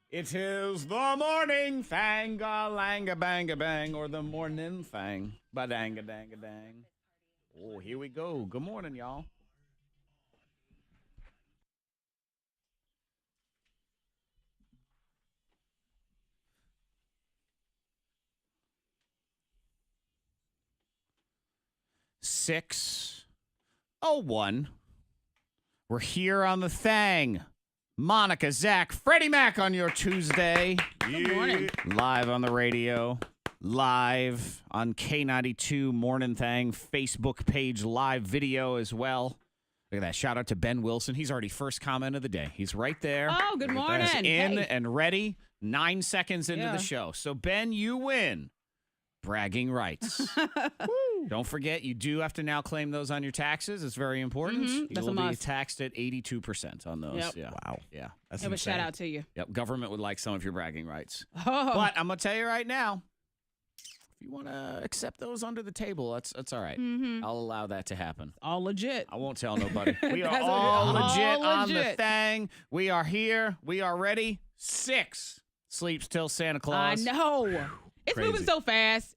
It is the morning thang, langa banga bang, or the morning thang, badanga danga dang. Oh, here we go. Good morning, y'all. (6:01). We're here on the thang. Monica, Zack, Freddie Mac on your Tuesday. Good morning. Live on the radio. Live on K92 Mornin Thang Facebook page live video as well. Look at that. Shout out to Ben Wilson. He's already first comment of the day. He's right there. Oh, good morning. He's in Hey. and ready 9 seconds into the show. So, Ben, you win. Bragging rights. Don't forget, you do have to now claim those on your taxes. It's very important. You That's will a be must. taxed at 82% on those. Yep. Yeah. Wow. Yeah. That's Have a insane. shout out to you. Yep. Government would like some of your bragging rights. Oh, But I'm going to tell you right now, if you want to accept those under the table, that's all right. I'll allow that to happen. all legit. I won't tell nobody. We are That's what- all legit all on the legit. thing. We are here. We are ready. 6. Sleeps till Santa I Claus. know. It's Crazy. moving so fast.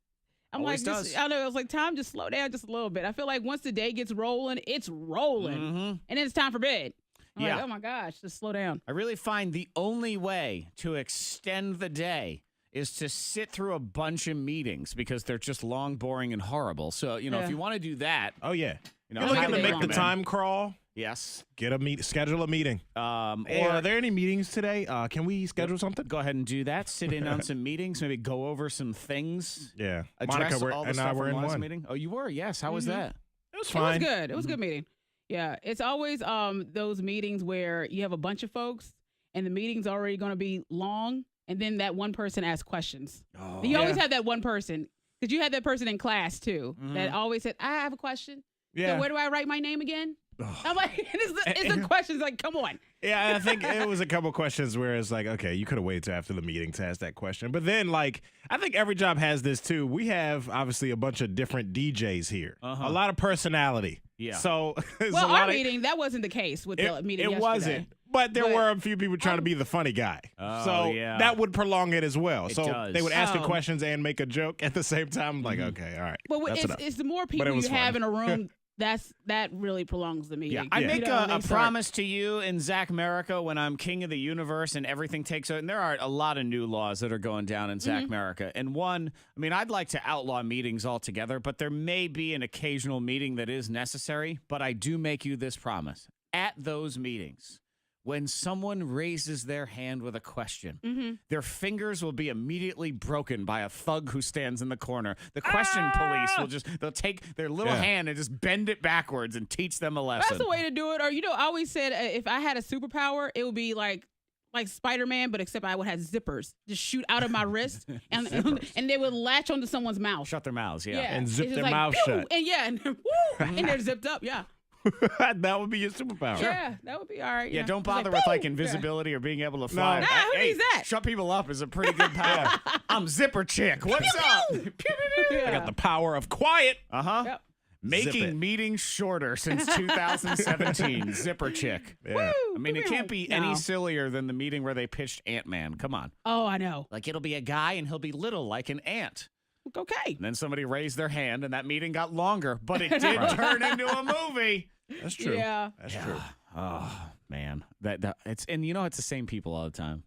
I'm Always like, does. I know. It's like time just slow down just a little bit. I feel like once the day gets rolling, it's rolling, and then it's time for bed. I'm Yeah. like, oh my gosh, just slow down. I really find the only way to extend the day is to sit through a bunch of meetings because they're just long, boring, and horrible. So, if Yeah. you want to do that, Oh yeah. you know, You're I looking highly to make the recommend- time crawl. Yes. Get a schedule a meeting. Hey, Or are there any meetings today? Can we schedule something? go ahead and do that. Sit in on some meetings. Maybe go over some things. Yeah. Address Monica all the and I stuff were from in last one. meeting. Oh, you were? Yes. How was that? It was It fine. was good. It was a good meeting. Yeah, it's always those meetings where you have a bunch of folks and the meeting's already going to be long, and then that one person asks questions. Oh, You always have that one person because you had that person in class too that always said, "I have a question. Yeah. So where do I write my name again?" I'm like, it's the questions like, come on. Yeah, I think it was a couple questions where it's like, okay, you could have waited till after the meeting to ask that question. But then, like, I think every job has this too. We have obviously a bunch of different DJs here, a lot of personality. Yeah. So, there's Well, a lot our of, meeting, that wasn't the case with the meeting it yesterday. wasn't. But there But- were a few people trying to be the funny guy. Oh, so yeah. that would prolong it as well. It so does. they would ask the Oh. questions and make a joke at the same time. I'm like, okay, all right. But that's enough. it's the more it people you was have fun. in a room, that really prolongs the meeting. Yeah, I You make know, they a start- promise to you in Zack America when I'm king of the universe and everything takes over. And there are a lot of new laws that are going down in Zack America. And one, I mean, I'd like to outlaw meetings altogether, but there may be an occasional meeting that is necessary. But I do make you this promise. At those meetings, when someone raises their hand with a question, their fingers will be immediately broken by a thug who stands in the corner. The question police will they'll take their little Yeah. hand and just bend it backwards and teach them a lesson. That's the way to do it. Or I always said if I had a superpower, it would be like Spider-Man, but except I would have zippers just shoot out of my wrist, and they would latch onto someone's mouth. Shut their mouths, yeah. And It's zip just their like, mouth pew! shut. And woo, and they're zipped up. Yeah, That would be your superpower. yeah, that would be all right. Yeah, don't It's like, bother with like pew! invisibility or being able to fly. Nah, who Hey, needs that? Shut people up is a pretty good power. I'm Zipper Chick. What's up? Yeah. I got the power of quiet. Uh-huh. Yep. Zip Making it. meetings shorter since 2017. Zipper Chick. Yeah. I mean, it can't be No. any sillier than the meeting where they pitched Ant-Man. Come on. Oh, I know. Like, it'll be a guy and he'll be little like an ant. Okay. And then somebody raised their hand and that meeting got longer, but it did turn into a movie. That's true. Yeah. That's true. Oh man, that it's it's the same people all the time.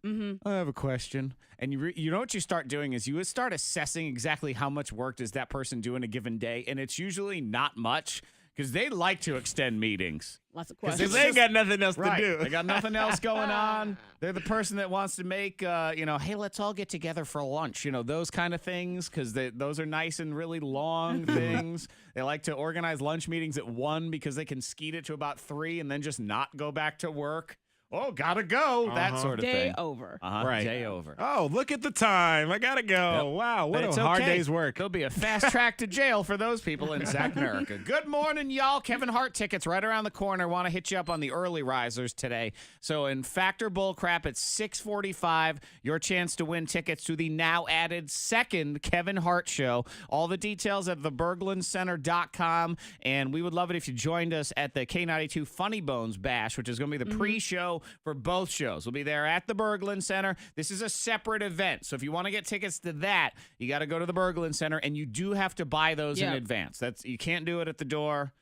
I have a question, and you know what you start doing is you start assessing exactly how much work does that person do in a given day, and it's usually not much because they like to extend meetings. Lots of Because questions. they ain't got nothing else to do. They got nothing else going on. They're the person that wants to make, hey, let's all get together for lunch. Those kind of things because those are nice and really long things. They like to organize lunch meetings at 1 because they can skeet it to about 3 and then just not go back to work. Oh, gotta go. That sort of Day thing. over. Right. Day over. Oh, look at the time. I gotta go. Yep. Wow, what But a it's hard okay. day's work. There'll be a fast track to jail for those people in Zack America. Good morning, y'all. Kevin Hart tickets right around the corner. Want to hit you up on the early risers today. So in Factor Bullcrap at 6:45, your chance to win tickets to the now added second Kevin Hart show. All the details at theberglincenter.com. And we would love it if you joined us at the K92 Funny Bones Bash, which is going to be the pre-show for both shows. We'll be there at the Berglund Center. This is a separate event. So if you want to get tickets to that, you got to go to the Berglund Center, and you do have to buy those in advance. You can't do it at the door.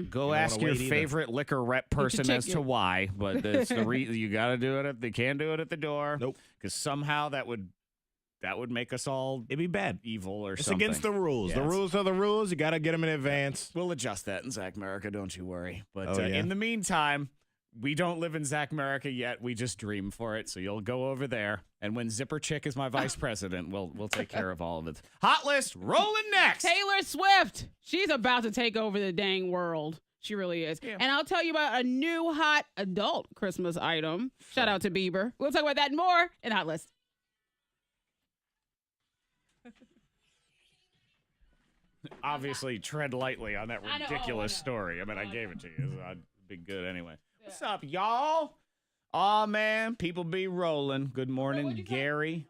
Go ask your favorite liquor rep person as to why, but it's you got to do it. They can't do it at the door. Nope. Because somehow that would make us all it'd be bad, evil or it's something. It's against the rules. The rules are the rules. You got to get them in advance. We'll adjust that in Zack America. Don't you worry. But in the meantime, we don't live in Zack America yet. We just dream for it. So you'll go over there. And when Zipper Chick is my vice president, we'll take care of all of it. Hot list rolling next. Taylor Swift. She's about to take over the dang world. She really is. Yeah. And I'll tell you about a new hot adult Christmas item. Shout out to Bieber. We'll talk about that and more in Hot List. Obviously, tread lightly on that ridiculous story. I mean, I gave it to you. So I'd be good anyway. What's up, y'all? Aw, man. People be rolling. Good morning, Gary,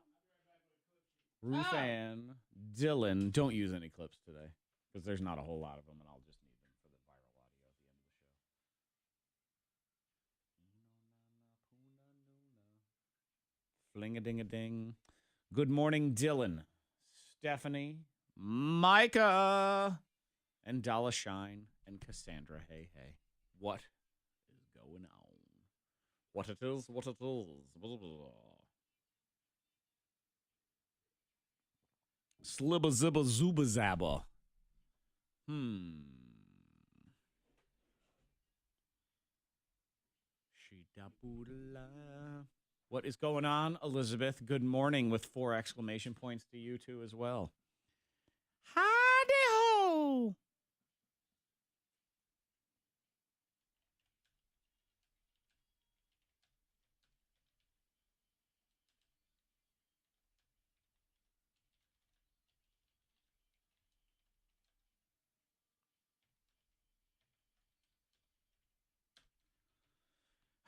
Ruth Ann, Dylan. Don't use any clips today because there's not a whole lot of them, and I'll just need them for the viral audio at the end of the show. Fling-a-ding-a-ding. Good morning, Dylan, Stephanie, Micah, and Dalla Shine, and Cassandra. Hey, hey. What is going on? What it is, what it is. Blah, blah, blah. Slibba zibba zuba zabba. What is going on, Elizabeth? Good morning with 4 exclamation points to you two as well. Howdy-ho!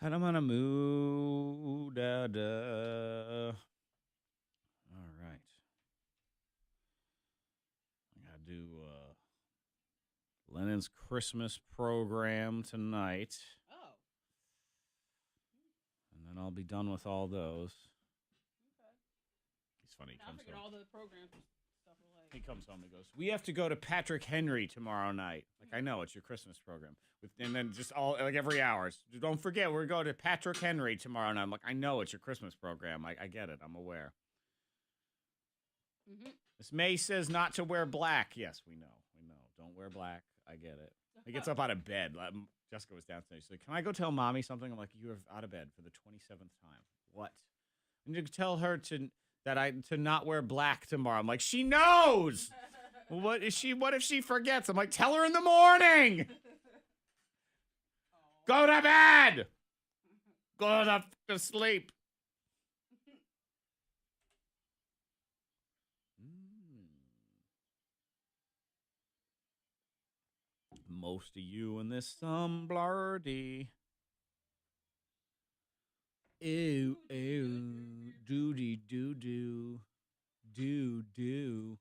And I'm gonna move da da. All right. I gotta do Lennon's Christmas program tonight. Oh. And then I'll be done with all those. Okay. It's funny. I figured all the programs and stuff were like. He comes home and goes, we have to go to Patrick Henry tomorrow night. Like, I know, it's your Christmas program. And then just every hour. Don't forget, we're going to Patrick Henry tomorrow night. I'm like, I know, it's your Christmas program. I get it. I'm aware. Miss May says not to wear black. Yes, we know. Don't wear black. I get it. He gets up out of bed. Jessica was downstairs. She's like, can I go tell Mommy something? I'm like, you are out of bed for the 27th time. What? And you tell her to not wear black tomorrow. I'm like, she knows. What if she forgets? I'm like, tell her in the morning. Go to bed. Go to sleep. Most of you in this some blardy. Ew, ew, doody doo doo, doo doo,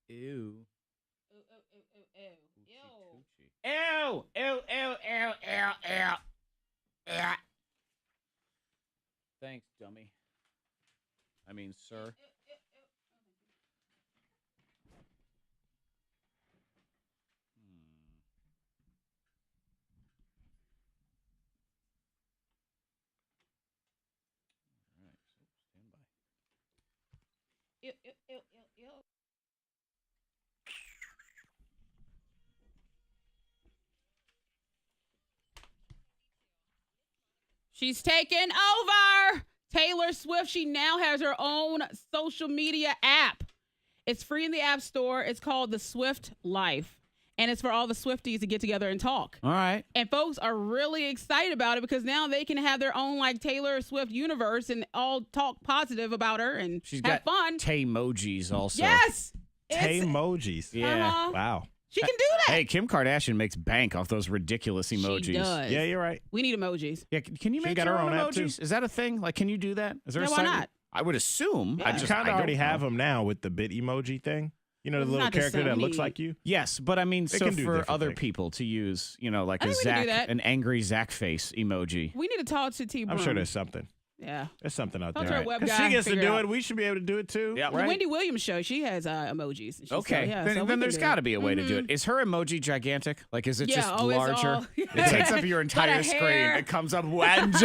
ew. Ew, ew, ew, ew, ew, ew. Thanks, dummy. I mean, sir. Ew, ew, ew, ew, ew. She's taken over. Taylor Swift, she now has her own social media app. It's free in the App Store. It's called The Swift Life. And it's for all the Swifties to get together and talk. All right. And folks are really excited about it because now they can have their own like Taylor Swift universe and all talk positive about her and have fun. Taymojis also. Yes. Taymojis. Yeah. Wow. She can do that. Hey, Kim Kardashian makes bank off those ridiculous emojis. She does. Yeah, you're right. We need emojis. Yeah, can you make got your her own own app, emojis? too. Is that a thing? Like, can you do that? Is there Yeah, a why site? not? I would assume. Yeah. You kind of already have them now with the bit emoji thing. You know, the It's little not the character same. that We looks need- like you? Yes, but I mean, They so can do for different other things. people to use, you know, like I a think we can do Zack, that. an angry Zack face emoji. We need to talk to T. I'm sure there's something. Yeah. There's something out Talk there. to our web 'Cause guy, she gets to figure do out. it. We should be able to do it too. Yeah. The Right? Wendy Williams show, she has emojis. And Okay, yeah, then, so we then can there's do got to it. be a way to do Mhm. it. Is her emoji gigantic? Like, is it Yeah, just oh, it's larger? all- It takes up your entire a screen. hair. It comes up How Is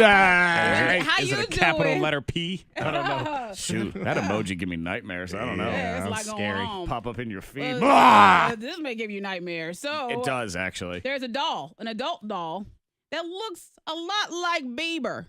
it you a capital doing? letter P? I don't know. Shoot, that emoji give me nightmares. I don't know. Yeah, it's I'm like going scary. on. Pop up in your feed. This may give you nightmares. So It does actually. there's a doll, an adult doll, that looks a lot like Bieber.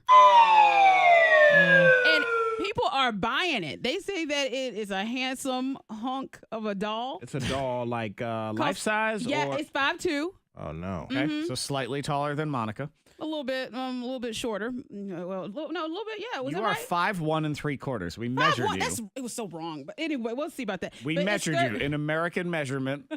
And people are buying it. They say that it is a handsome hunk of a doll. It's a doll like life size? Yeah, or? it's 5'2", Oh, no. Okay, so slightly taller than Monica. a little bit shorter. Well, a little bit. Yeah, was You it are right? 5'1" and 3/4. We measured 5'1", you. it was so wrong. But anyway, we'll see about that. We But it's measured good. you in American measurement,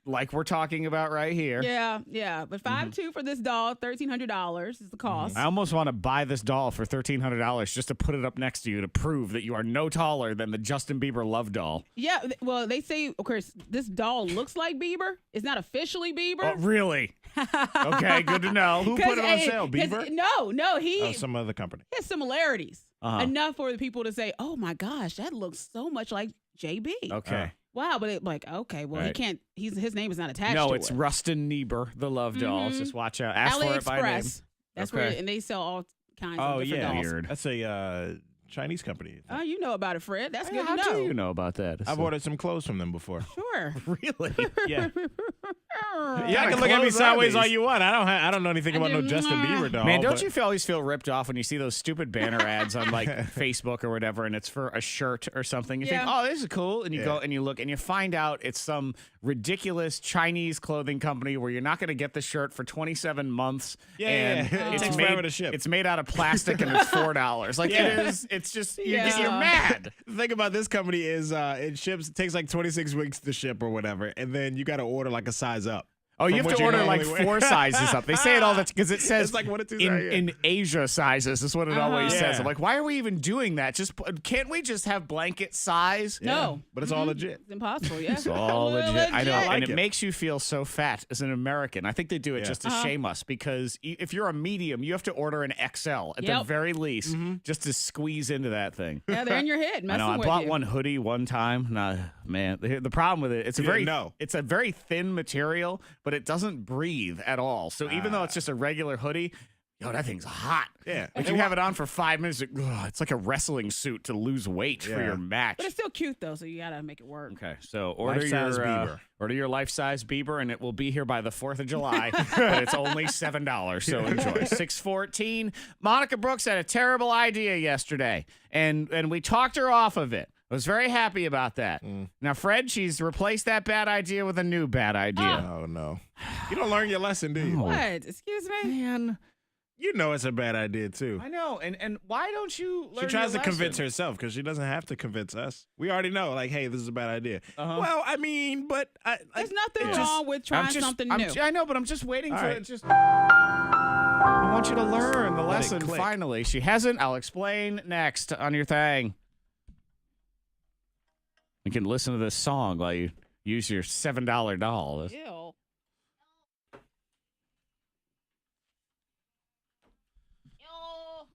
like we're talking about right here. Yeah. But 5'2" for this doll, $1,300 is the cost. I almost want to buy this doll for $1,300 just to put it up next to you to prove that you are no taller than the Justin Bieber love doll. Yeah, well, they say, of course, this doll looks like Bieber. It's not officially Bieber. Oh, really? Okay, good to know. Who put it on sale? Bieber? No, he Oh, some other company. has similarities. Uh-huh. Enough for the people to say, oh my gosh, that looks so much like JB. Okay. Wow, but okay, well, he Right. can't, his name is not attached No, to it's it. Rustin Niebuhr, the love dolls. Just watch out. Ask for it by name. AliExpress. That's where, Okay. and they sell all kinds Oh, of different yeah. dolls. Weird. That's a Chinese company. Oh, you know about it, Fred. That's good How to know. do you know about that? I've ordered some clothes from them before. Sure. Really? Yeah. Yeah, Yeah, I can look at me clothes are sideways all these? you want. I don't know anything about no Justin Bieber doll. Man, don't but- you always feel ripped off when you see those stupid banner ads on like Facebook or whatever, and it's for a shirt or something? You think, Yeah. oh, this is cool, and you go and you look and you find out it's some ridiculous Chinese clothing company where you're not going to get the shirt for 27 months. Yeah, and yeah. It it's takes made, forever to ship. It's made out of plastic and it's $4. Like Yeah. it is. It's just Yeah. you're mad. The thing about this company is it takes like 26 weeks to ship or whatever, and then you got to order like a size up. Oh, you from have what to order like normally wear. 4 sizes up. They say it all the because it says It's like what it is in, right here. in Asia sizes is what it always says. Yeah. I'm like, why are we even doing that? Can't we just have blanket size? No. But it's all legit. It's impossible, yeah. It's all legit. I know, I like and it it. makes you feel so fat as an American. I think they do it Yeah. just to shame us because if you're a medium, you have to order an XL at the Yep. very least just to squeeze into that thing. Yeah, they're in your head I messing know. I with bought you. one hoodie one time. Nah, man, the problem with it, it's a You very didn't know. it's a very thin material, but it doesn't breathe at all. So even though it's just a regular hoodie, yo, that thing's hot. Yeah. Like you have it on for 5 minutes, it's like a wrestling suit to lose weight for Yeah. your match. But it's still cute, though, so you got to make it work. Okay, so order Life-size your Bieber. order your life-size Bieber, and it will be here by the 4th of July. But it's only $7, so enjoy. 6:14. Monica Brooks had a terrible idea yesterday, and we talked her off of it. I was very happy about that. Now, Fred, she's replaced that bad idea with a new bad idea. Oh, no. You don't learn your lesson, do you? What? Excuse me? Man, You know it's a bad idea, too. I know, and why don't you learn She tries to your convince lesson? herself because she doesn't have to convince us. We already know, like, hey, this is a bad idea. Uh-huh. Well, I mean, but There's nothing it just- wrong with trying something new. I know, but I'm just waiting All for right. it. Just I want you to learn the Let it lesson click. finally. She hasn't. I'll explain next on your thing. You can listen to this song while you use your $7 doll. Ew.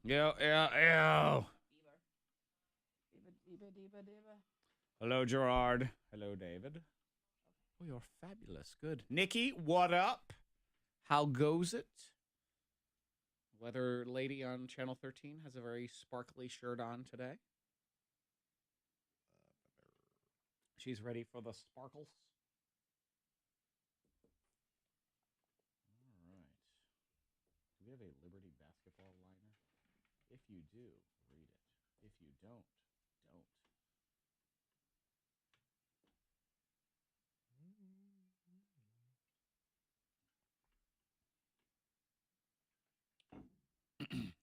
Yeah. Hello, Gerard. Hello, David. Oh, you're fabulous. Good. Nikki, what up? How goes it? Weather lady on Channel 13 has a very sparkly shirt on today. She's ready for the sparkles. All right. Do we have a Liberty basketball liner? If you do, read it. If you don't, don't.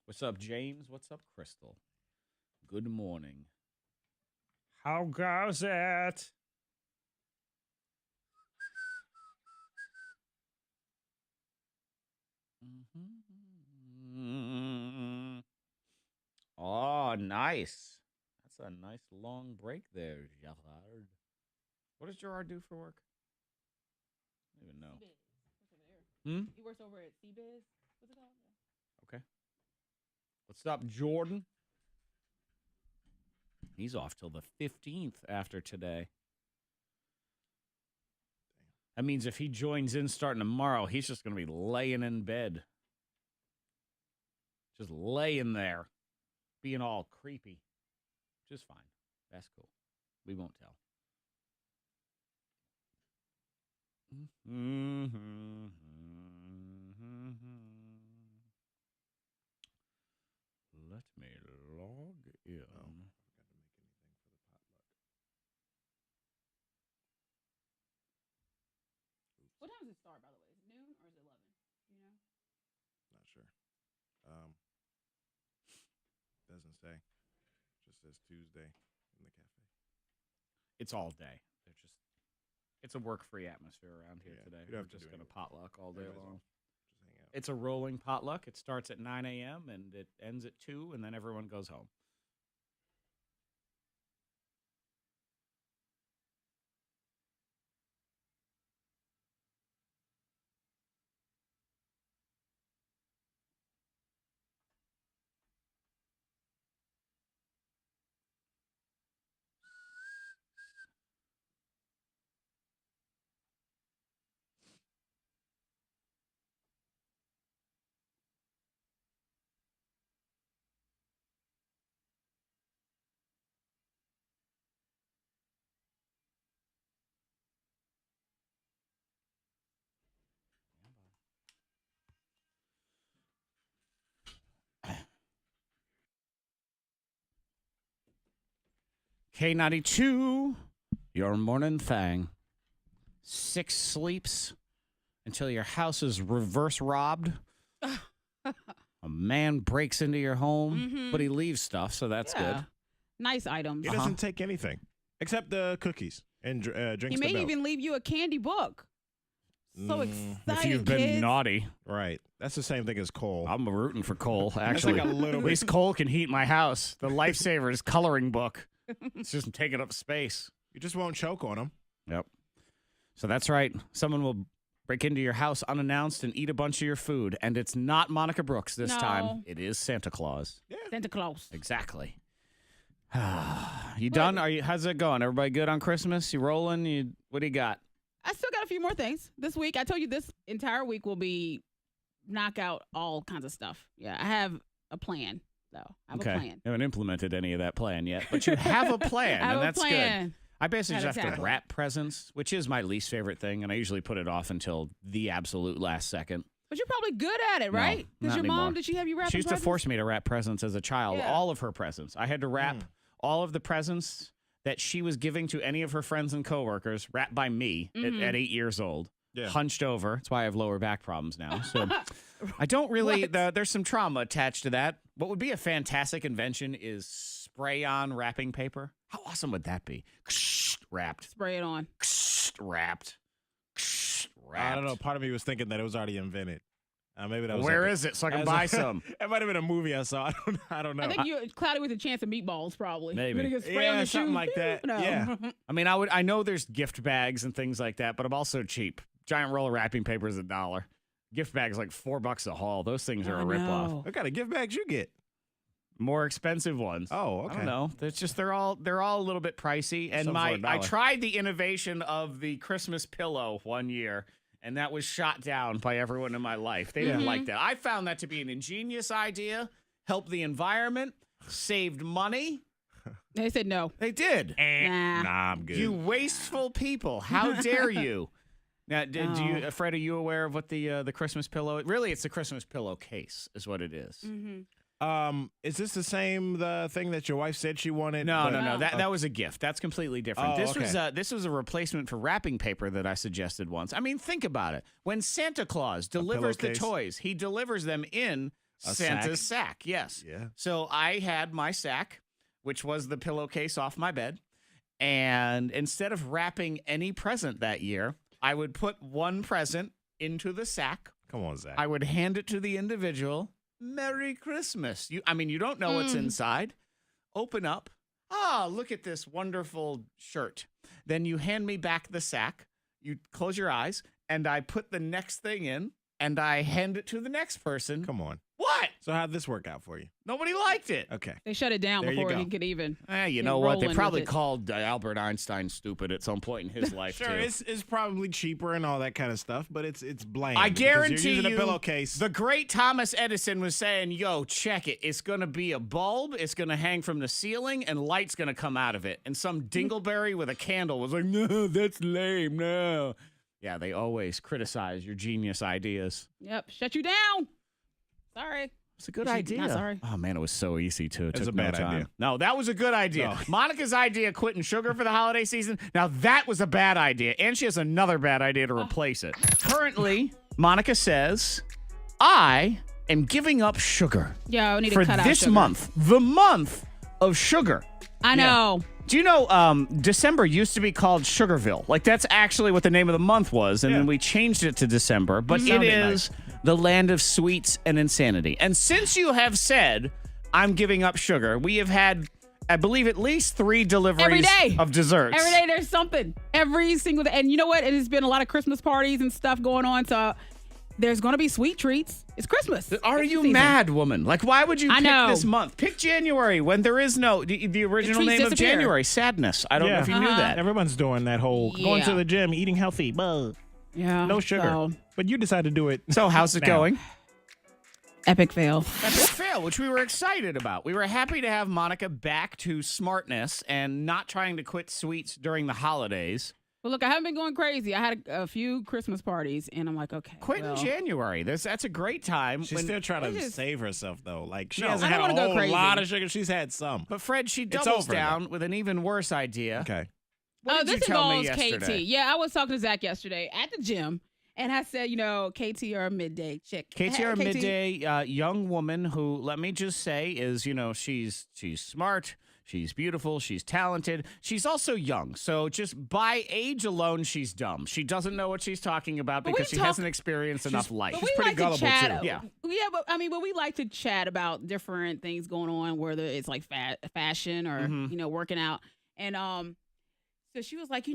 What's up, James? What's up, Crystal? Good morning. How goes it? Oh, nice. That's a nice long break there, Gerard. What does Gerard do for work? I don't even know. He works over at CBiz. What's it called? Okay. What's up, Jordan? He's off till the 15th after today. That means if he joins in starting tomorrow, he's just going to be laying in bed. Just laying there, being all creepy. Just fine. That's cool. We won't tell. Let me log in. Oh, I forgot to make anything for the potluck. What time does it start, by the way? Is it noon or is it 11? You know? Not sure. Doesn't say. Just says Tuesday in the cafe. It's all day. It's a work-free atmosphere around here Yeah, today. you don't We're have to just do going to anything. potluck all day Everybody's long. Just hang out. It's a rolling potluck. It starts at 9 a.m. and it ends at 2, and then everyone goes home. K92, your morning thang. 6 sleeps until your house is reverse robbed. A man breaks into your home, but he leaves stuff, so that's good. Nice items. He doesn't take anything except the cookies and drinks He the may milk. even leave you a candy book. So exciting, If you've been kids. naughty. Right. That's the same thing as Cole. I'm rooting for Cole, That's actually. like a little At bit. least Cole can heat my house. The Lifesavers coloring book. It's just taking up space. You just won't choke on them. Yep. So that's right. Someone will break into your house unannounced and eat a bunch of your food. And it's not Monica Brooks this time. It is Santa Claus. Yeah. Santa Claus. Exactly. You done? How's it going? Everybody good on Christmas? You rolling? What do you got? I still got a few more things this week. I told you this entire week will be knock out all kinds of stuff. Yeah, I have a plan, though. I have a plan. You haven't implemented any of that plan yet, but you have a plan, I have and a that's plan. good. I basically just have to Exactly. wrap presents, which is my least favorite thing, and I usually put it off until the absolute last second. But you're probably good at it, No, right? not Your anymore. mom, did she have you wrap She used to force me to wrap presents as a child, Yeah. all of her presents. I had to wrap all of the presents that she was giving to any of her friends and coworkers, wrapped by me at 8 years old. Yeah. Hunched over. That's why I have lower back problems now. So I don't really, there's some trauma attached to that. What would be a fantastic invention is spray-on wrapping paper. How awesome would that be? Wrapped. Spray it on. Wrapped. I don't know. Part of me was thinking that it was already invented. Maybe that was Where like is it so I can buy some? It might have been a movie I saw. I don't know. I think you're cloudy with a chance of meatballs, probably. Maybe. You're gonna get spray on Yeah, your something shoes? like that. No. Yeah. I mean, I know there's gift bags and things like that, but I'm also cheap. Giant roll of wrapping paper is $1. Gift bags like $4 a haul. Those things are a ripoff. What kind of gift bags you get? More expensive ones. Oh, okay. I don't know. It's just they're all a little bit pricey. And Some for $1. I tried the innovation of the Christmas pillow one year, and that was shot down by everyone in my life. They didn't like that. I found that to be an ingenious idea, helped the environment, saved money. They said no. They did. Nah. Nah, I'm good. You wasteful people! How dare you? Now, do you, Fred? Are you aware of what the Christmas pillow? Really, it's the Christmas pillow case, is what it is. Is this the same thing that your wife said she wanted? No, but- no. That was a gift. That's completely different. Oh, This was a replacement for wrapping paper that I suggested once. I mean, think about it. When Santa Claus delivers the pillowcase? toys, he delivers them in A Santa's sack. Yes. Yeah. So I had my sack, which was the pillowcase off my bed, and instead of wrapping any present that year, I would put one present into the sack. Come on, Zach. I would hand it to the individual. Merry Christmas. You don't know what's inside. Open up. Ah, look at this wonderful shirt. Then you hand me back the sack. You close your eyes, and I put the next thing in, and I hand it to the next person. Come on. What? So how'd this work out for you? Nobody liked it. Okay. They shut it down There you before go. he could even. You know what? They probably called Albert Einstein stupid at some point in his life, Sure, too. it's probably cheaper and all that kind of stuff, but it's bland. I because guarantee you're using you, a pillowcase. the great Thomas Edison was saying, yo, check it. It's going to be a bulb. It's going to hang from the ceiling, and light's going to come out of it. And some dingleberry with a candle was like, no, that's lame, no. Yeah, they always criticize your genius ideas. Yep, shut you down. Sorry. It's a good She- idea. not sorry. Oh, man, it was so easy, too. It It's took a bad no time. idea. No, that was a good idea. No. Monica's idea, quitting sugar for the holiday season, now that was a bad idea. And she has another bad idea to replace it. Currently, Monica says, I am giving up sugar Yeah, we need for to cut out this sugar. month. The month of sugar. I know. Do you know December used to be called Sugarville? Like, that's actually what the name of the month was, and then we changed it to December. But it Sounded is the land of sweets and insanity. And since you have said, I'm giving up sugar, we have had, I believe, at least 3 deliveries Every day. of desserts. Every day there's something. Every single day. And you know what? It has been a lot of Christmas parties and stuff going on. So there's going to be sweet treats. It's Christmas. Are It's you the season. mad, woman? Like, why would you I pick know. this month? Pick January when there is no, the original treats name of disappear. January, sadness. I don't know if you knew that. Everyone's doing that whole going to Yeah. the gym, eating healthy, Yeah. no sugar. So, But you decided to do it. So how's it now. going? epic fail. Epic fail, which we were excited about. We were happy to have Monica back to smartness and not trying to quit sweets during the holidays. Well, look, I haven't been going crazy. I had a few Christmas parties, and I'm like, okay. Quit in January. That's a great time. She's when- still trying to just- save herself, though. Like, she No, hasn't I had don't a wanna go whole crazy. lot of sugar. She's had some. But Fred, she It's doubles over, down with an even worse idea. Okay. What did this you tell me involves yesterday? KT. Yeah, I was talking to Zack yesterday at the gym, and I said, KT or a midday chick. KT, our midday young woman who, let me just say, is, she's smart, she's beautiful, she's talented. She's also young. So just by age alone, she's dumb. She doesn't know what she's talking about But we because she talk- hasn't experienced enough life. But we pretty like gullible, to chat. too. Yeah. Yeah, but we like to chat about different things going on, whether it's like fashion or working out. And so she was like,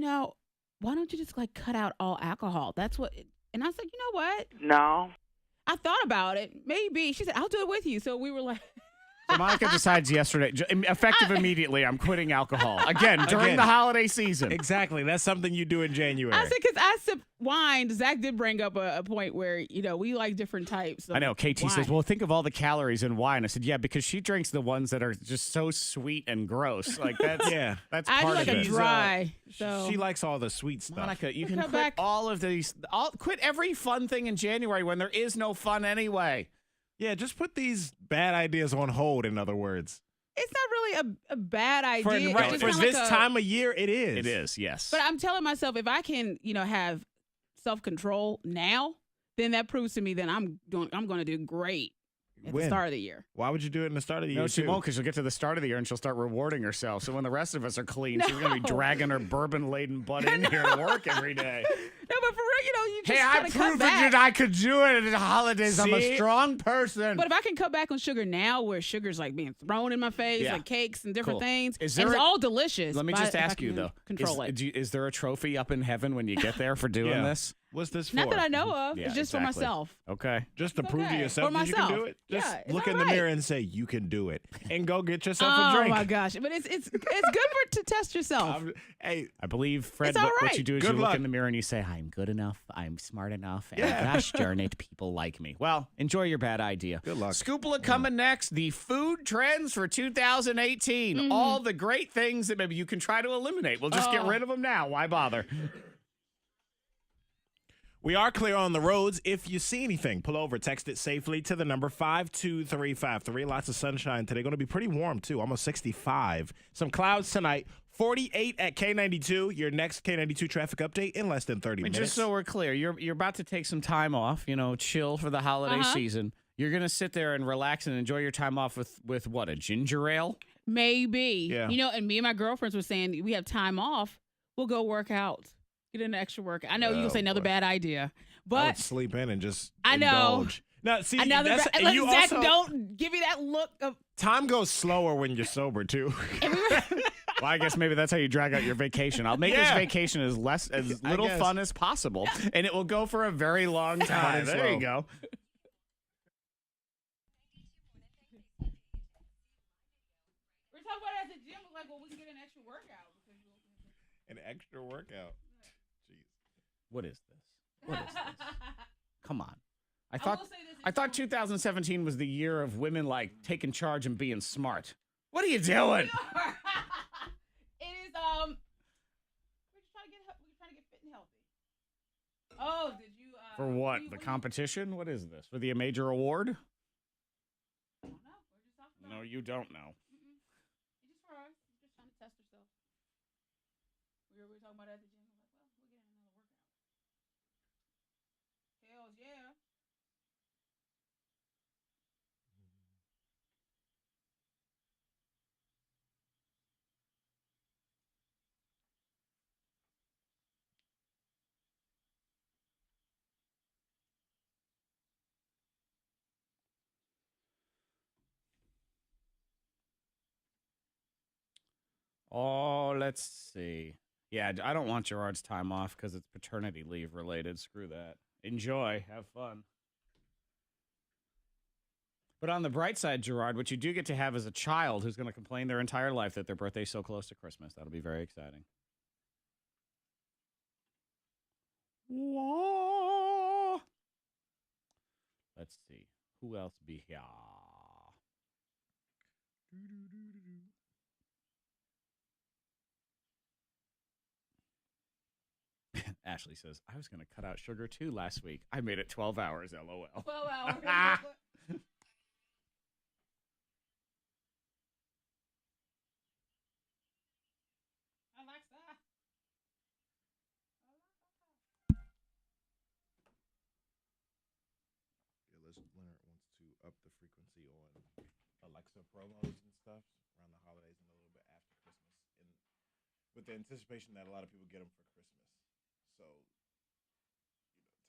why don't you just like cut out all alcohol? That's what. And I said, you know what? No. I thought about it. Maybe. She said, I'll do it with you. So we were like. So Monica decides yesterday, effective immediately, I'm quitting alcohol. Again, during the holiday season. Exactly. That's something you do in January. I said, because I sip wine. Zach did bring up a point where, we like different types. I know. KT wine. says, well, think of all the calories in wine. I said, yeah, because she drinks the ones that are just so sweet and gross. Like, that's, that's I do part like of a it. dry. So She likes all the sweet stuff. Monica, you We'll can cut quit back. all of these. Quit every fun thing in January when there is no fun anyway. Yeah, just put these bad ideas on hold, in other words. it's not really a bad For, idea. right, It's for kinda this like a- time of year, it is. It is, yes. But I'm telling myself, if I can, have self-control now, then that proves to me that I'm going to do great at When? the start of the year. Why would you do it in the start of the year, No, she too? won't, because she'll get to the start of the year and she'll start rewarding herself. So when the rest of us are clean, she's going to be No. dragging her bourbon-laden butt in here to work every day. No, but for real, you just Hey, I gotta cut proved back. that I could do it at the holidays. I'm a See? strong person. But if I can cut back on sugar now, where sugar's like being thrown in my face, Yeah. like cakes and different Cool. things, Is and there it's a- all delicious. Let me but just if I ask you, can though. control it. Is there a trophy up in heaven when you get there for doing Yeah. this? What's this for? Not that I know of. Yeah, it's just exactly. for myself. Okay. Just to It's prove to okay. yourself For that you can do myself. it? Just Yeah, it's look all in the right. mirror and say, you can do it. And go get yourself a Oh drink. my gosh! But it's good for to test yourself. Hey, I believe, Fred, It's all what right. you do is Good you look luck. in the mirror and you say, I'm good enough, I'm smart enough, and Yeah. gosh darn it, people like me. Well, enjoy your bad idea. Good luck. Scoopla coming next, the food trends for 2018. All the great things that maybe you can try to eliminate. We'll just get rid of them now. Why bother? we are clear on the roads. If you see anything, pull over, text it safely to the number 52353. Lots of sunshine today. Going to be pretty warm, too. Almost 65. Some clouds tonight. 48 at K92. Your next K92 traffic update in less than 30 minutes. Just so we're clear, you're about to take some time off, chill for the holiday season. You're going to sit there and relax and enjoy your time off with what, a ginger ale? Maybe. Yeah. And me and my girlfriends were saying we have time off. We'll go work out. Get an extra workout. I know you're going to say another bad idea. I would But sleep in and just I know. indulge. Now, see, another that's, bad and you Zach, also, don't give me that look of. time goes slower when you're sober, too. And we were, Well, I guess maybe that's how you drag out your vacation. I'll make this vacation as little fun as possible, and it will go for a very long time. There you go. We're talking about it at the gym. We're like, well, we can get an extra workout. An extra workout. Jeez. What is this? What is this? Come on. I thought 2017 was the year of women like taking charge and being smart. What are you doing? It is we're trying to get fit and healthy. Oh, did you For what? The competition? What is this? For the major award? I don't know. We're just talking about No, you don't know. It's just for us. We're just trying to test ourselves. We were talking about it at the gym. We're like, well, we'll get another workout. Hells yeah. Oh, let's see. Yeah, I don't want Gerard's time off because it's paternity leave related. Screw that. Enjoy. Have fun. But on the bright side, Gerard, what you do get to have is a child who's going to complain their entire life that their birthday's so close to Christmas. That'll be very exciting. Whoa. Let's see. Who else be here? Ashley says, I was going to cut out sugar too last week. I made it 12 hours, LOL. 12 hours. Alexa. Leonard wants to up the frequency on Alexa promos and stuff around the holidays and a little bit after Christmas, and with the anticipation that a lot of people get them for Christmas. So,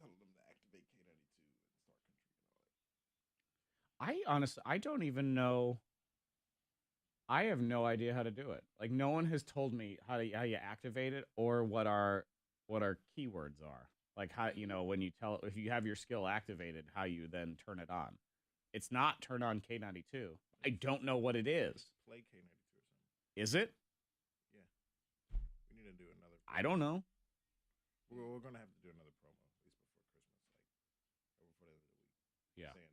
telling them to activate K92 and start country and all that. I honestly, I don't even know. I have no idea how to do it. Like, no one has told me how you activate it or what our keywords are. Like, how, when you tell it, if you have your skill activated, how you then turn it on. It's not turn on K92. I don't know what it is. Play K92 or something. Is it? Yeah. We need to do another. I don't know. We're going to have to do another promo, at least before Christmas, or before the end of the week. Yeah. Saying,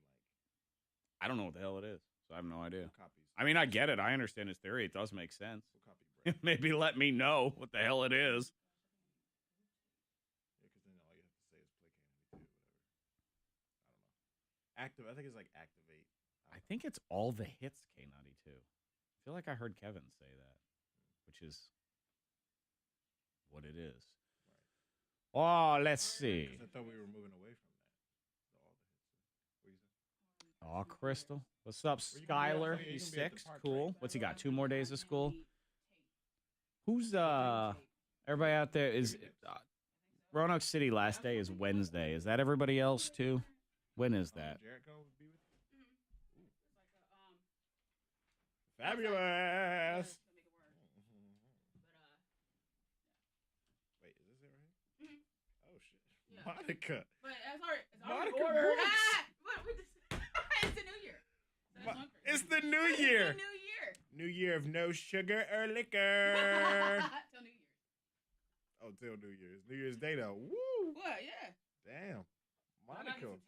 I don't know what the hell it is, so I have no idea. copies. I mean, I get it. I understand its theory. It does make sense. We'll copy Brad. Maybe let me know what the hell it is. Yeah, because then all you have to say is play K92 or whatever. I don't know. Active. I think it's like activate. I think it's all the hits K92. I feel like I heard Kevin say that, which is what it is. Right. Oh, let's see. I thought we were moving away from that. All the hits. What you say? Oh, Crystal. What's up, Skylar? He's 6. Cool. What's he got? 2 more days of school? Who's everybody out there is Roanoke City last day is Wednesday. Is that everybody else too? When is that? Jericho would be with you? Fabulous. Wait, is this it right here? Oh shit. Yeah. Monica. But it's already Monica ordered. Brooks. It's the new year. It's the new year. It's the new year. New year of no sugar or liquor. Till New Year's. Oh, till New Year's. New Year's Day though. Woo. What? Yeah. Damn. Monica.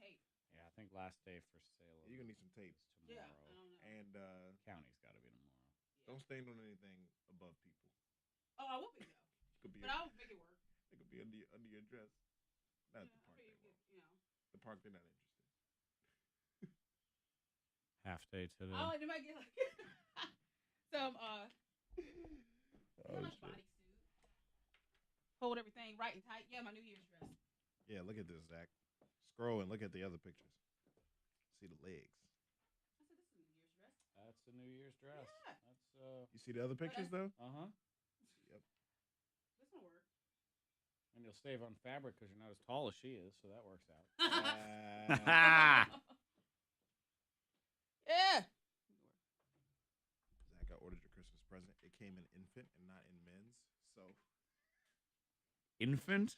Yeah, I think last day for sale. You're gonna need some tape. Tomorrow. Yeah, I don't know. And County's got to be tomorrow. don't stand on anything above people. Oh, I will be though. Could be But I'll make it work. It could be under your dress. Not the park. The park they're not interested. Half day today. Oh, they might get like some bodysuit. Hold everything right and tight. Yeah, my New Year's dress. Yeah, look at this, Zach. Scroll and look at the other pictures. See the legs. I said this is a New Year's dress. That's the New Year's dress. Yeah. That's You see the other pictures though? Uh-huh. Yep. This will work. And you'll save on fabric because you're not as tall as she is, so that works out. Yeah. Zach, I ordered your Christmas present. It became an infant and not in men's, so Infant?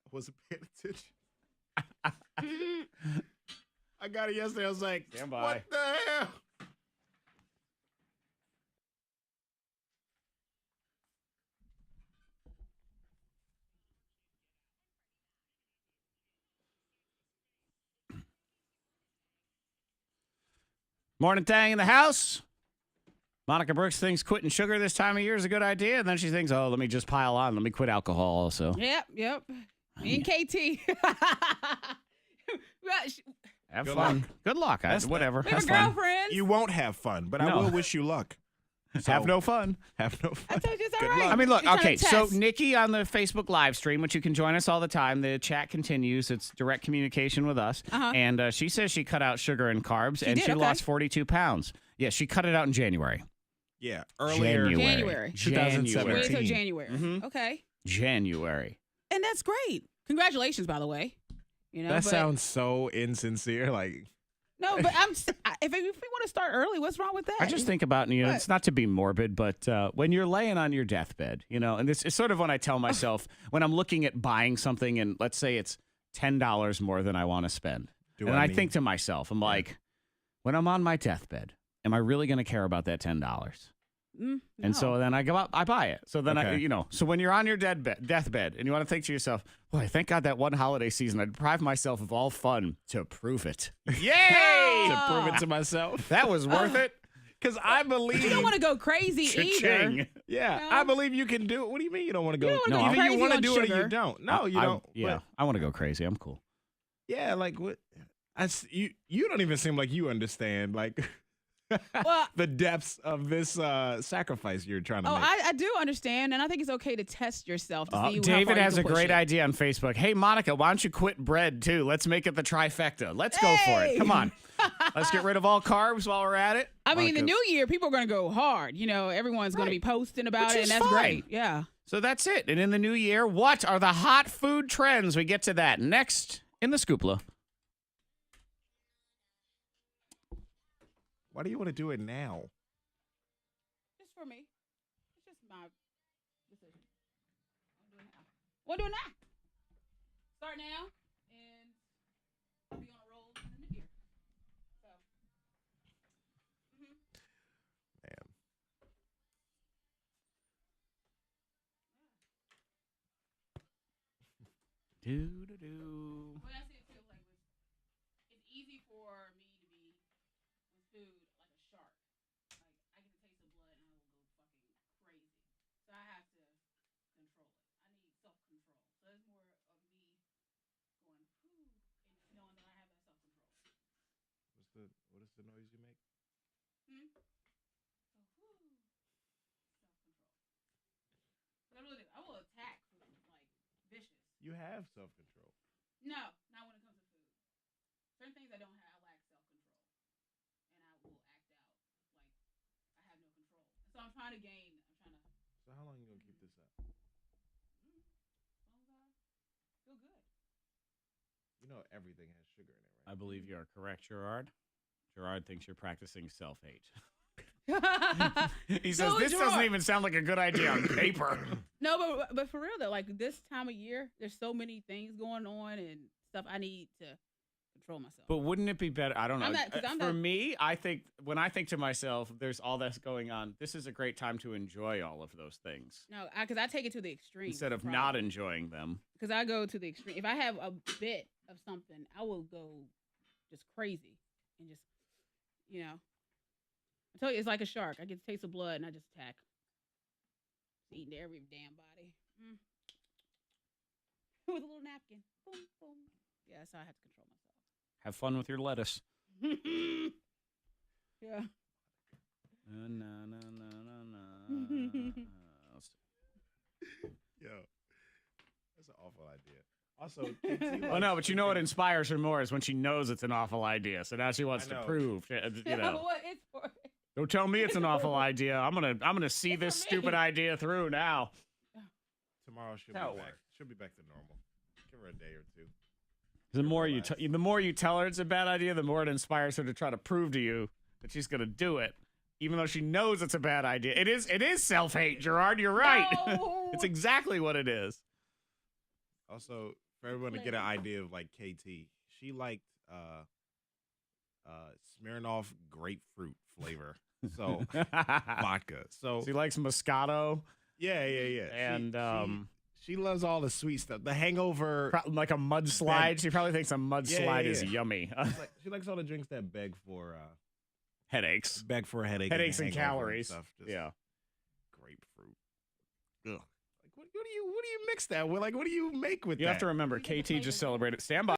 I wasn't paying attention. I got it yesterday. I was like, Stand by. what the hell? Morning Thang in the house. Monica Brooks thinks quitting sugar this time of year is a good idea. And then she thinks, oh, let me just pile on. Let me quit alcohol also. Yep. Me and KT. Have Good fun. luck. Good luck. Whatever. We were Have fun. girlfriends. You won't have fun, but I No. will wish you luck. So, Have no fun. Have no fun. I told you it's all Good right. luck. I mean, look, You're trying okay, to so test. Nikki on the Facebook live stream, which you can join us all the time. The chat continues. It's direct communication with us. Uh-huh. And she says she cut out sugar and carbs, and did, she okay. lost 42 pounds. Yeah, she cut it out in January. Yeah, earlier. January. 2017. Wait until January. Mhm. Okay. January. And that's great. Congratulations, by the way. You know, That but- sounds so insincere. Like, No, but if we want to start early, what's wrong with that? I just think about, What? it's not to be morbid, but when you're laying on your deathbed, and this is sort of when I tell myself, when I'm looking at buying something and let's say it's $10 more than I want to spend. And I think to myself, I'm like, when I'm on my deathbed, am I really going to care about that $10? And no. so then I go out, I buy it. So then Okay. so when you're on your deathbed and you want to think to yourself, boy, thank God that one holiday season I deprived myself of all fun to prove it. Yay! to prove it to myself. That was worth it. Because I believe. you don't want to go crazy either. Cha-ching. Yeah, No. I believe you can do it. What do you mean you don't want to go? You don't wanna go Either crazy you want to on do it or sugar. you don't. No, you don't. Yeah, I want to go crazy. I'm cool. But, yeah, like what? You don't even seem like you understand like Well, the depths of this sacrifice you're trying to make. I do understand, and I think it's okay to test yourself to see how David far you has can a push great it. idea on Facebook. Hey, Monica, why don't you quit bread too? Let's make it the trifecta. Let's go for it. Hey! Come on. Let's get rid of all carbs while we're at it. I mean, the Monica. new year, people are going to go hard. Everyone's going to be posting about Which it, is and that's fine. great. Yeah. So that's it. And in the new year, what are the hot food trends? We get to that next in the Scoopla. Why do you want to do it now? Just for me. It's just my decision. I'm doing it now. Start now, and I'll be on a roll in the new year. So. Man. Do-do-do. When I say it feels like it's easy for me to be with food like a shark. Like I get a taste of blood and I will go fucking crazy. So I have to control it. I need self-control. So it's more of me going whew and just knowing that I have that self-control. What is the noise you make? So whew, self-control. But I really do. I will attack food like vicious. You have self-control. No, not when it comes to food. Certain things I don't have, I lack self-control. And I will act out like I have no control. So I'm trying to gain, So how long are you going to keep this up? as long as I feel good. You know everything has sugar in it, I right? believe you are correct, Gerard. Gerard thinks you're practicing self-hate. He says, No, this doesn't Gerard. even sound like a good idea on paper. No, but for real though, like this time of year, there's so many things going on and stuff I need to control myself. But wouldn't it be better? I don't know. I'm not- 'cause I'm For not- me, I think when I think to myself, there's all this going on. This is a great time to enjoy all of those things No, because I take it to the extreme. instead of not enjoying them. Because I go to the extreme. If I have a bit of something, I will go just crazy and just, I tell you, it's like a shark. I get a taste of blood and I just attack. Just eating every damn body. With a little napkin. Boom, boom. Yeah, so I have to control Have fun with your lettuce. myself. Yeah. Yo, that's an awful idea. Also, KT Oh no, but you know what inspires her more is when she knows it's an awful idea. So now she wants I to know. prove. What is for it? Don't tell me it's an awful idea. I'm gonna see It's this for stupid me. idea through now. Tomorrow she'll How be it back. works. She'll be back to normal. Give her a day or two. The more Relax. the more you tell her it's a bad idea, the more it inspires her to try to prove to you that she's gonna do it. even though she knows it's a bad idea. It is self-hate, Gerard. You're right. No. It's exactly what it is. Also, for everyone to get an idea of like KT, she liked Smirnoff grapefruit flavor. So vodka. So she likes Moscato. Yeah. And she loves all the sweet stuff. The Hangover, like a mudslide. She probably thinks a mudslide is yeah. yummy. she likes all the drinks that beg for Headaches. Beg for a headache. Headaches and hangover calories. And stuff. Just grapefruit. Ugh. Like what do you mix that with? Like what do you make with that? You have to remember, KT just celebrated. Stand by.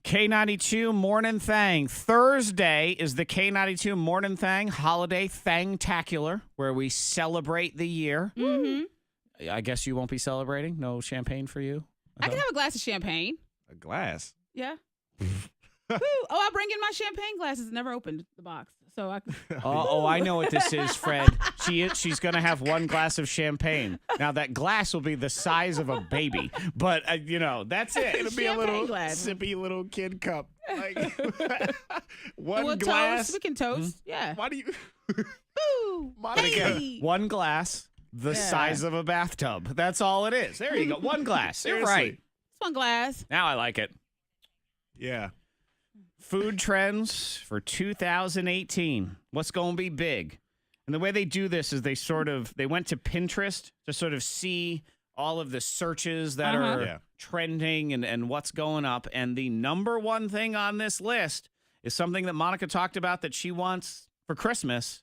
K92 Mornin Thang. Thursday is the K92 Mornin Thang holiday Thangtacular, where we celebrate the year. Mm-hmm. I guess you won't be celebrating? No champagne for you? I can have a glass of champagne. A glass? Yeah. I bring in my champagne glasses. Never opened the box. So I I know what this is, Fred. She's going to have one glass of champagne. Now, that glass will be the size of a baby. But, that's it. It'll be a little glass. sippy little kid cup. Like one glass. glass. We can toast. Mm-hmm. Yeah. Why do you... Ooh, Again, one glass, the size of a bathtub. That's all it is. There you go. One glass. You're right. It's one glass. Now I like it. Yeah. Food trends for 2018. What's going to be big? And the way they do this is they went to Pinterest to sort of see all of the searches that are trending and what's going up. And the number one thing on this list is something that Monica talked about that she wants for Christmas,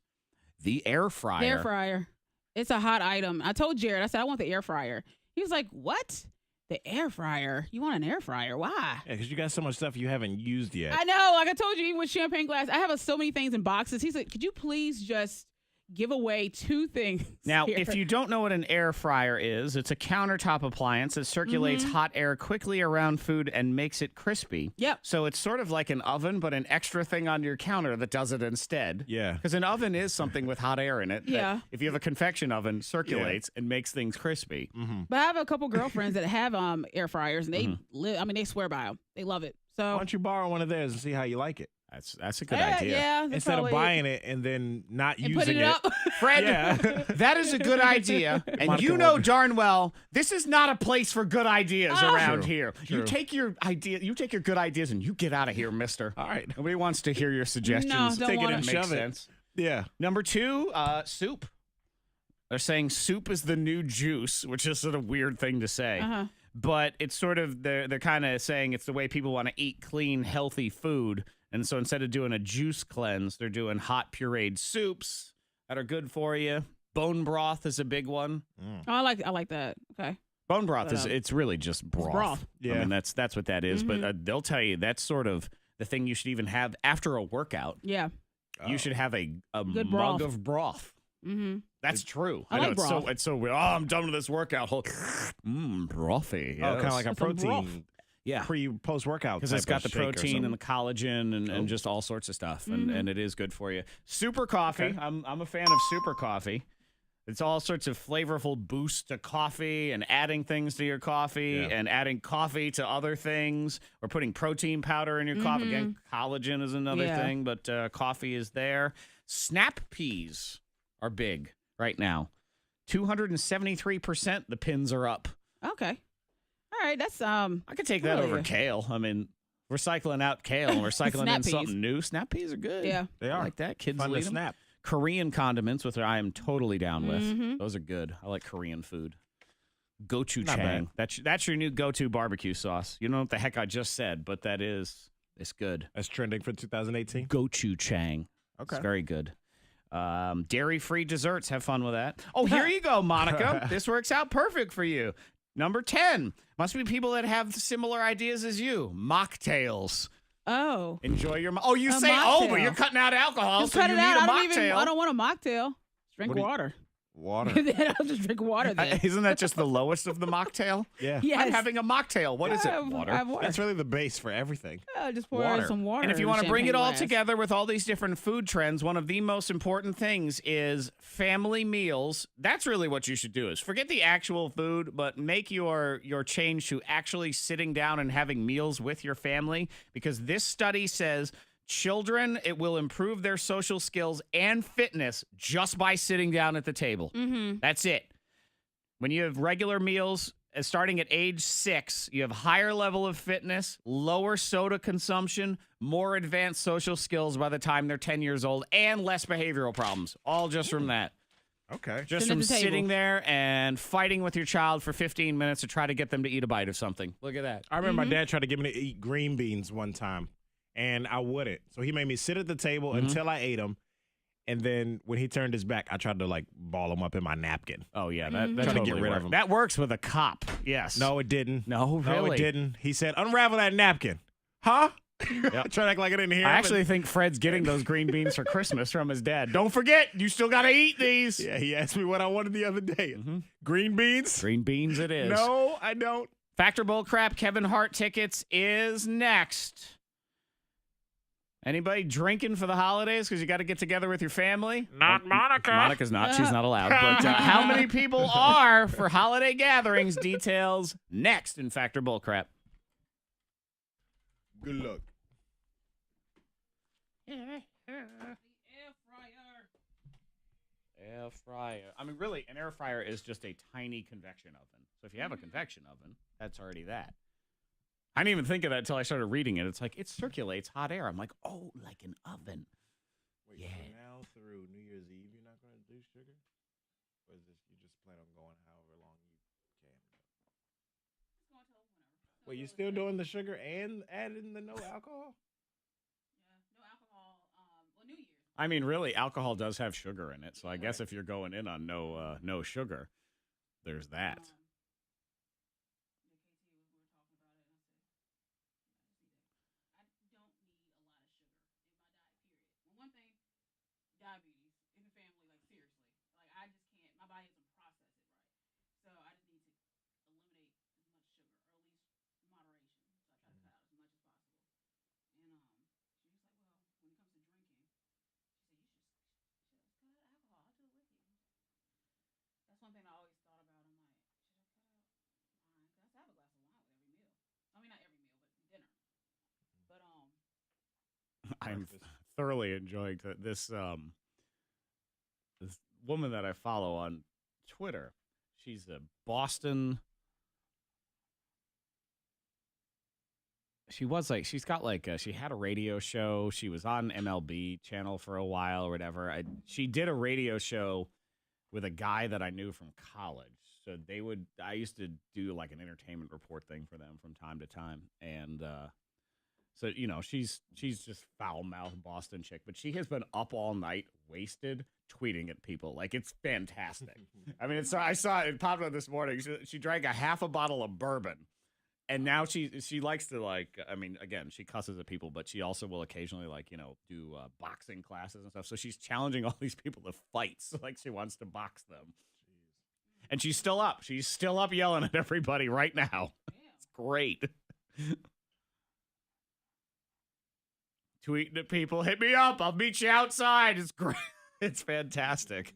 the air fryer. The air fryer. It's a hot item. I told Jared, I said, I want the air fryer. He was like, what? The air fryer? You want an air fryer? Why? Yeah, because you got so much stuff you haven't used yet. I know. Like I told you, even with champagne glass, I have so many things in boxes. He said, could you please just give away 2 things Now, here? if you don't know what an air fryer is, it's a countertop appliance that circulates hot air quickly around food and makes it crispy. Yep. So it's sort of like an oven, but an extra thing on your counter that does it instead. Yeah. Because an oven is something with hot air in it. Yeah. If you have a convection oven, circulates and makes things crispy. Mm-hmm. But I have a couple girlfriends that have air fryers, and they they swear by them. They love it. So Why don't you borrow one of theirs and see how you like it? That's a good idea. Yeah, Instead of buying it and then not and using putting it up. Fred, that is a good idea. And Monica you know would- darn well, this is not a place for good ideas around here. True. You take your good ideas and you get out of here, mister. All right. Nobody wants to hear your suggestions. No, don't Take it wanna. and Shove make it. sense. Yeah. Number 2, soup. They're saying soup is the new juice, which is sort of weird thing to say. Uh-huh. But it's sort of, they're kind of saying it's the way people want to eat clean, healthy food. And so instead of doing a juice cleanse, they're doing hot pureed soups that are good for you. Bone broth is a big one. Oh, I like that. Okay. Bone broth it's really just broth. broth. Yeah. I mean, that's what that is. But they'll tell you that's sort of the thing you should even have after a workout. Yeah. You should have a Good mug broth. of broth. Mm-hmm. That's true. I know like broth. it's so weird. Oh, I'm done with this workout. Brothy. Oh, kind of like a That's some broth. protein yeah. post workout Because it's got the protein and the collagen and just all sorts of stuff, and it is good for you. Super coffee. Okay. I'm a fan of super coffee. It's all sorts of flavorful boosts to coffee and adding things to your coffee and adding coffee to other things or putting protein powder in your coffee. Again, collagen is another thing, but coffee is there. Snap peas are big right now. 273% the pins are up. Okay. All right. That's I could take that over Really? kale. I mean, we're cycling out kale and we're cycling Snap in peas. something new. Snap peas are good. Yeah. They I are. like that. Kids Fun to lead 'em. snap. Korean condiments, which I am totally down with. Mhm. Those are good. I like Korean food. Gochujang. Not bad. That's your new go-to barbecue sauce. You know what the heck I just said, but it's good. That's trending for 2018. Gochujang. Okay. It's very good. Dairy-free desserts. Have fun with that. Oh, here you go, Monica. This works out perfect for you. Number 10. Must be people that have similar ideas as you. Mocktails. Oh. Enjoy your. Oh, you A say, oh, but mocktail. you're cutting out alcohol, Just so cut you it need out. a I mocktail. don't want a mocktail. Just drink What do you- water. Water. Then I'll just drink water then. Isn't that just the lowest of the mocktail? Yeah. Yes. I'm having a mocktail. What is it? I have water. That's really the base for everything. Just pour Water. some water. And if you in a want to bring it champagne all glass. together with all these different food trends, one of the most important things is family meals. That's really what you should do is forget the actual food, but make your change to actually sitting down and having meals with your family, because this study says children, it will improve their social skills and fitness just by sitting down at the table. Mm-hmm. That's it. When you have regular meals, starting at age 6, you have higher level of fitness, lower soda consumption, more advanced social skills by the time they're 10 years old, and less behavioral problems. All just from that. Okay. Just Sitting from at the table. sitting there and fighting with your child for 15 minutes to try to get them to eat a bite of something. Look at that. I remember my dad tried to get me to eat green beans one time, and I wouldn't. So he made me sit at the table until I ate them. And then when he turned his back, I tried to like ball him up in my napkin. Oh, yeah. That Trying to totally get rid of works. them. That works with a cop. Yes. No, it didn't. No, No, really? it didn't. He said, unravel that napkin. Huh? Yep. Trying to act like I didn't hear I him. actually think Fred's getting those green beans for Christmas from his dad. Don't forget, you still got to eat these. Yeah, he asked me what I wanted the other day. Green beans? Green beans it is. No, I don't. Factor Bullcrap Kevin Hart tickets is next. Anybody drinking for the holidays because you got to get together with your family? Not Monica. Monica's not. She's not allowed. But how many people are for holiday gatherings? Details next in Factor Bullcrap. Good luck. Air fryer. I mean, really, an air fryer is just a tiny convection oven. So if you have a convection oven, that's already that. I didn't even think of that until I started reading it. It's like, it circulates hot air. I'm like, oh, like an oven. Wait, Yeah. so now through New Year's Eve, you're not going to do sugar? Or is this, you just plan on going however long you can? Wait, you still doing the sugar and adding the no alcohol? No alcohol. New Year's. I mean, really, alcohol does have sugar in it. So I guess if you're going in on no sugar, there's that. Diabetes in the family, like seriously. Like I just can't, my body doesn't process it right. So I just need to eliminate as much sugar, or at least moderation. So I try to cut out as much as possible. And she was like, well, when it comes to drinking, she said, you should cut out alcohol. I'll do it with you. That's one thing I always thought about. I'm like, should I cut out wine? Because I have a glass of wine with every meal. I mean, not every meal, but dinner. But I'm thoroughly enjoying this this woman that I follow on Twitter. She's a Boston. She had a radio show. She was on MLB channel for a while or whatever. She did a radio show with a guy that I knew from college. So I used to do like an entertainment report thing for them from time to time. And, so, you know, she's just foul-mouthed Boston chick, but she has been up all night, wasted, tweeting at people. Like, it's fantastic. I mean, I saw it popped up this morning. She drank a half a bottle of bourbon, and now she likes to, like, I mean, again, she cusses at people, but she also will occasionally, like, you know, do boxing classes and stuff. So she's challenging all these people to fight. So, like, she wants to box them. And she's still up. She's still up yelling at everybody right now. It's great. Tweeting at people, hit me up. I'll meet you outside. It's great. It's fantastic.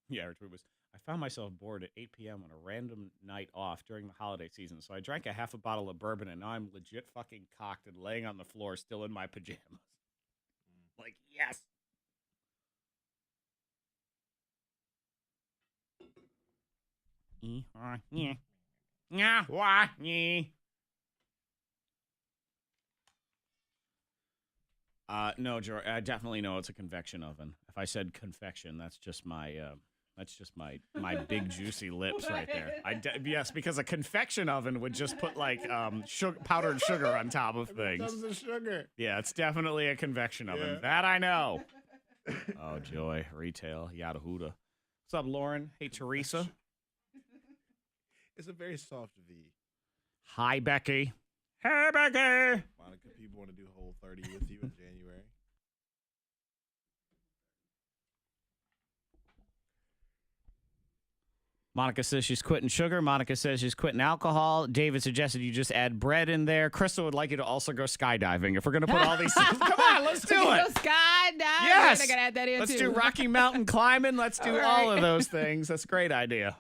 Yeah, her tweet was, I found myself bored at 8 p.m. on a random night off during the holiday season, so I drank a half a bottle of bourbon, and now I'm legit fucking cocked and laying on the floor still in my pajamas. Like, yes. No, Joe, I definitely know it's a convection oven. If I said confection, that's just my big juicy lips right there. Yes, because a confection oven would just put like powdered sugar on top of things. Tons of sugar. Yeah, it's definitely a convection oven. Yeah. That I know. Oh, joy, retail, yada huda. What's up, Lauren? Hey, Teresa. It's a very soft V. Hi, Becky. Hey, Becky. Monica, people want to do Whole 30 with you in January. Monica says she's quitting sugar. Monica says she's quitting alcohol. David suggested you just add bread in there. Crystal would like you to also go skydiving. If we're going to put all these things, come on, let's do it. Skydiving. Yes. I got to add that in, Let's too. do Rocky Mountain climbing. Let's do all right. of those things. That's a great idea.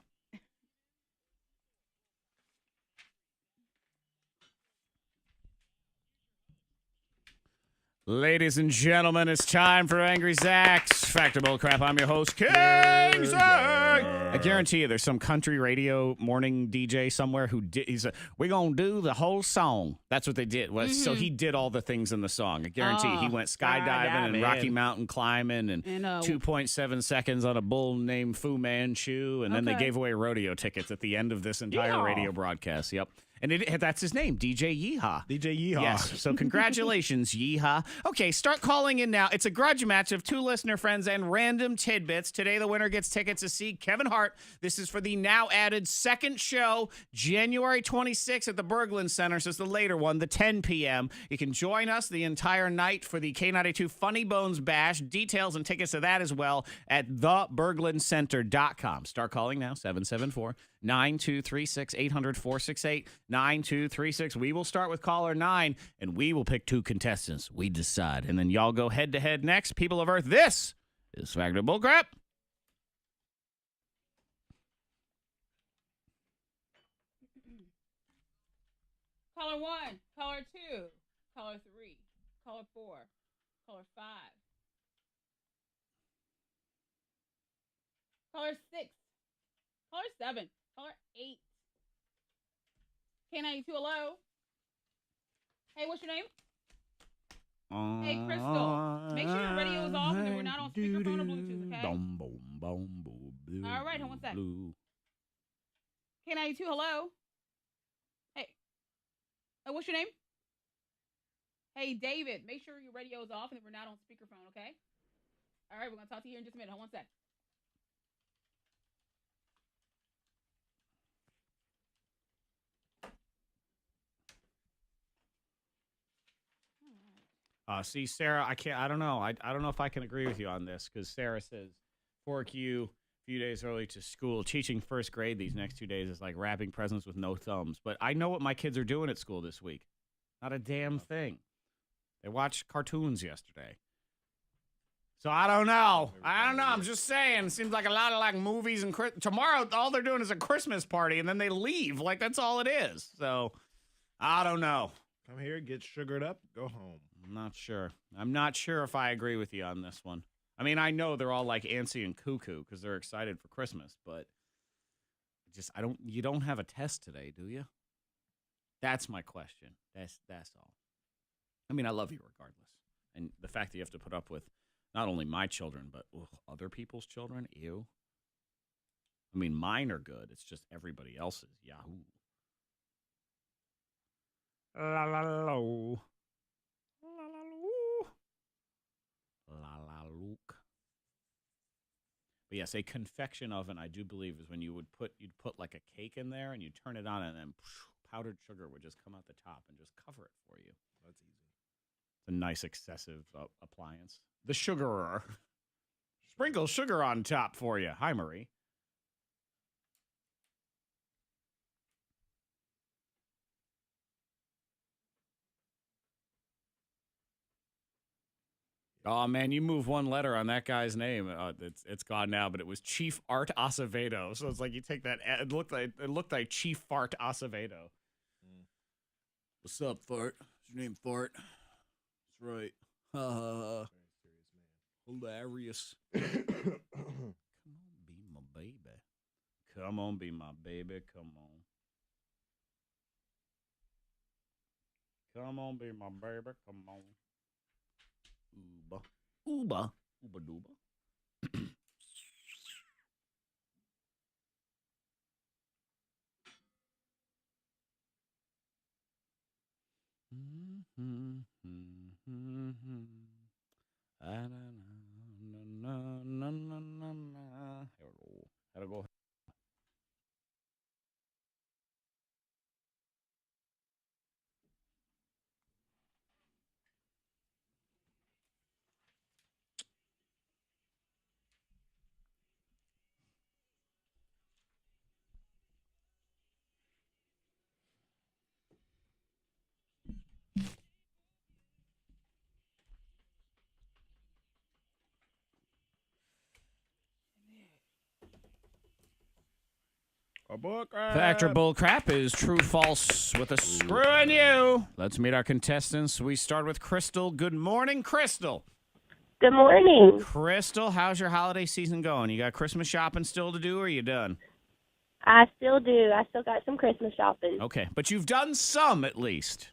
Ladies and gentlemen, it's time for Angry Zack's Factor Bullcrap. I'm your host, King Zack. I guarantee you there's some country radio morning DJ somewhere who did, we're going to do the whole song. That's what they did. So he did all the things in the song. I guarantee you. He went skydiving and Rocky Mountain climbing and 2.7 seconds on a bull named Fu Manchu. And then they gave away rodeo tickets at the end of this entire radio broadcast. Yep. And that's his name, DJ Yeehaw. DJ Yeehaw. Yes. So congratulations, Yeehaw. Okay, start calling in now. It's a grudge match of two listener friends and random tidbits. Today, the winner gets tickets to see Kevin Hart. This is for the now added second show, January 26th at the Berglund Center. So it's the later one, the 10 p.m. You can join us the entire night for the K92 Funny Bones Bash. Details and tickets to that as well at theberglundcenter.com. Start calling now, 774 9236 800 468 9236. We will start with caller 9, and we will pick two contestants. We decide. And then y'all go head to head next. People of Earth, this is Factor Bullcrap. Caller 1, caller 2, caller 3, caller 4, caller 5, caller 6, caller 7, caller 8. K92, hello. Hey, what's your name? Hey, Crystal. Make sure your radio is off and that we're not on speakerphone or Bluetooth, okay? All right, hold on one sec. K92, hello. Hey. What's your name? Hey, David. Make sure your radio is off and that we're not on speakerphone, okay? All right, we're going to talk to you here in just a minute. Hold on one sec. See, Sarah, I don't know. I don't know if I can agree with you on this because Sarah says, fork you a few days early to school. Teaching first grade these next 2 days is like wrapping presents with no thumbs. But I know what my kids are doing at school this week. Not a damn thing. They watched cartoons yesterday. So I don't know. I'm just saying. It seems like a lot of like movies and tomorrow all they're doing is a Christmas party and then they leave. Like that's all it is. So I don't know. Come here, get sugared up, go home. I'm not sure if I agree with you on this one. I mean, I know they're all like antsy and cuckoo because they're excited for Christmas, but you don't have a test today, do you? That's my question. That's all. I mean, I love you regardless. And the fact that you have to put up with not only my children, but other people's children, ew. I mean, mine are good. It's just everybody else's. Yahoo. La la lo. La la lo. La la look. But yes, a confection oven, I do believe, is when you'd put like a cake in there and you turn it on and then powdered sugar would just come out the top and just cover it for you. That's easy. It's a nice excessive appliance. The sugarer. Sprinkle sugar on top for you. Hi, Marie. Oh man, you move one letter on that guy's name. It's gone now, but it was Chief Art Acevedo. So it's like you take that. It looked like Chief Fart Acevedo. What's up, Fart? What's your name, Fart? That's right. Hilarious. Come on, be my baby. Come on, be my baby. Come on. Come on, be my baby. Come on. Uba. Uba duba. Hello. Gotta go. Fact or bullcrap is true false with a screw in you. Let's meet our contestants. We start with Crystal. Good morning, Crystal. Good morning. Crystal, how's your holiday season going? You got Christmas shopping still to do, or are you done? I still do. I still got some Christmas shopping. Okay, but you've done some at least.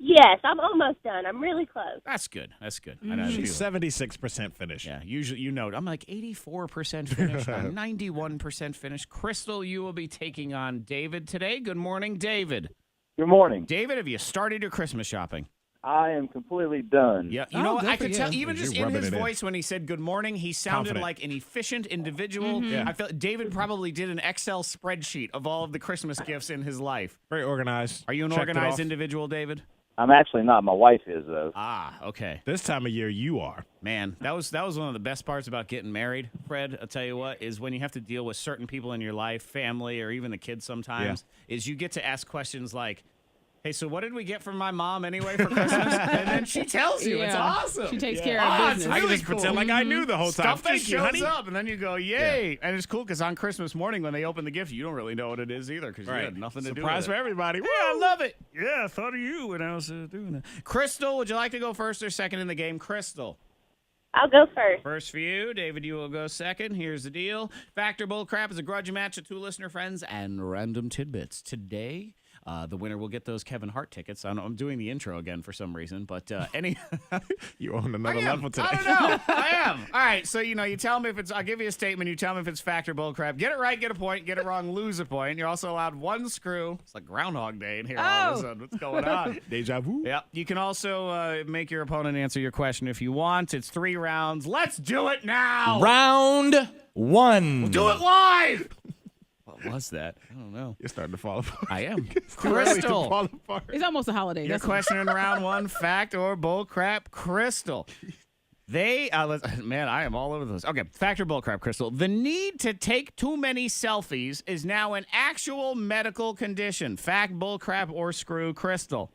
Yes, I'm almost done. I'm really close. That's good. That's good. I know She's 76% finished. Yeah, usually, I'm like 84% finished. I'm 91% finished. Crystal, you will be taking on David today. Good morning, David. Good morning. David, have you started your Christmas shopping? I am completely done. Yeah, you know what? good I for could you. tell, even You're just in rubbing his it in. voice when he said good morning, he sounded Confident. like an efficient individual. Yeah. I felt David probably did an Excel spreadsheet of all of the Christmas gifts in his life. Very organized. Are you an Checked it organized off. individual, David? I'm actually not. My wife is, though. Ah, okay. This time of year, you are. Man, that was one of the best parts about getting married, Fred. I'll tell you what, is when you have to deal with certain people in your life, family, or even the kids sometimes, is you get to ask questions like, hey, so what did we get from my mom anyway for Christmas? And then she tells you. It's Yeah. awesome. She takes Yeah. care of Oh, business. it's I can really just cool. pretend like I knew the whole time. Stuff that Thank you, shows honey. up, and then you go, yay. And it's cool because on Christmas morning when they open the gift, you don't really know what it is either because you had nothing to do with Surprise it. for everybody. Yeah, I love it. Yeah, I thought of you when I was doing that. Crystal, would you like to go first or second in the game? Crystal. I'll go first. First for you. David, you will go second. Here's the deal. Factor Bullcrap is a grudge match of two listener friends and random tidbits. Today, the winner will get those Kevin Hart tickets. I'm doing the intro again for some reason, but any... You own another level today. I don't know. I am. All right, so, you tell me if it's... I'll give you a statement. You tell me if it's fact or bullcrap. Get it right, get a point. Get it wrong, lose a point. You're also allowed one screw. It's like Groundhog Day in here all of a sudden. What's going on? Deja vu. Yep. You can also make your opponent answer your question if you want. It's 3 rounds. Let's do it now. Round 1. Do it live. What was that? I don't know. You're starting to fall apart. I am. It's too early to Crystal. fall apart. It's almost a holiday. Your That's question in round 1, fact or bullcrap, Crystal. They, man, I am all over those. Okay, fact or bullcrap, Crystal. The need to take too many selfies is now an actual medical condition. Fact, bullcrap, or screw, Crystal.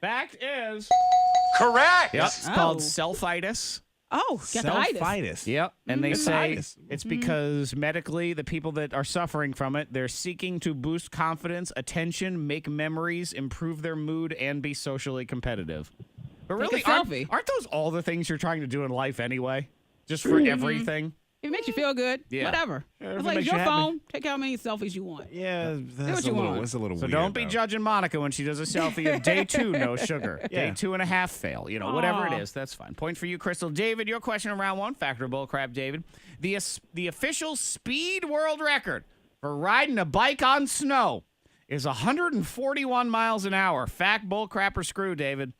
Fact is Correct. Yep, it's called selfitis. Oh, got the itis. Self-itis. Yep, and they say Itis. it's because medically, the people that are suffering from it, they're seeking to boost confidence, attention, make memories, improve their mood, and be socially competitive. But Take really, a selfie. aren't those all the things you're trying to do in life anyway? Just for everything? It makes you feel good. Yeah. Whatever. Yeah, It's if it like makes your you happy. phone. Take how many selfies you want. Yeah, what that's a you little, want. it's a little So weird. don't be though. judging Monica when she does a selfie of day 2, no sugar. Yeah. Day 2.5 fail. Whatever it Aw. is, that's fine. Point for you, Crystal. David, your question in round 1, fact or bullcrap, David. The official speed world record for riding a bike on snow is 141 miles an hour. Fact, bullcrap, or screw, David?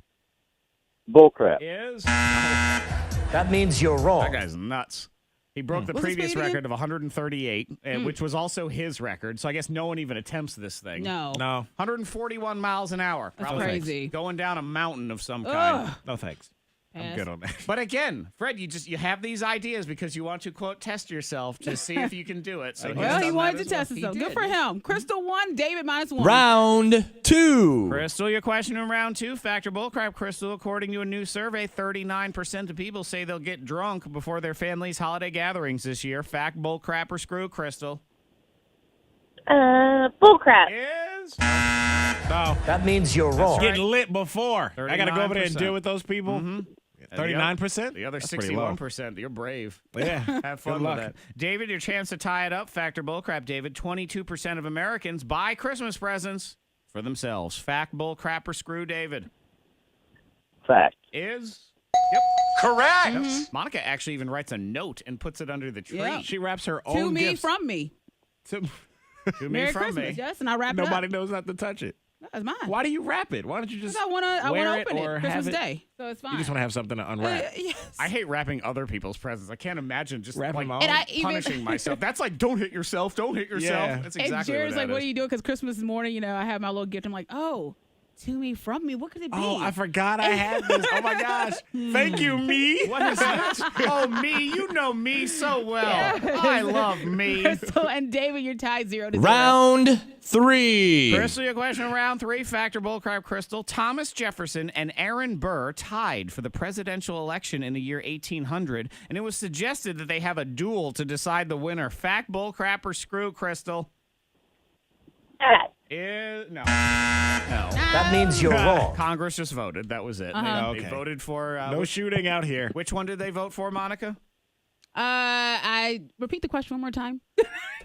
Bullcrap. Is That means you're wrong. that guy's nuts. He broke the What's the previous speed again? record of 138, which was also his record. So I guess no one even attempts this thing. No. No, 141 miles an hour. That's Probably crazy. Going down a mountain of some kind. Ugh. no thanks. I'm Pass. good on that. But again, Fred, you have these ideas because you want to, quote, test yourself to see if you can do it. So Well, he he's done wanted that to as well. test He himself. Good did. for him. Crystal 1, David -1. Round 2. Crystal, your question in round 2, fact or bullcrap, Crystal. According to a new survey, 39% of people say they'll get drunk before their family's holiday gatherings this year. Fact, bullcrap, or screw, Crystal? Bullcrap. Is No, That means you're wrong. getting lit before. I got to go over there and 39%. deal with those people. 39%. the other That's pretty low. 61%. You're brave. Yeah, Have fun good with luck. that. David, your chance to tie it up. Fact or bullcrap, David. 22% of Americans buy Christmas presents for themselves. Fact, bullcrap, or screw, David? Fact. Is Correct. Monica actually even writes a note and puts it under the tree. Yeah. She wraps her own To me, gifts. from me. To- To me Merry from Christmas. me. Yes, and I wrap Nobody it knows not to touch it. up. That's mine. Why do you wrap it? Why don't you just Because I wear want it to open or it have Christmas it? Day. So it's fine. You just want to have something to unwrap. Yes. I hate wrapping other people's presents. I can't imagine just Wrapping like my own. And I even punishing myself. That's like, don't hit yourself. Don't hit yourself. Yeah. That's And exactly Jared's what like, that what is. are you doing? Because Christmas morning, I have my little gift. I'm like, oh, To me, from me. What could it be? Oh, I forgot I had this. Oh my gosh. Thank you, me. What is that? Oh, me. You know me so well. I love me. Crystal and David, you're tied 0-0. Round 3. Crystal, your question round 3. Factor bullcrap, Crystal. Thomas Jefferson and Aaron Burr tied for the presidential election in the year 1800, and it was suggested that they have a duel to decide the winner. Fact, bullcrap, or screw, Crystal? Fact. No. That means you're wrong. Congress just voted. That was it. They Okay. voted for... No shooting out here. Which one did they vote for, Monica? I repeat the question one more time.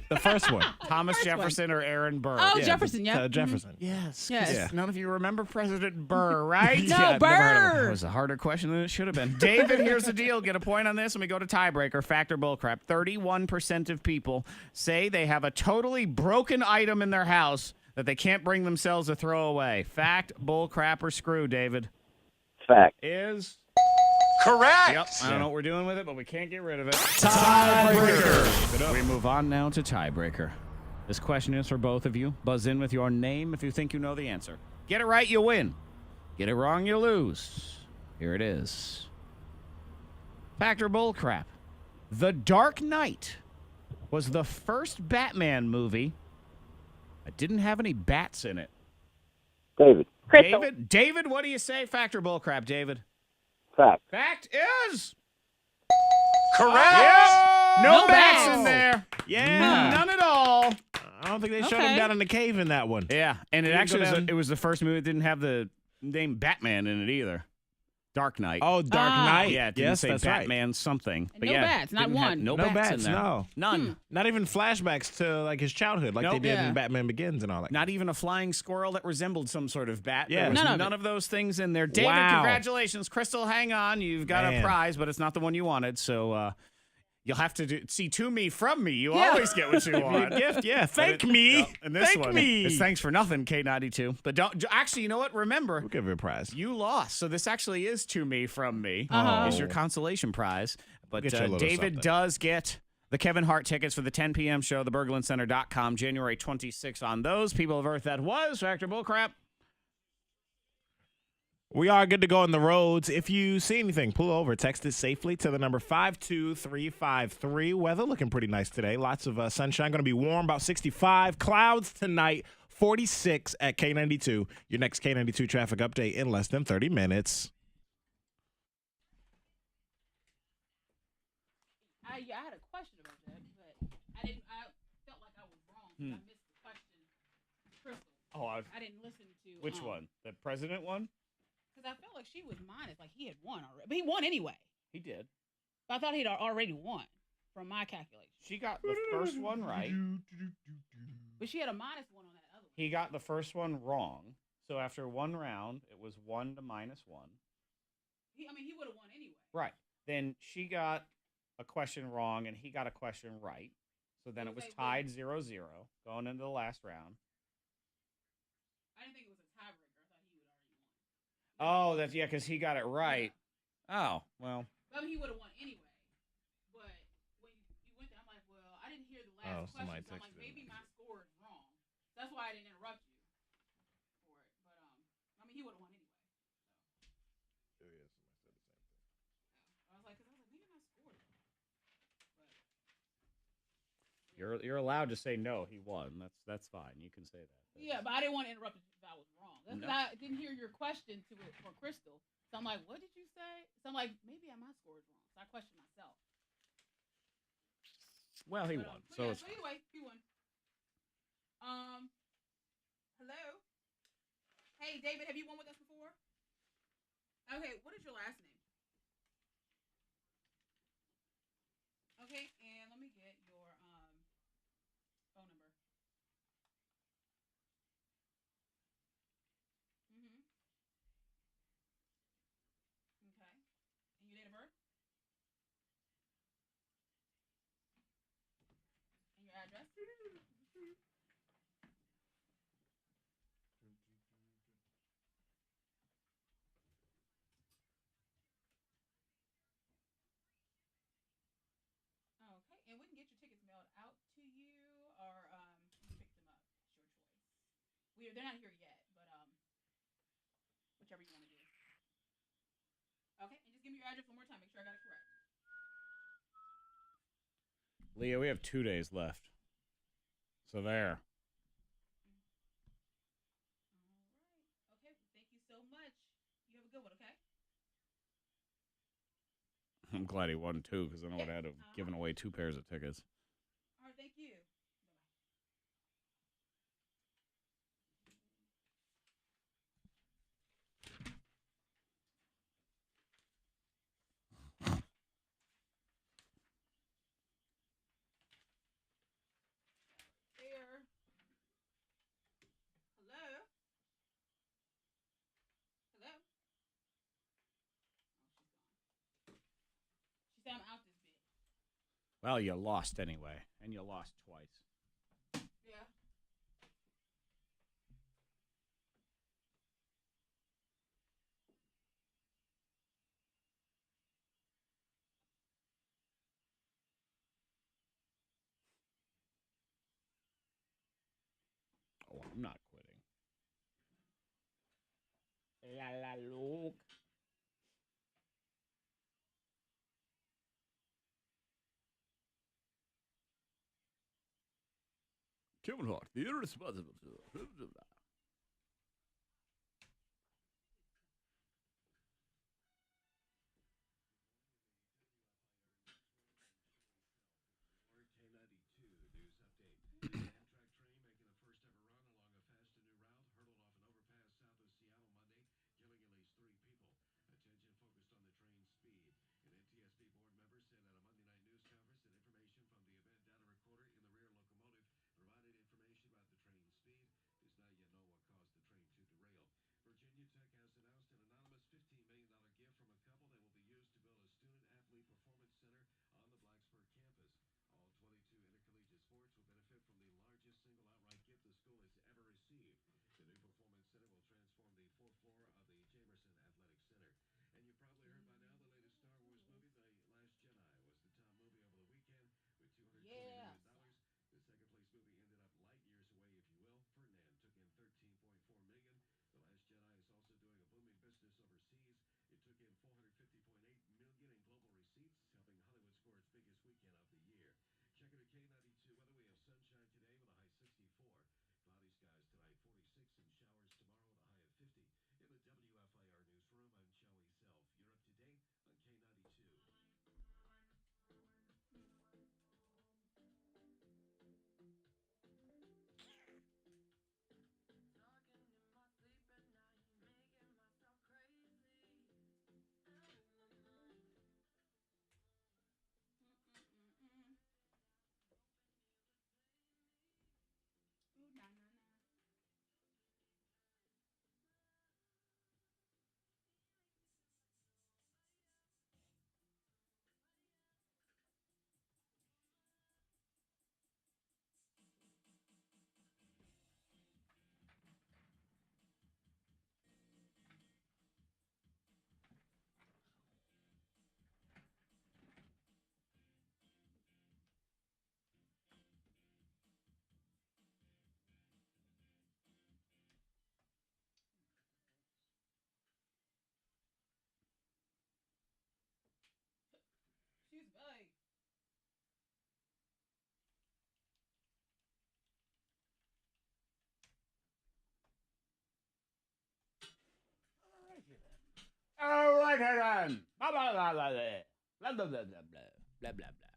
The first one. Thomas Jefferson or Aaron Burr? Oh, Yeah, Jefferson, yeah. Jefferson. Yes. Yes. Yeah. None of you remember President Burr, right? No, I've never heard of him. Burr. That was a harder question than it should have been. David, here's the deal. Get a point on this, and we go to tiebreaker. Factor bullcrap. 31% of people say they have a totally broken item in their house that they can't bring themselves to throw away. Fact, bullcrap, or screw, David? Fact. Is... Correct. Yep. I don't know what we're doing with it, but we can't get rid of it. Tiebreaker. We move on now to tiebreaker. This question is for both of you. Buzz in with your name if you think you know the answer. Get it right, you win. Get it wrong, you lose. Here it is. Factor bullcrap. The Dark Knight was the first Batman movie that didn't have any bats in it. David. Crystal. David, what do you say? Factor bullcrap, David. Fact. Fact is... Correct. No No bats bats. in there. Yeah. None at all. I don't think they showed Okay. him down in the cave in that one. Yeah, and it Didn't actually go was, down- it was the first movie that didn't have the name Batman in it either. Dark Knight. Oh, Dark Ah. Knight. yeah, it didn't yes, say that's Batman something. But no yeah, bats, not didn't have- one. no, No bats, bats, in there. no. None. Not even flashbacks to like his childhood, like they Nope. did Yeah. in Batman Begins and all that. Not even a flying squirrel that resembled some sort of bat. Yeah. There was None of none it. of those things in there. David, Wow. congratulations. Crystal, hang on. You've got a Man. prize, but it's not the one you wanted. So you'll have to see to me from me. You Yeah. always get what you want. Gift, yeah. But Thank it- me. no, and this Thank one, me. it's thanks for nothing, K92. But don't actually. You know what? Remember, We'll give it a prize. you lost, so this actually is to me from me. Uh-huh. Is your consolation prize. But Get you a little David something. does get the Kevin Hart tickets for the 10 p.m. show, theberglincenter.com, January 26th on those. People of Earth, that was Factor Bullcrap. We are good to go on the roads. If you see anything, pull over. Text it safely to the number 52353. Weather looking pretty nice today. Lots of sunshine. Going to be warm, about 65. Clouds tonight, 46 at K92. Your next K92 traffic update in less than 30 minutes. I had a question about that, but I felt like I was wrong. I missed the question. Crystal. Oh, I didn't listen to which one? The president one? Because I felt like she was minus, like he had won already, but he won anyway. He did. But I thought he'd already won from my calculation. She got the first one right. But she had a -1 on that other one. He got the first one wrong. So after one round, it was 1 to -1. He would have won anyway. Right. Then she got a question wrong, and he got a question right. So then it was Okay, tied 0-0 going into the last round. I didn't think it was a tiebreaker. I thought he would already won. Oh, that's yeah, because he got it right. Oh, well. But he would have won anyway. But when you went there, I'm like, well, I didn't hear the last question. somebody So I'm like, texted maybe me. my score is wrong. That's why I didn't interrupt you for it. But he would have won anyway. I was like, maybe my score is wrong. But You're allowed to say no, he won. That's fine. You can say that. yeah, but I didn't want to interrupt if I was wrong. That's No. 'cause I didn't hear your question to it for Crystal. So I'm like, what did you say? So I'm like, maybe my score is wrong. So I questioned myself. Well, he But, won. but So yeah, it's so anyway, he won. Hello. Hey, David, have you won with us before? Okay, what is your last name? Okay, and let me get your phone number. Mhm. Okay. And your date of birth? And your address? Okay, and we can get your tickets mailed out to you, or you can pick them up. It's your choice. They're not here yet, but whichever you want to do. Okay, and just give me your address one more time. Make sure I got it correct. Leah, we have 2 days left. So there. All right. Okay, thank you so much. You have a good one, okay? I'm glad he won 2 because then I would have had to have given away 2 pairs of tickets. All right, thank you. There. Hello? Hello? Oh, she's gone. She said I'm out this bit. Well, you lost anyway, and you lost twice. Yeah. Oh, I'm not quitting. La la look. Kevin Hart, the irresponsible. K92 News Update. An Amtrak train making a first-ever run along a fast and new route hurtled off an overpass south of Seattle Monday, killing at least 3 people. Attention focused on the train's speed. An NTSB board member said at a Monday night news conference that information from the event data recorder in the rear locomotive provided information about the train's speed. It is not yet known what caused the train to derail. Virginia Tech has announced an anonymous $15 million gift from a couple that will be used to build a student-athlete performance center on the Blacksburg campus. All 22 intercollegiate sports will benefit from the largest single outright gift the school has ever received. The new performance center will transform the 4th floor of the Jamerson Athletic Center. And you've probably heard by now the latest Star Wars movie, The Last Jedi, was the top movie over the weekend with $220 million. The second-place movie ended up light years away, if you will. Ferdinand took in $13.4 million. The Last Jedi is also doing a booming business overseas. It took in $450.8 million in global receipts, helping Hollywood score its biggest weekend of the year. Checking the K92 weather, we have sunshine today with a high 64. Cloudy skies tonight, 46, and showers tomorrow with a high of 50. In the WFIR newsroom, I'm Joey Self. You're up to date on K92. Ooh, nah, nah, nah. She's big. All right, then. Blah, blah, blah, blah, blah. Blah, blah, blah, blah, blah. Blah, blah, blah.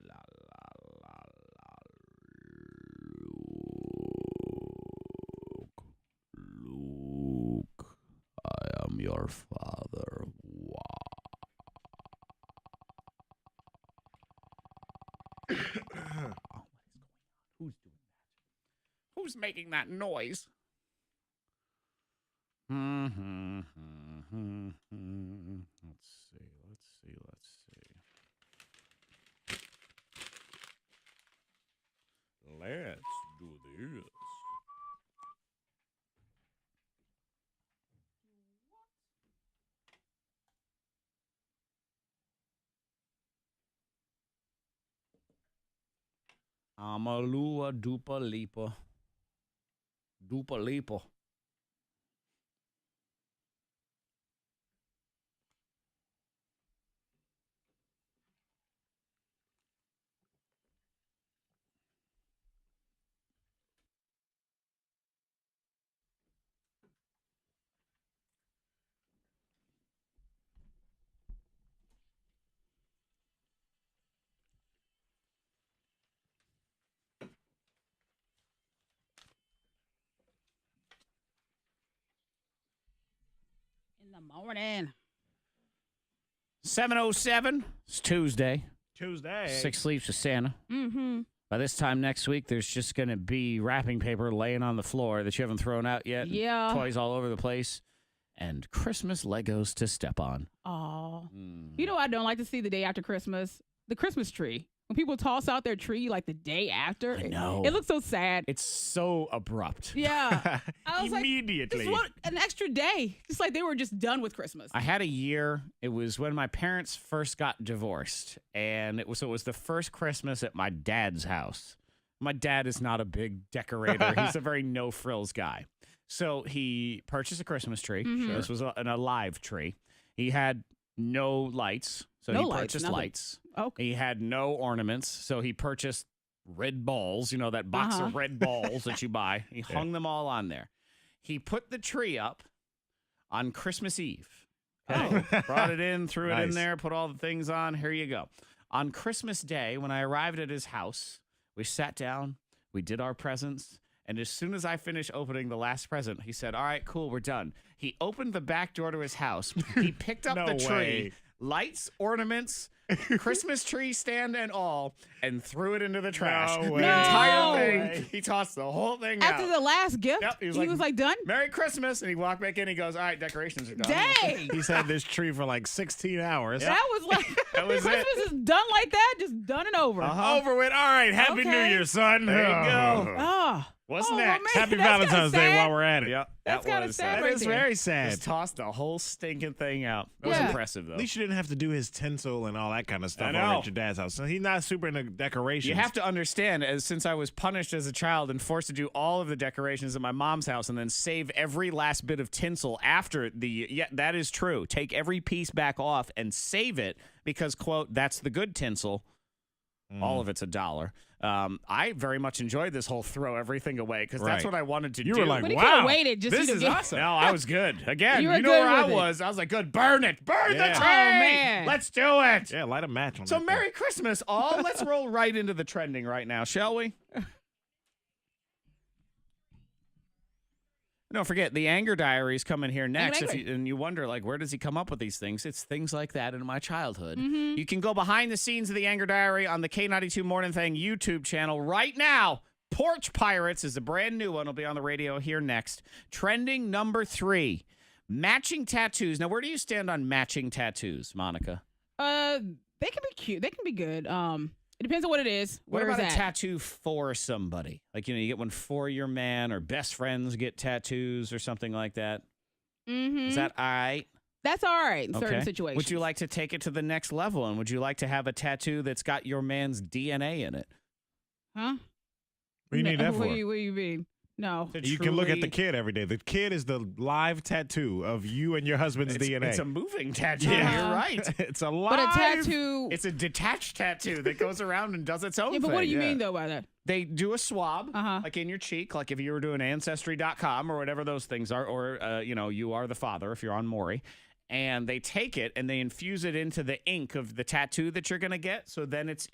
La, la, la, la. your father. Wow. Who's doing that? Who's making that noise? Let's see. Let's do this. Amalua dupa lipa. Dupa lipa. In the morning. 7:07. It's Tuesday. Tuesday. 6 Sleeps with Santa. Mm-hmm. By this time next week, there's just going to be wrapping paper laying on the floor that you haven't thrown out yet. Yeah. Toys all over the place. And Christmas Legos to step on. Oh. You know what I don't like to see the day after Christmas? The Christmas tree. When people toss out their tree like the day after. I know. It looks so sad. It's so abrupt. Yeah. I was Immediately. like, an extra day. Just like they were just done with Christmas. I had a year. It was when my parents first got divorced. And it was the first Christmas at my dad's house. My dad is not a big decorator. He's a very no-frills guy. So he purchased a Christmas tree. Mhm. This was an alive tree. He had no lights. So No he lights, purchased nothing. lights. Okay. He had no ornaments, so he purchased red balls, that box of red balls that you buy. He hung them all on there. He put the tree up on Christmas Eve. Okay? Brought it in, threw it in Nice. there, put all the things on. Here you go. On Christmas Day, when I arrived at his house, we sat down, we did our presents, and as soon as I finished opening the last present, he said, all right, cool, we're done. He opened the back door to his house. He picked up No the tree, way. lights, ornaments, Christmas tree stand and all, and threw it into the trash. No The way. entire thing. way. He tossed the whole thing After out. the last gift, Yep, he he was was like, done? Merry Christmas. And he walked back in. He goes, all right, decorations are done. Dang. He's had this tree for like 16 hours. That was like, That was Christmas it. is done like that, just done and over. Over with. All right. Happy New Okay. Year, son. There you go. Oh. What's Oh, next? man, Happy that's kinda Valentine's Day sad. while we're at it. Yep. That's kinda was sad That right is there. very sad. Just tossed the whole stinking thing out. It was Yeah. impressive, though. At least you didn't have to do his tinsel and all that kind of stuff I over know. at your dad's house. So he's not super into decorations. You have to understand, since I was punished as a child and forced to do all of the decorations at my mom's house and then save every last bit of tinsel after that is true. Take every piece back off and save it because, quote, that's the good tinsel. All of it's $1. I very much enjoyed this whole throw everything away because that's Right. what I wanted to You do. were like, But he wow, could have waited just this to is get awesome. No, I was good. Again, You you, were know good where I with it. was. I was like, good, burn it. Burn the Yeah. tree. Oh, man. Let's do it. Yeah, light a match on So that Merry Christmas, all. Let's roll right into the trending right now, shall we? Don't forget, the Anger Diaries come in here next. Angry. And you wonder, like, where does he come up with these things? It's things like that in my childhood. Mm-hmm. You can go behind the scenes of the Anger Diary on the K92 Mornin Thang YouTube channel right now. Porch Pirates is a brand new one. It'll be on the radio here next. Trending number 3, matching tattoos. Now, where do you stand on matching tattoos, Monica? They can be cute. They can be good. It depends on what it is. What Where is about a that? tattoo for somebody? Like, you get one for your man or best friends get tattoos or something like that. Mm-hmm. Is that all right? That's all right in certain Okay. situations. Would you like to take it to the next level? And would you like to have a tattoo that's got your man's DNA in it? Huh? What do you need that for? What do you mean? No. To You can look at the truly- kid every day. The kid is the live tattoo of you and your husband's DNA. It's a moving tattoo. Yeah. You're right. It's a But live. a tattoo. It's a detached tattoo that goes around and does its own Yeah, but thing. what do you Yeah. mean though by that? They do a swab, Uh-huh. like in your cheek, like if you were doing Ancestry.com or whatever those things are, or, you are the father if you're on Maury. And they take it and they infuse it into the ink of the tattoo that you're going to get. So then it's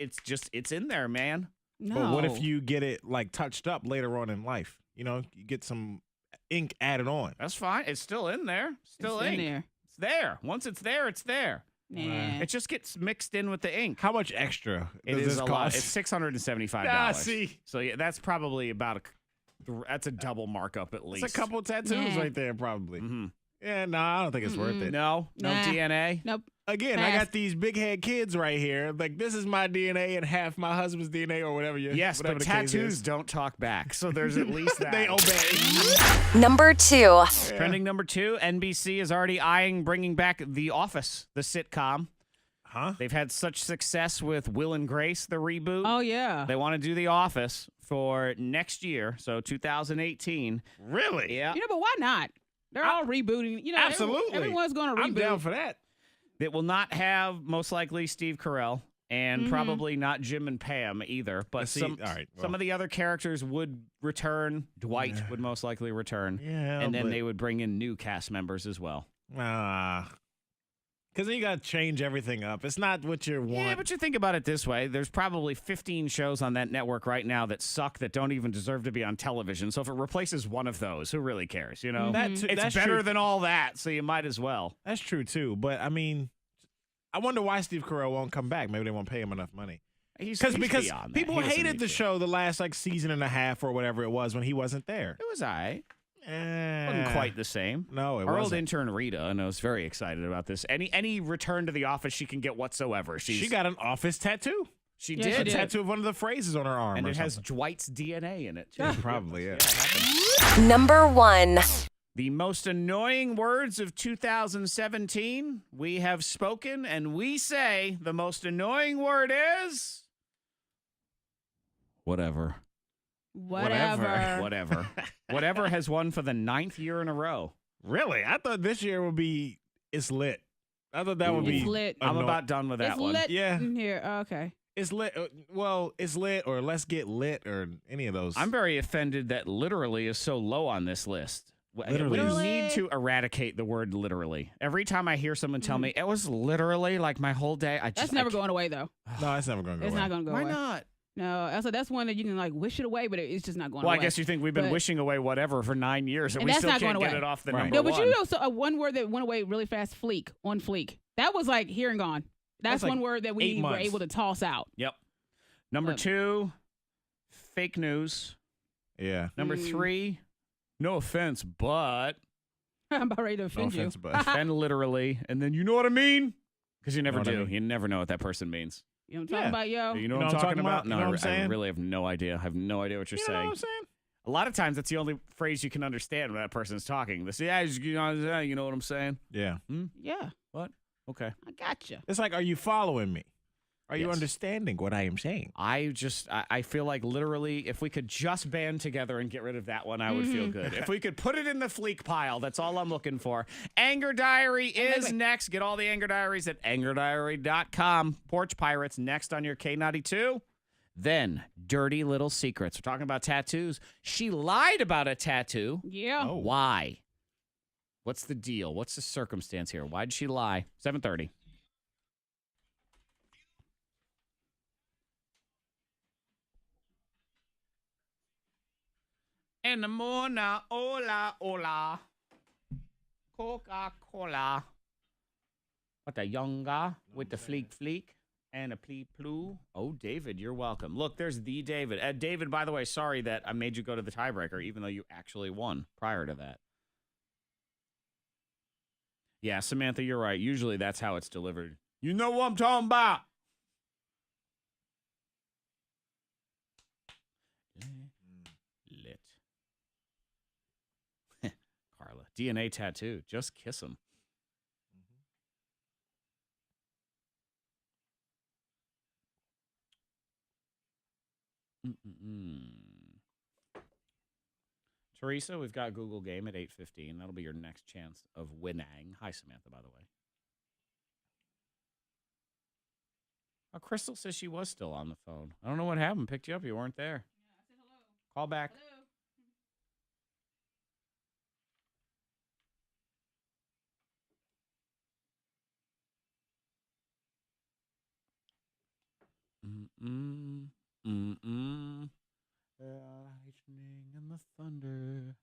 in there, man. No. But what if you get it like touched up later on in life? You get some ink added on. That's fine. It's still in there. Still It's in ink. there? there. Once it's there, it's there. Nah. It just gets mixed in with the ink. How much extra It does is this a cost? lot. It's $675. Ah, see. So yeah, that's probably that's a double markup at least. It's a couple tattoos Nah. right there, probably. Mm-hmm. Yeah, no, I don't think it's worth it. No Nah. DNA. Nope. Again, I got these big head kids right here. Like, this is my DNA and half my husband's DNA or whatever. Yes, whatever but the case tattoos is. don't talk back. So there's at least that. They obey. Number 2. Trending number 2, NBC is already eyeing bringing back The Office, the sitcom. Huh? They've had such success with Will and Grace, the reboot. Oh, yeah. They want to do The Office for next year, so 2018. Really? Yeah. You know, but why not? They're all rebooting. You know, Absolutely. Everyone's going to reboot. I'm down for that. It will not have, most likely, Steve Carell, and probably not Jim and Pam either. But See, some, all right, some well. of the other characters would return. Dwight would most likely return. Yeah, And then but- they would bring in new cast members as well. Because then you got to change everything up. It's not what you want. Yeah, but you think about it this way. There's probably 15 shows on that network right now that suck, that don't even deserve to be on television. So if it replaces one of those, who really cares, you know? That too- It's that's better true. than all that, so you might as well. That's true, too. But, I mean, I wonder why Steve Carell won't come back. Maybe they won't pay him enough money. Because Because people He doesn't hated need the to. show the last, like, season and a half or whatever it was when he wasn't there. It was all right. Eh, Wasn't quite the same. No, it Our old wasn't. intern Rita, I know, is very excited about this. Any return to the office she can get whatsoever. She got an office tattoo. She Yeah, did. she A did. tattoo of one of the phrases on her arm. And or it has something. Dwight's DNA in it, too. Probably, yeah. Number 1. The most annoying words of 2017, we have spoken, and we say the most annoying word is... Whatever. Whatever. Whatever. Whatever has won for the 9th year in a row. Really? I thought this year would be It's Lit. I thought that would be It's lit. I'm anno- about done with that It's one. lit Yeah. in here. Oh, okay. It's Lit. Well, It's Lit or Let's Get Lit or any of those. I'm very offended that literally is so low on this list. Literally. We need to eradicate the word literally. Every time I hear someone tell me it was literally like my whole day, That's never going away, though. No, it's never going to go It's away. not going to go Why away. not? No, that's one that you can like wish it away, but it's just not going Well, away. I guess you think we've been But- wishing away whatever for 9 years, and And we that's still not can't going get away. it off the Right. number No, but one. you know, so one word that went away really fast, on fleek. That was like here and gone. That's That's like one word that 8 we were months. able to toss out. Yep. Number 2, fake news. Yeah. Number 3, no offense, but I'm about ready to No offend offense, you. but and literally, and then you know what I mean? Because you never Know what I do. mean. You never know what that person means. You know what I'm talking Yeah. about, yo? You know what I'm talking about? You No, know what I'm I saying? really have no idea. I have no idea what you're You know saying. what I'm saying? A lot of times, that's the only phrase you can understand when that person's talking. They say, yeah, you know what I'm saying? Yeah. Yeah, What? Okay. I got you. It's like, are you following me? Are you Yes. understanding what I am saying? I feel like literally, if we could just band together and get rid of that one, I would feel good. If we could put it in the fleek pile, that's all I'm looking for. Anger Diary is next. Get all the Anger Diaries at angerdiary.com. Porch Pirates next on your K92. Then, Dirty Little Secrets. We're talking about tattoos. She lied about a tattoo. Yeah. Oh. Why? What's the deal? What's the circumstance here? Why did she lie? 7:30. In the morning, hola, hola. Coca-Cola. What the younger with the fleek and a plee ploo. Oh, David, you're welcome. Look, there's the David. David, by the way, sorry that I made you go to the tiebreaker, even though you actually won prior to that. Yeah, Samantha, you're right. Usually that's how it's delivered. You know what I'm talking about. Lit. Carla. DNA tattoo. Just kiss him. Teresa, we've got Google Game at 8:15. That'll be your next chance of winning. Hi, Samantha, by the way. Oh, Crystal says she was still on the phone. I don't know what happened. Picked you up. You weren't there. Yeah, I said hello. Call back. Hello. The lightning and the thunder.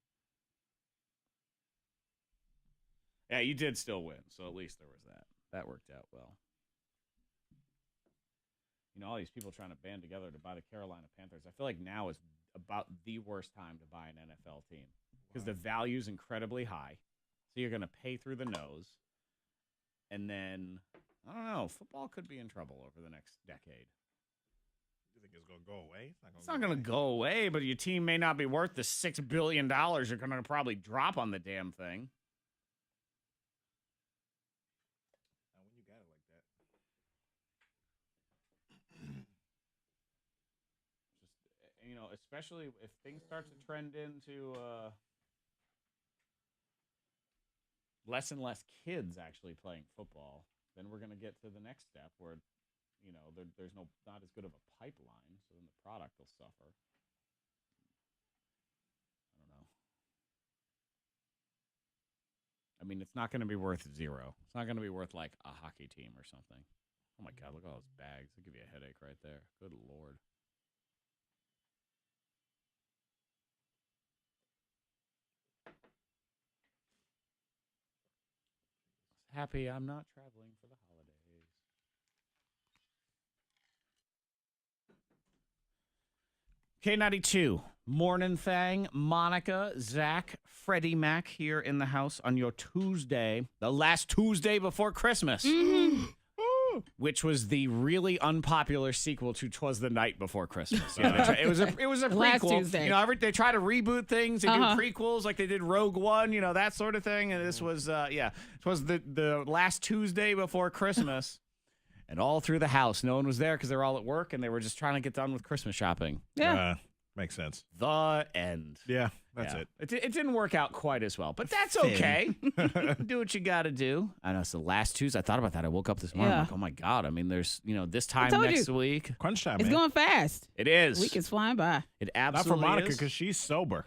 Yeah, you did still win, so at least there was that. That worked out well. You know, all these people trying to band together to buy the Carolina Panthers. I feel like now is about the worst time to buy an NFL team because the value's incredibly high. So you're going to pay through the nose. And then, I don't know, football could be in trouble over the next decade. You think it's going to go away? It's not going to go away, but your team may not be worth the $6 billion you're going to probably drop on the damn thing. When you got it like that. Just, you know, especially if things start to trend into less and less kids actually playing football, then we're going to get to the next step where, you know, there's not as good of a pipeline, so then the product will suffer. I don't know. I mean, it's not going to be worth zero. It's not going to be worth like a hockey team or something. Oh my God, look at all those bags. It'll give you a headache right there. Good Lord. Happy I'm not traveling for the holidays. K92 Mornin Thang, Monica, Zack, Freddie Mac here in the house on your Tuesday, the last Tuesday before Christmas. Which was the really unpopular sequel to "'Twas the Night Before Christmas." Yeah, it was a prequel. Last Tuesday. You know, they try to reboot things and do prequels like they did Rogue One, you know, that sort of thing. And this was, it was the last Tuesday before Christmas, and all through the house, no one was there because they were all at work and they were just trying to get done with Christmas shopping. Yeah. Makes sense. The end. Yeah, that's Yeah. it. It didn't work out quite as well, but that's okay. Do what you got to do. I know it's the last Tuesday. I thought about that. I woke up this morning like, oh my God. I mean, there's, you know, this time next week. Crunch time, It's man. going fast. It is. The week is flying by. It Not absolutely for Monica is. because she's sober.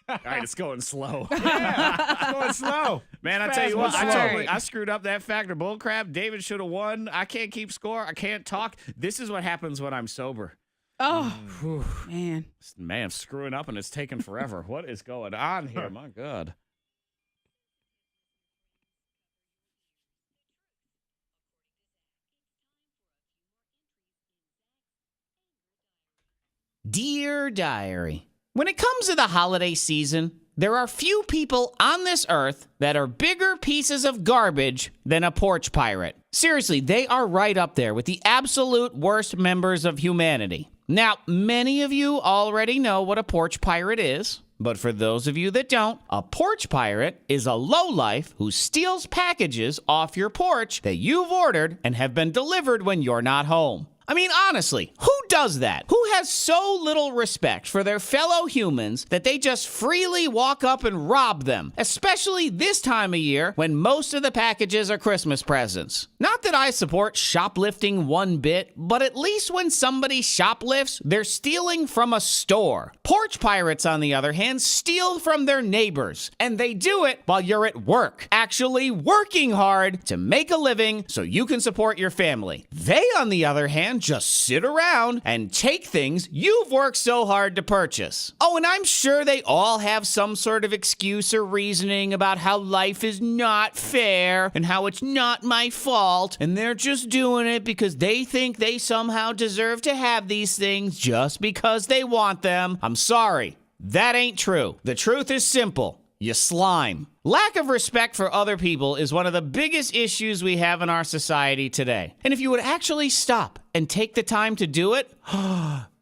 All right, it's going slow. Yeah, it's going slow. Man, I Fast tell you what, but slow. I screwed up that factor. Bullcrap. David should have won. I can't keep score. I can't talk. This is what happens when I'm sober. Oh, man. Man, I'm screwing up and it's taking forever. What is going on here? My God. Dear Diary, when it comes to the holiday season, there are few people on this earth that are bigger pieces of garbage than a porch pirate. Seriously, they are right up there with the absolute worst members of humanity. Now, many of you already know what a porch pirate is, but for those of you that don't, a porch pirate is a lowlife who steals packages off your porch that you've ordered and have been delivered when you're not home. I mean, honestly, who does that? Who has so little respect for their fellow humans that they just freely walk up and rob them, especially this time of year when most of the packages are Christmas presents? Not that I support shoplifting one bit, but at least when somebody shoplifts, they're stealing from a store. Porch pirates, on the other hand, steal from their neighbors, and they do it while you're at work, actually working hard to make a living so you can support your family. They, on the other hand, just sit around and take things you've worked so hard to purchase. Oh, and I'm sure they all have some sort of excuse or reasoning about how life is not fair and how it's not my fault, and they're just doing it because they think they somehow deserve to have these things just because they want them. I'm sorry, that ain't true. The truth is simple. You slime. Lack of respect for other people is one of the biggest issues we have in our society today. And if you would actually stop and take the time to do it,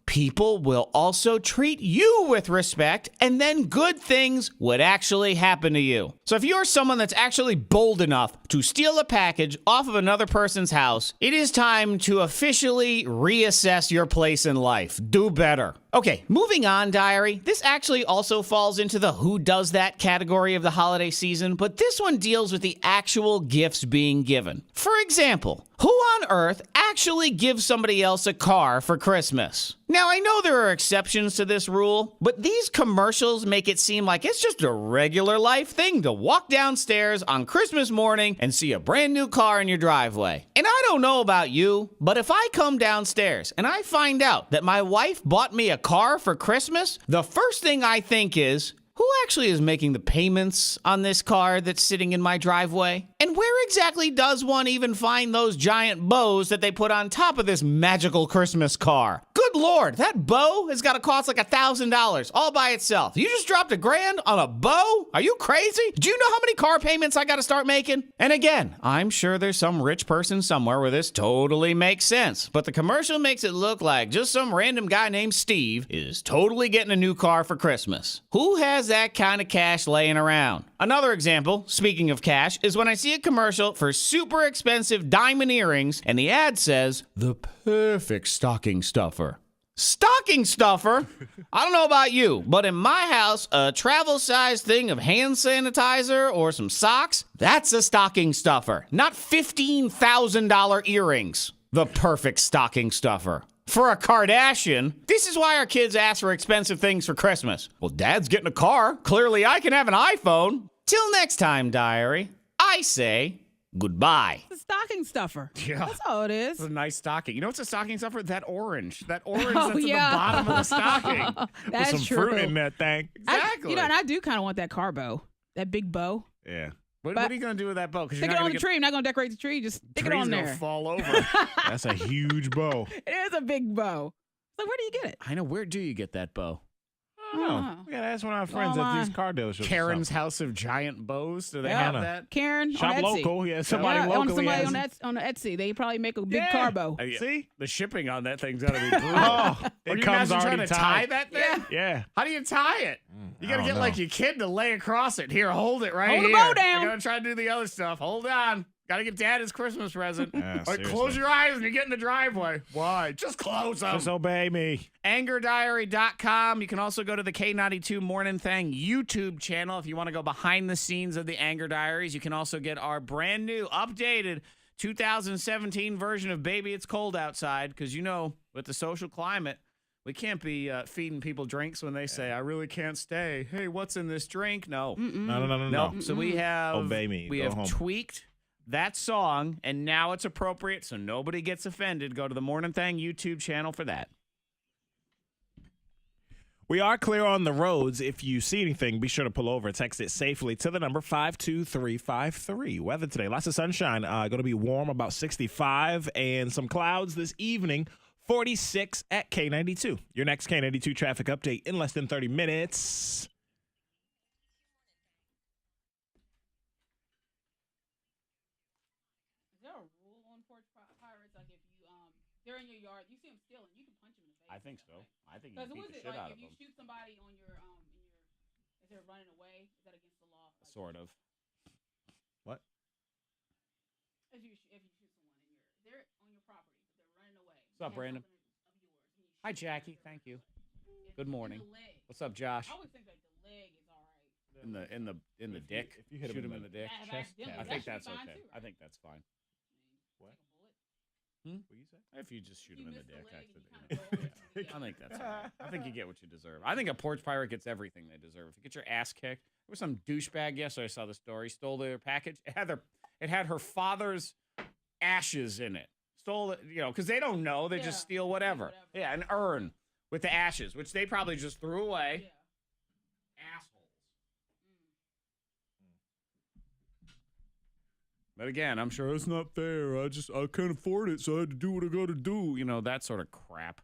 people will also treat you with respect, and then good things would actually happen to you. So if you're someone that's actually bold enough to steal a package off of another person's house, it is time to officially reassess your place in life. Do better. Okay, moving on, Diary. This actually also falls into the who does that category of the holiday season, but this one deals with the actual gifts being given. For example, who on earth actually gives somebody else a car for Christmas? Now, I know there are exceptions to this rule, but these commercials make it seem like it's just a regular life thing to walk downstairs on Christmas morning and see a brand new car in your driveway. And I don't know about you, but if I come downstairs and I find out that my wife bought me a car for Christmas, the first thing I think is, Who actually is making the payments on this car that's sitting in my driveway? And where exactly does one even find those giant bows that they put on top of this magical Christmas car? Good Lord, that bow has got to cost like $1,000 all by itself. You just dropped $1,000 on a bow? Are you crazy? Do you know how many car payments I got to start making? And again, I'm sure there's some rich person somewhere where this totally makes sense, but the commercial makes it look like just some random guy named Steve is totally getting a new car for Christmas. Who has that kind of cash laying around? Another example, speaking of cash, is when I see a commercial for super expensive diamond earrings and the ad says, the perfect stocking stuffer. Stocking stuffer? I don't know about you, but in my house, a travel-sized thing of hand sanitizer or some socks, that's a stocking stuffer, not $15,000 earrings. The perfect stocking stuffer. For a Kardashian, this is why our kids ask for expensive things for Christmas. Well, Dad's getting a car. Clearly, I can have an iPhone. Till next time, diary, I say goodbye. It's a stocking stuffer. Yeah. That's all it is. It's a nice stocking. You know what's a stocking stuffer? That orange. That orange Oh, that's at yeah. the bottom of the stocking. That's With some true. fruit in that thing. Exactly. And I do kind of want that car bow. That big bow. Yeah. What but- are you going to do with that bow? Because Stick it on the tree. I'm not going to decorate the tree. Just stick it on gonna there. fall over. That's a huge bow. It is a big bow. So where do you get it? I know. Where do you get that bow? I don't know. We gotta ask one of our friends at these car dealerships. or Karen's something. House of Giant Bows. Do they Yeah. have that? Karen Shop on Etsy. local. Yeah, somebody Yeah, local. somebody has on Etsy. They probably make a big Yeah. car bow. Yeah. See? The shipping on that thing's got to be brutal. Oh, Or it you comes imagine trying already to tie tied. that thing? Yeah. Yeah. How do you tie it? You got to I get don't like know. your kid to lay across it. Here, hold it right Hold the here. bow down. We're going to try to do the other stuff. Hold on. Got to get Dad his Christmas present. Yeah, All right, close seriously. your eyes and you get in the driveway. Why? Just close them. Just obey me. AngerDiary.com. You can also go to the K92 Mornin Thang YouTube channel if you want to go behind the scenes of the Anger Diaries. You can also get our brand new, updated 2017 version of Baby It's Cold Outside because, you know, with the social climate, we can't be feeding people drinks when they say, I really can't stay. Hey, what's in this drink? No. No. So we have Obey me. We Go have home. tweaked that song, and now it's appropriate, so nobody gets offended. Go to the Morning Thang YouTube channel for that. We are clear on the roads. If you see anything, be sure to pull over. Text it safely to the number 52353. Weather today, lots of sunshine. Going to be warm, about 65, and some clouds this evening, 46 at K92. Your next K92 traffic update in less than 30 minutes. Is there a rule on porch pirates? Like if you they're in your yard, you see them stealing, you can punch them in the face. I think so. I think you Because can what beat is the it shit like out if of you them. shoot somebody on your as they're running away? Is that against the law? Like, Sort of. What? if you shoot someone in they're on your property, but they're running away. What's up, You have Brandon? something of yours, and you Hi, shoot Jackie. them. Thank you. If Good it's in morning. the leg. What's up, Josh? I always think like the leg is all right. In the dick. if you hit shoot him him in in the dick. Yeah, chest accidentally, I that think should be that's fine okay. too, I right? think that's fine. What? Take a bullet. What you say? If you just shoot You him in the miss the dick, leg and you accidentally. kinda go over to the I think that's all right. I think you get what you deserve. I think a porch pirate gets everything they deserve. If you get your ass kicked, there was some douchebag yesterday. I saw the story. Stole their package. It had her father's ashes in it. Stole it, because they don't know. They just Yeah. steal whatever. Yeah, an urn with the ashes, which they probably just threw away. Yeah. Assholes. But again, I'm sure it's not fair. I can't afford it, so I had to do what I got to do. That sort of crap.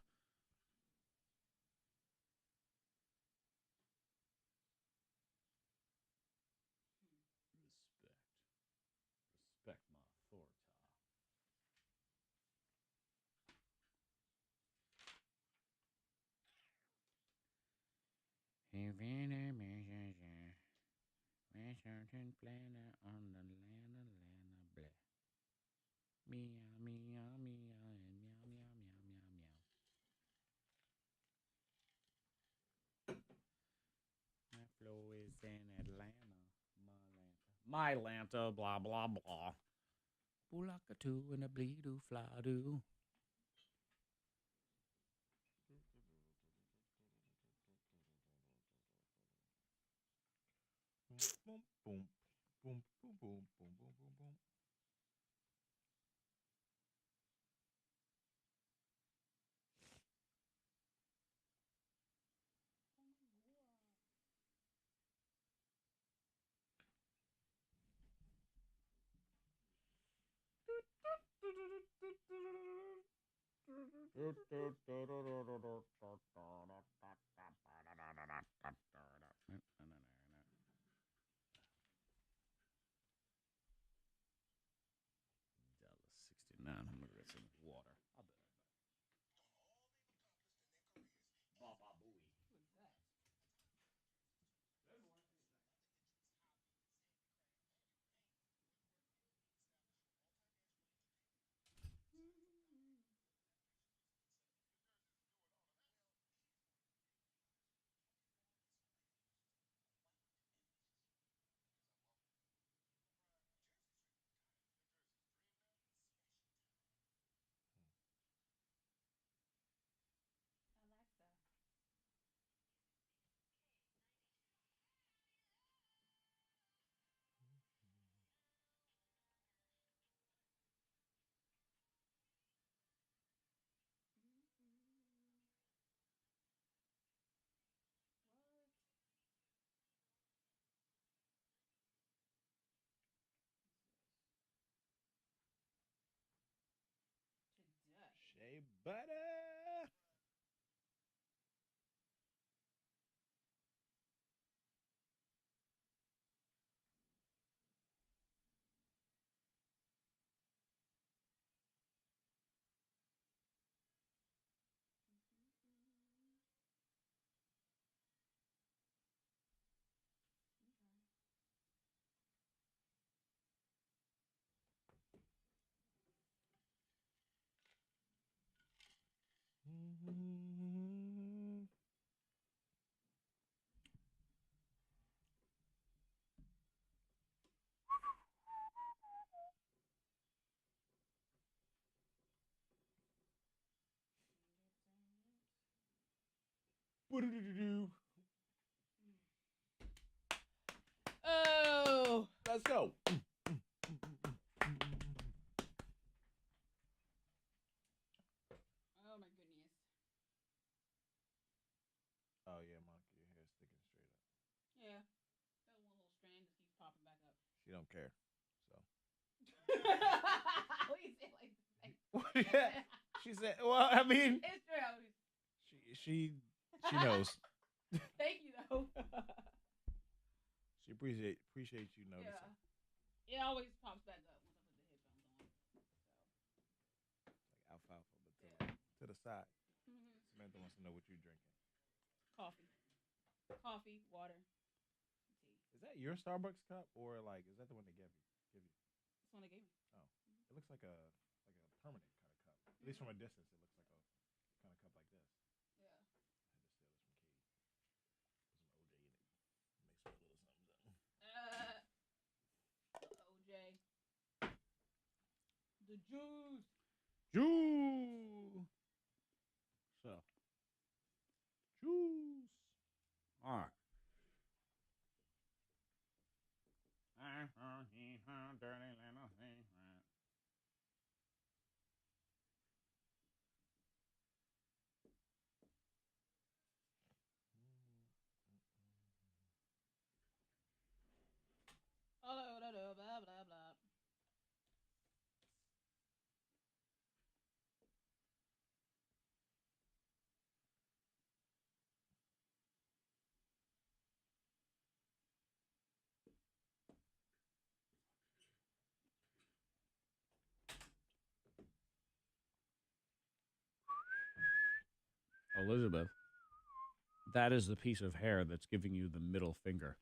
Respect my authority. A certain planet on the land of blah. Meow, meow, meow, and meow, meow, meow, meow, meow. My flow is in Atlanta, my Lanta, blah, blah, blah. Boolaka-two and a bleedoo fly-doo. Boom, boom, boom, boom, boom, boom, boom, boom, boom. $1.69. I'm gonna get some water. I'll be right back. Alexa. What? Today. Shea butter. Oh. Let's go. Oh my goodness. Oh yeah, Monica, your hair's sticking straight up. Yeah. That one little strand just keeps popping back up. She don't care. So. What do you say like that? She said, "Well, I mean, It's true. she knows. Thank you though. She appreciates you noticing." Yeah. It always pops back up once I put the headphones on. So. Like alfalfa, but to the side. Mm-hmm. Samantha wants to know what you're drinking. Coffee, water, tea. Is that your Starbucks cup, or like is that the one they give you? That's one they gave me. Oh, it looks like a permanent kind of cup. At least from a distance, it looks like a kind of cup like this. Yeah. I had to steal this from Katie. There's some OJ in it. Makes me a little something. OJ. The juice. Juice. So. Juice. All right. Dirty little thing. Blah, blah, blah, blah. Elizabeth, that is the piece of hair that's giving you the middle finger.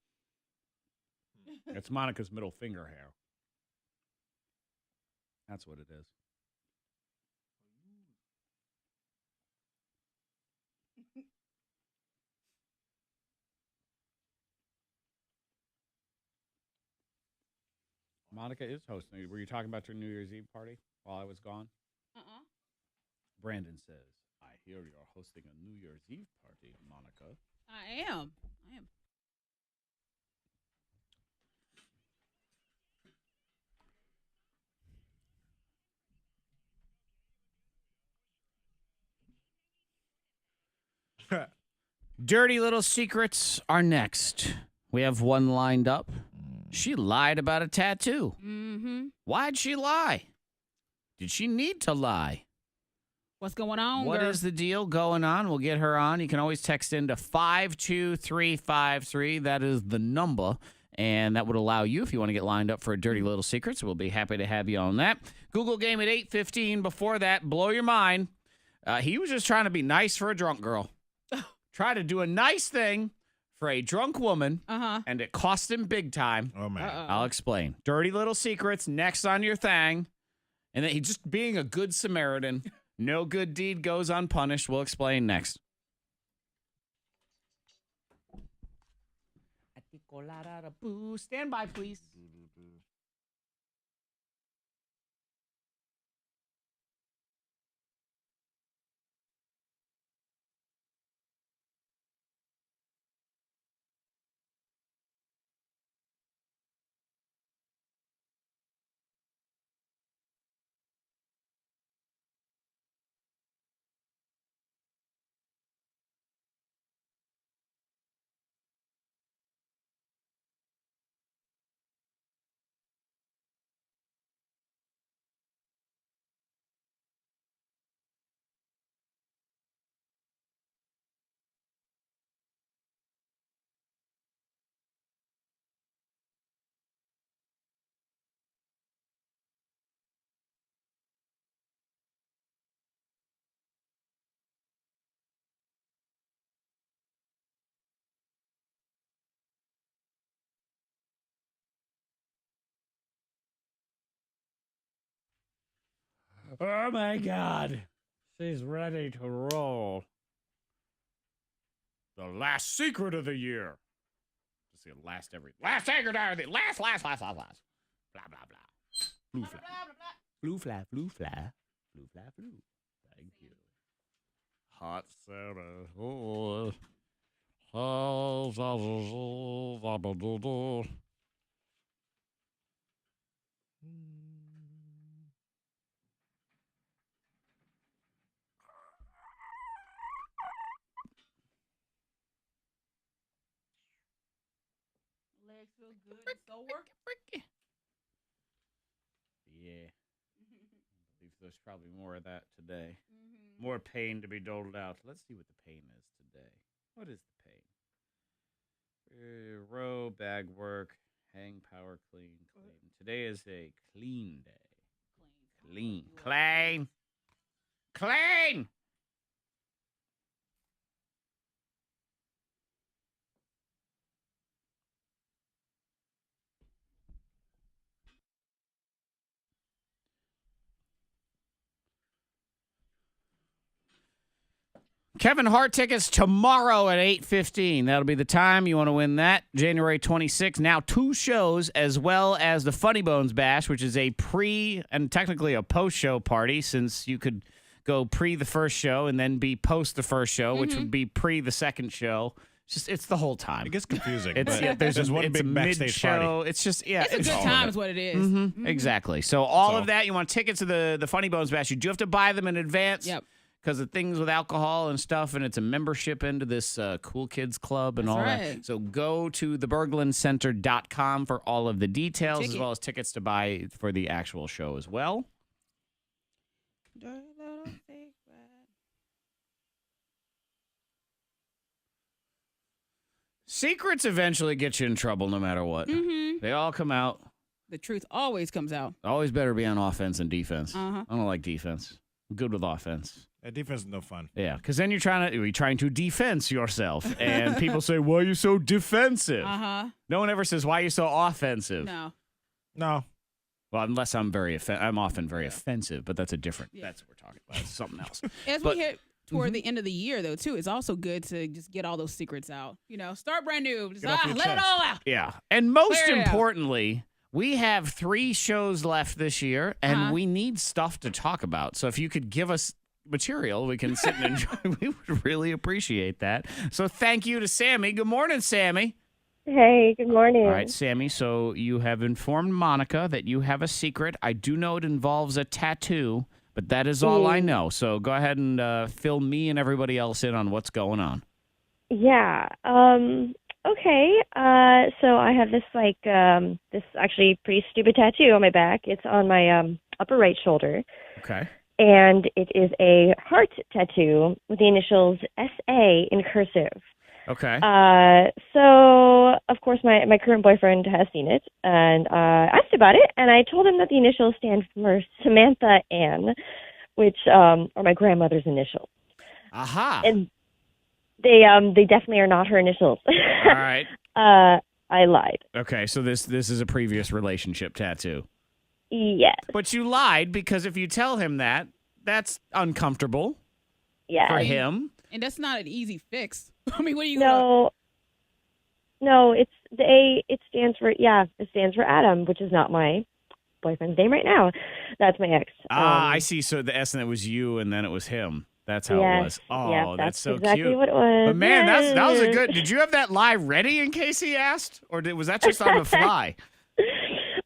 It's Monica's middle finger hair. That's what it is. Monica is hosting. Were you talking about your New Year's Eve party while I was gone? Brandon says, I hear you're hosting a New Year's Eve party, Monica. I am. Dirty little secrets are next. We have one lined up. She lied about a tattoo. Mm-hmm. Why'd she lie? Did she need to lie? What's going on, What girl? is the deal going on? We'll get her on. You can always text into 52353. That is the number. And that would allow you, if you want to get lined up for a Dirty Little Secret, so we'll be happy to have you on that. Google game at 8:15. Before that, blow your mind. He was just trying to be nice for a drunk girl. Try to do a nice thing for a drunk woman, and it cost him big time. Oh, man. I'll explain. Dirty Little Secrets next on your thing. And then he just being a good Samaritan. No good deed goes unpunished. We'll explain next. Stand by, please. Oh, my God. She's ready to roll. The last secret of the year. Let's see, last secret of the last. Blah, blah, blah. Blue fly. Blue fly, blue fly. Blue fly, blue. Thank you. Hot Santa. Oh. Legs feel good. It's so working. Yeah. I believe there's probably more of that today. More pain to be doled out. Let's see what the pain is today. What is the pain? Row, bag work, hang, power, clean. Today is a clean day. Clean. Kevin Hart tickets tomorrow at 8:15. That'll be the time. You want to win that. January 26th. Now 2 shows as well as the Funny Bones Bash, which is a pre and technically a post-show party, since you could go pre the first show and then be post the first show, which would be pre the second show. It's the whole time. It gets confusing. There's one big backstage party. It's just, It's a good time is what it is. Exactly. So all of that, you want tickets to the Funny Bones Bash. You do have to buy them in advance. Yep. Because of things with alcohol and stuff, and it's a membership into this cool kids club and That's all right. that. So go to theberglincenter.com for all of the details, as Ticket. well as tickets to buy for the actual show as well. Secrets eventually get you in trouble no matter what. They all come out. The truth always comes out. Always better be on offense than defense. Uh-huh. I don't like defense. I'm good with offense. Defense is no fun. Yeah, because then you're trying to defense yourself, and people say, "Why are you so defensive?" No one ever says, "Why are you so offensive?" No. Well, unless I'm I'm often very offensive, but that's a different. That's what we're talking about. It's something else. As we hit toward the end of the year, though, too, it's also good to just get all those secrets out. Start brand new. Just, Get off your let it chest. all out. Yeah, and most Clear it out. importantly, we have 3 shows left this year, and we need stuff to talk about. So if you could give us material we can sit and enjoy, we would really appreciate that. So thank you to Sammy. Good morning, Sammy. Hey, good morning. All right, Sammy, so you have informed Monica that you have a secret. I do know it involves a tattoo, but that is all I know. So go ahead and fill me and everybody else in on what's going on. Yeah. Okay. So I have this this actually pretty stupid tattoo on my back. It's on my upper right shoulder, Okay. and it is a heart tattoo with the initials SA in cursive. Okay. So of course my current boyfriend has seen it, and asked about it, and I told him that the initials stand for Samantha Ann, which are my grandmother's initials. Aha. And they definitely are not her initials. All right. I lied. Okay, so this is a previous relationship tattoo. Yes. But you lied because if you tell him that, that's uncomfortable Yeah. for him. And that's not an easy fix. I mean, what are you No. No, it's the A. It stands for Adam, which is not my boyfriend's name right now. That's my ex. I see. So the S and it was you, and then it was him. That's how it was. Oh, yeah, that's so exactly cute. what it was. But man, that was a Yes. good. Did you have that lie ready in case he asked, or was that just on the fly?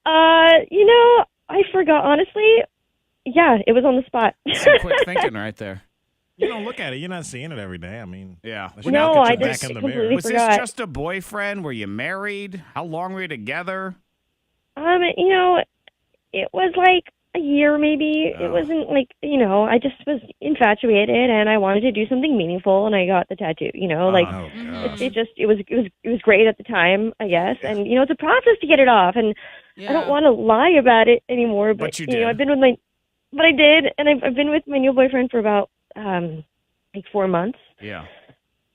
I forgot honestly. Yeah, it was on the spot. Some quick thinking right there. You don't look at it. You're not seeing it every day. I mean, Yeah. unless you No, look I at your just back in the completely mirror. Was forgot. this just a boyfriend? Were you married? How long were you together? It was like a year maybe. Oh. It wasn't like, I just was infatuated and I wanted to do something meaningful and I got the tattoo, Oh, gosh. it was great at the time, I guess. And it's a process to get it off, and Yeah. I don't want to lie about it anymore, But but you did. I've been with but I did, and I've been with my new boyfriend for about like 4 months. Yeah.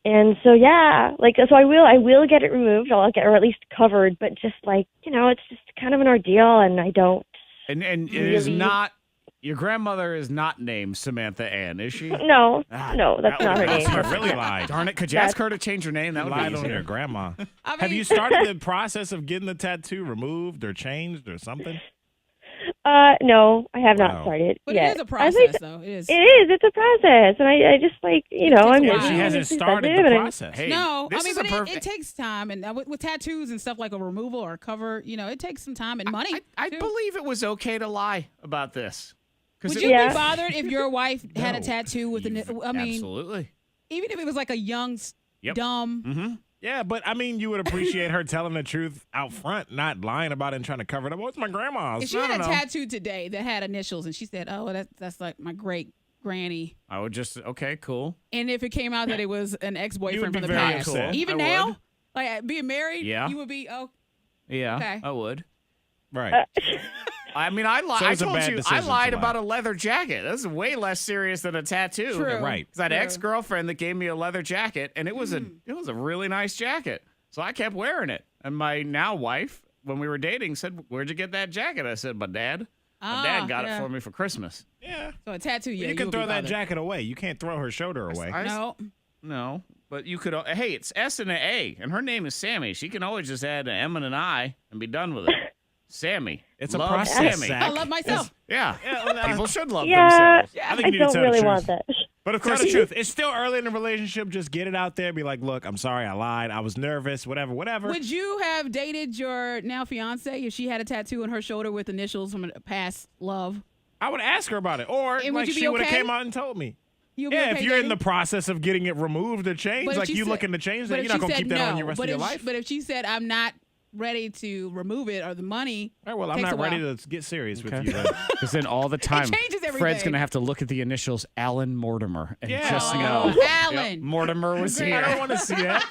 And so so I will get it removed, or at least covered, but just it's just kind of an ordeal, and I don't. And it is Really? not. Your grandmother is not named Samantha Ann, is she? No, Ah, no, that's that not her would've name. been You really lied. Darn it! Could you ask her to change her name? That You would be lied on easier. your grandma. I mean, Have you started the process of getting the tattoo removed or changed or something? No, I have Wow. not started But yet. it is a As process, though. It is. It is. It's a process, and I just I'm a Or while. she Wow. hasn't it's started expensive, the and process. Hey, No, this I mean, is a but perfect. it takes time, and with tattoos and stuff like a removal or a cover, it takes some time and money. I too. believe it was okay to lie about this. 'Cause Would it- you Yeah. be bothered if your wife had a No. tattoo with I mean, Absolutely. even if it was like a young, Yep. dumb. Mm-hmm. Yeah, but I mean, you would appreciate her telling the truth out front, not lying about it and trying to cover it up. Oh, it's my grandma's. If she No, had a no, no. tattoo today that had initials, and she said, "Oh, that's like my great granny," I would just cool. and if it came out that it was an You would ex-boyfriend be from the very past, upset. even I now, would. like being married, Yeah. you would be Yeah, Okay. I would. Right. I mean, I lied. So I it's a told bad you, I decision to lied lie. about a leather jacket. That's way less serious than a tattoo. True. Right. Because I had an True. ex-girlfriend that gave me a leather jacket, and it was a really nice jacket. So I kept wearing it. And my now wife, when we were dating, said, "Where'd you get that jacket?" I said, "My dad. My dad got it for me for Christmas." Yeah. So a tattoo, yeah, you can would throw be that bothered. jacket away. You can't throw her shoulder away. No, But you could. Hey, it's S and an A, and her name is Sammy. She can always just add an M and an I and be done with it. Sammy. It's a Love process, Sammy. Zach. I love myself. Yeah. People should love Yeah, themselves. I think I you need to don't tell really the want truth. that. But of course, the truth. It's still early in the relationship. Just get it out there. Be like, look, I'm sorry, I lied. I was nervous. Whatever. Would you have dated your now fiance if she had a tattoo on her shoulder with initials from a past love? I would ask her about it, or And would like you be she would have okay? came out and told me. You'll be Yeah, okay if you're in dating? the process of getting it removed or changed, But if like she you said- looking to change but that, if you're not she gonna said keep that on no, your rest but of your if life. But if she said, "I'm not ready to remove it or the money," All right, well, I'm takes not a ready while. to get serious with Okay. you. Then. Because then all the time, changes everything. Fred's going to have to look at the initials Alan Mortimer and Yeah. just Oh, know. Alan. Mortimer was I here. don't want to see that.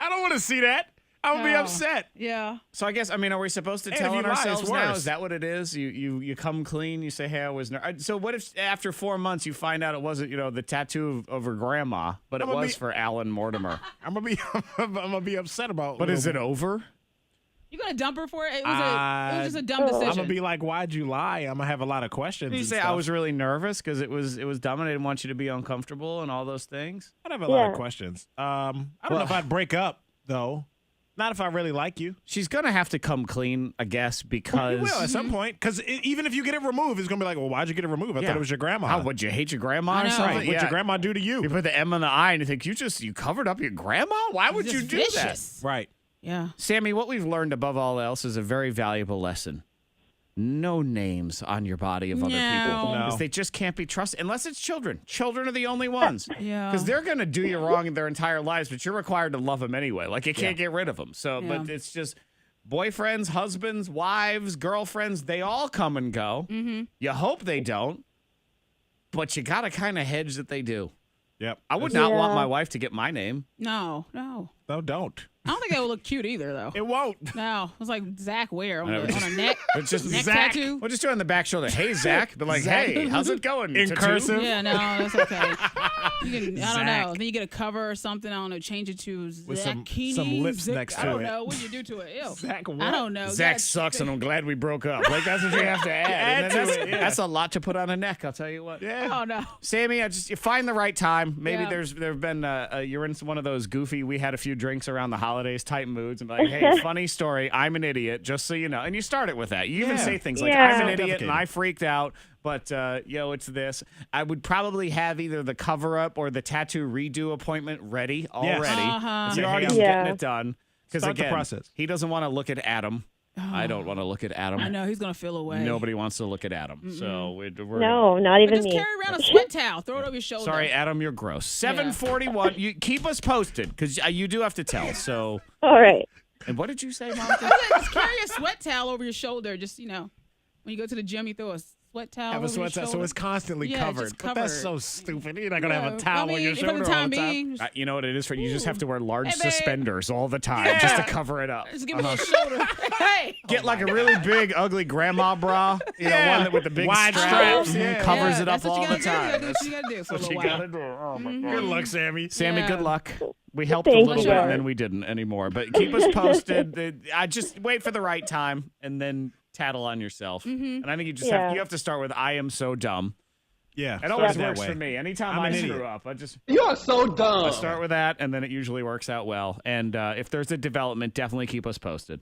I don't want to see that. I would be Oh. upset. Yeah. So I guess, are we supposed to And tell if on you lie, it's ourselves now? worse. Is that what it is? You come clean. You say, "Hey, I was." So what if after 4 months you find out it wasn't the tattoo of her grandma, but it I'm gonna was be- for Alan Mortimer? I'm gonna be upset about. But is it over? You gonna dump her for it? It was just a dumb decision. I'm gonna be like, why'd you lie? I'm gonna have a lot of questions. You and say stuff. I was really nervous because it was dumb and I didn't want you to be uncomfortable and all those things. I'd have a lot of Yeah. questions. I don't know if I'd break up though. Not if I really like you. She's gonna have to come clean, I guess, because You will at some point, because even if you get it removed, it's gonna be like, well, why'd you get it removed? I Yeah. thought it was your grandma. How would you hate your grandma I or know. something? Right. What'd your grandma do to You you? put the M on the I and you think you covered up your grandma? Why would Just you do vicious. Right. Yeah. that? Sammy, what we've learned above all else is a very valuable lesson. no names on your body of other people. No. Because they just can't be trusted unless it's children. Children are the only ones. Yeah. Because they're going to do you wrong in their entire lives, but you're required to love them anyway. Like, you can't get rid of them. So, but it's just boyfriends, husbands, wives, girlfriends, they all come and go. Mm-hmm. You hope they don't, but you got to kind of hedge that they do. Yep. I would not want my wife to get my name. No. No, don't. I don't think that would look cute either, though. It won't. No. It was like Zack Ware on her neck. It's just neck Zack. tattoo. We'll just do it on the back shoulder. Hey, Zach. Be like, hey, how's it going? In Tattoo? cursive? Yeah, no, that's okay. You can, I don't know. Zack. Then you get a cover or something. I don't know. Change it to With some Zackini, lips Zack- next I to don't it. know. What did you do to it? Ew. Zack what? I don't know. Zach That's- sucks, and I'm glad we broke up. Like, that's what you have to add. And Add to that's, it, yeah. that's a lot to put on a neck, I'll tell you what. Yeah. Oh, no. Sammy, you find the right time. Maybe Yeah. there have been you're in one of those goofy. We had a few drinks around the holidays type moods, and be like, hey, funny story. I'm an idiot, just so you know. And you start it with that. You even Yeah. say things like, Yeah. I'm an idiot, and Self-deprecating. I freaked out. But it's this. I would probably have either the cover up or the tattoo redo appointment ready already. Uh-huh. And say, You hey, already- I'm Yeah. getting it done. Because Start the again, process. he doesn't want to look at Adam. I don't want to look at Adam. I know. He's going to feel away. Nobody wants to look at Adam. So we're No, not But even just me. carry around a sweat towel. Throw it over your shoulder. Sorry, Adam, you're gross. 741. You keep us posted because you do have to tell. So, All right. and what did you say, Monica? Yeah, just carry a sweat towel over your shoulder. Just, when you go to the gym, you throw a sweat towel Have over a sweat your towel, so shoulder. it's constantly Yeah, covered. just But that's so covered. stupid. You're not gonna have Yeah. a towel on your for shoulder the all time the time. being, You know what it is for you? Just have to wear large Hey, babe. suspenders all the time just to cover it up. just give me a little shoulder. Hey. Get like a really big, ugly grandma bra. You know, one that with the big Wide straps. straps, yeah. Covers Yeah, it up that's what all you the gotta do. You time. gotta do what you got to do for a That's what little you while. gotta do. Oh my God. Good luck, Sammy. Sammy, Yeah. good luck. We helped a Thank little you. bit, and then we didn't anymore. But keep us posted. I just wait for the right time, and then tattle on yourself. And I think you just Yeah. you have to start with "I am so dumb." Yeah. It always start that works way. for me. Anytime I'm I an screw idiot. up, You're so dumb. I start with that, and then it usually works out well. And if there's a development, definitely keep us posted.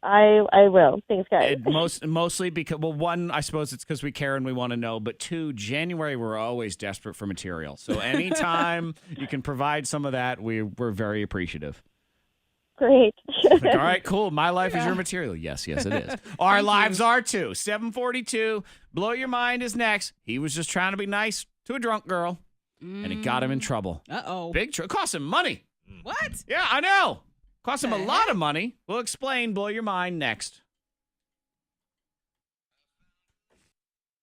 I will. Thanks, guys. Mostly because, well, one, I suppose it's because we care and we want to know, but two, January, we're always desperate for material. So anytime you can provide some of that, we're very appreciative. Great. Like, all right, cool. My life is your material. Yes, it is. Our lives are too. 742. Blow Your Mind is next. He was just trying to be nice to a drunk girl, and it got him in trouble. Uh-oh. Big trouble. Cost him money. What? Yeah, I know. Cost him a The lot of money. We'll explain Blow Your Mind next.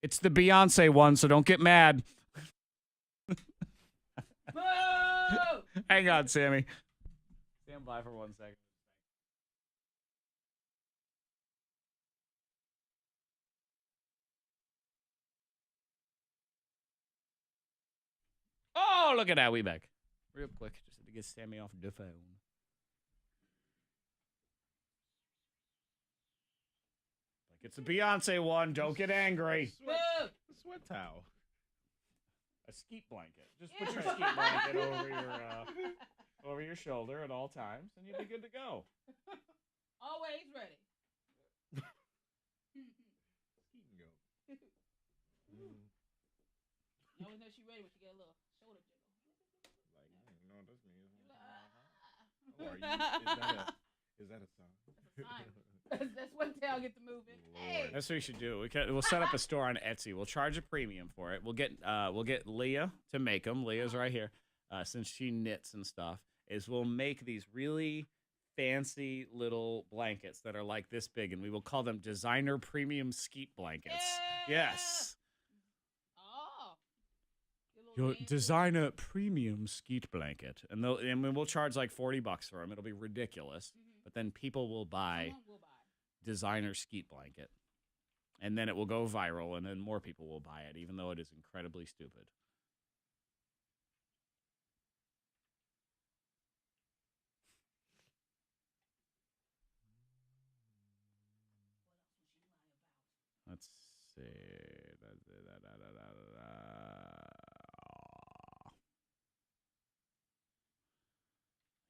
It's the Beyonce one, so don't get mad. Hang on, Sammy. Stand by for 1 second. Oh, look at that. We back. Real quick. Just had to get Sammy off the phone. Like, it's a Beyonce one. Don't get angry. Sweat towel. A skeet blanket. Just put your skeet blanket over your shoulder at all times, and you'll be good to go. Always ready. You always know she's ready when she get a little shoulder jiggle. Is that a song? That's what towel get to moving. Hey. That's what we should do. We'll set up a store on Etsy. We'll charge a premium for it. We'll get Leah to make them. Leah's right here, since she knits and stuff. We'll make these really fancy little blankets that are like this big, and we will call them designer premium skeet blankets. Yeah. Yes. Oh. Your designer premium skeet blanket, and we'll charge like $40 for them. It'll be ridiculous, but then people will buy designer skeet blanket, and then it will go viral, and then more people will buy it, even though it is incredibly stupid. Let's see.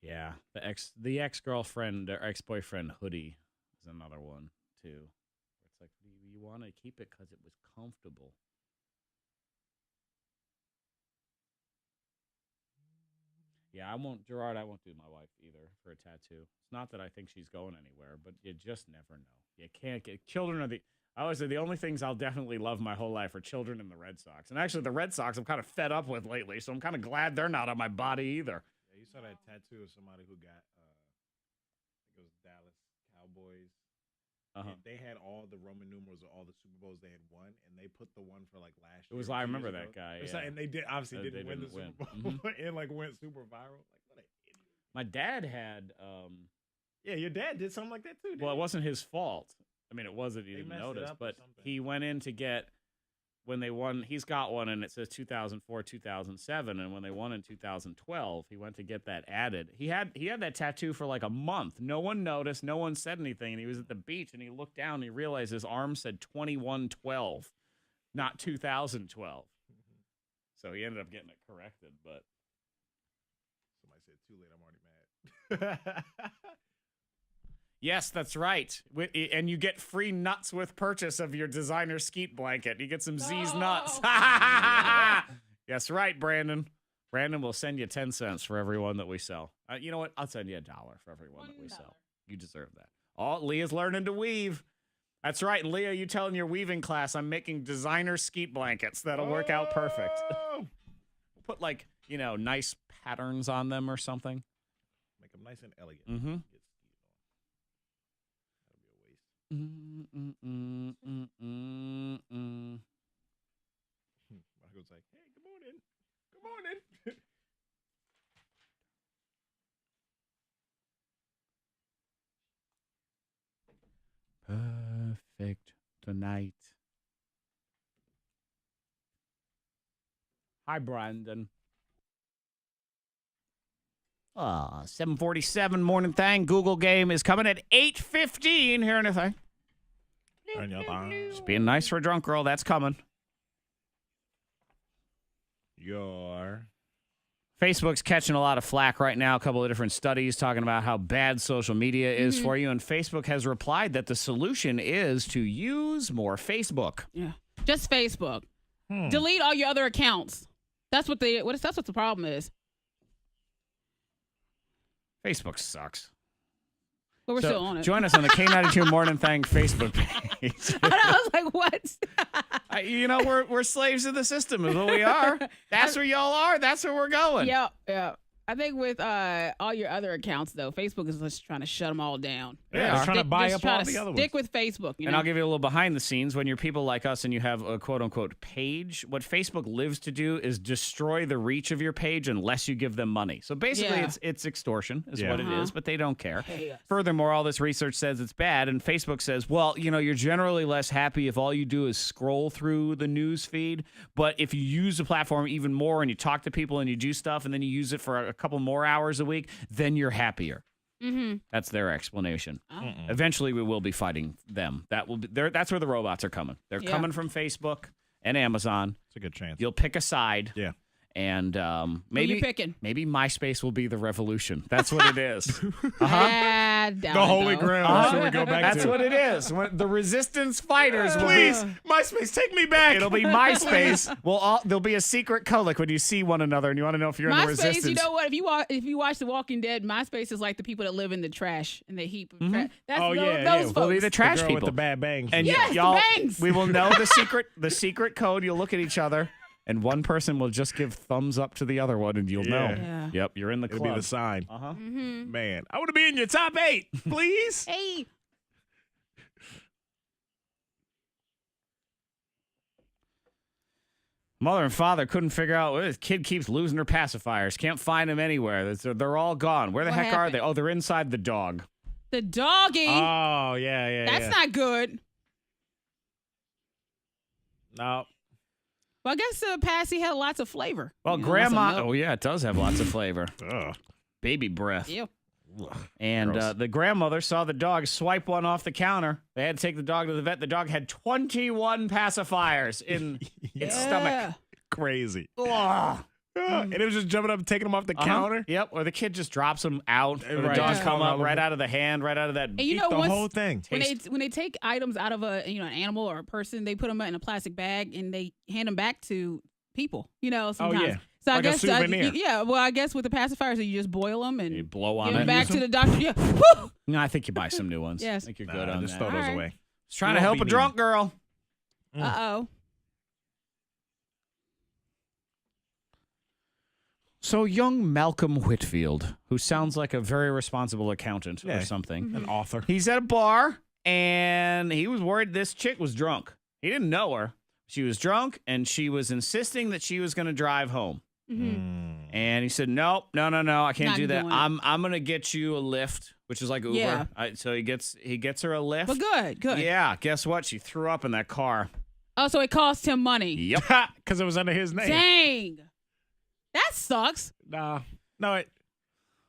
Yeah, the ex-girlfriend or ex-boyfriend hoodie is another one too. It's like you want to keep it because it was comfortable. Yeah, I won't do my wife either for a tattoo. It's not that I think she's going anywhere, but you just never know. You can't get children are the. I always say the only things I'll definitely love my whole life are children and the Red Sox. And actually, the Red Sox I'm kind of fed up with lately, so I'm kind of glad they're not on my body either. Yeah, you saw that tattoo of somebody who got, I think it was Dallas Cowboys. And they had all the Roman numerals of all the Super Bowls they had won, and they put the one for like last year. I remember that guy. Yeah. And they didn't win the Super Bowl. And like went super viral. Like, what an idiot. My dad had. Yeah, your dad did something like that too. Well, it wasn't his fault. I mean, it wasn't. He didn't notice, but he went in to get when they won. He's got one, and it says 2004, 2007, and when they won in 2012, he went to get that added. He had that tattoo for like a month. No one noticed. No one said anything, and he was at the beach, and he looked down, and he realized his arm said 2112, not 2012. So he ended up getting it corrected, but somebody said too late. I'm already mad. Yes, that's right. And you get free nuts with purchase of your designer skeet blanket. You get some Z's nuts. That's right, Brandon. Brandon will send you 10 cents for every one that we sell. You know what? I'll send you $1 for every one that we sell. You deserve that. Oh, Leah's learning to weave. That's right. And Leah, you tell in your weaving class, I'm making designer skeet blankets. That'll work out perfect. Put like, nice patterns on them or something. Make them nice and elegant. Mm-hmm. Michael's like, hey, good morning. Good morning. Perfect tonight. Hi, Brandon. 7:47 Morning Thang. Google game is coming at 8:15 here in a thing. Just being nice for a drunk girl. That's coming. Facebook's catching a lot of flack right now. A couple of different studies talking about how bad social media is for you. And Facebook has replied that the solution is to use more Facebook. Yeah. Just Facebook. Delete all your other accounts. That's what the problem is. Facebook sucks. But we're still on it. Join us on the K92 Mornin Thang Facebook page. I was like, what? We're slaves of the system is what we are. That's where y'all are. That's where we're going. Yeah. I think with all your other accounts, though, Facebook is just trying to shut them all down. Yeah, they're trying to buy up all the other ones. Stick with Facebook. And I'll give you a little behind the scenes. When you're people like us and you have a quote-unquote page, what Facebook lives to do is destroy the reach of your page unless you give them money. So basically, it's extortion is what it is, but they don't care. Furthermore, all this research says it's bad, and Facebook says, well, you're generally less happy if all you do is scroll through the news feed, but if you use the platform even more and you talk to people and you do stuff and then you use it for a couple more hours a week, then you're happier. That's their explanation. Eventually, we will be fighting them. That's where the robots are coming. They're coming from Facebook and Amazon. It's a good chance. You'll pick a side. Yeah. And maybe MySpace will be the revolution. That's what it is. The Holy Grail. That's where we go back That's to. what it is. When the resistance fighters will Please, MySpace, take me back. It'll be MySpace. There'll be a secret code like when you see one another and you want to know if you're in the resistance. MySpace, you know what? If you watch The Walking Dead, MySpace is like the people that live in the trash and they heap of trash. That's those folks. We'll be the trash girl people with the bad bangs. And yes, y'all, the bangs. We will know the secret code. You'll look at each other. And one person will just give thumbs up to the other one, and you'll know. Yeah. Yep, you're in the club. It'll be the sign. Man, I want to be in your top 8, please. Hey. Mother and father couldn't figure out this kid keeps losing her pacifiers. Can't find them anywhere. They're all gone. Where the heck are they? Oh, they're inside the dog. The doggy. Oh, yeah. That's not good. No. Well, I guess Passy had lots of flavor. Well, Grandma. Oh, yeah, it does have lots of flavor. Baby breath. Ew. And the grandmother saw the dog swipe one off the counter. They had to take the dog to the vet. The dog had 21 pacifiers in its stomach. Crazy. Ugh. And it was just jumping up and taking them off the counter. Yep. Or the kid just drops them out. Or the dog come up right out of the hand, right out of that. And you know, the whole thing. When they take items out of an animal or a person, they put them in a plastic bag and they hand them back to people. Sometimes. Oh, yeah. So like I guess a souvenir. I guess with the pacifiers, you just boil them and you blow on give it. them back to the doctor. Yeah. Woo! No, I think you buy some new ones. Yes. I think you're good on just that. throw those All right. away. He's trying to help a drunk girl. Uh-oh. So young Malcolm Whitfield, who sounds like a very responsible accountant or something. An author. He's at a bar, and he was worried this chick was drunk. He didn't know her. She was drunk, and she was insisting that she was going to drive home. And he said, no, I can't do that. I'm going to get you a lift, which is like Uber. Yeah. So he gets her a lift. But good. Yeah, guess what? She threw up in that car. Oh, so it cost him money. Yep. Because it was under his name. Dang. That sucks. No,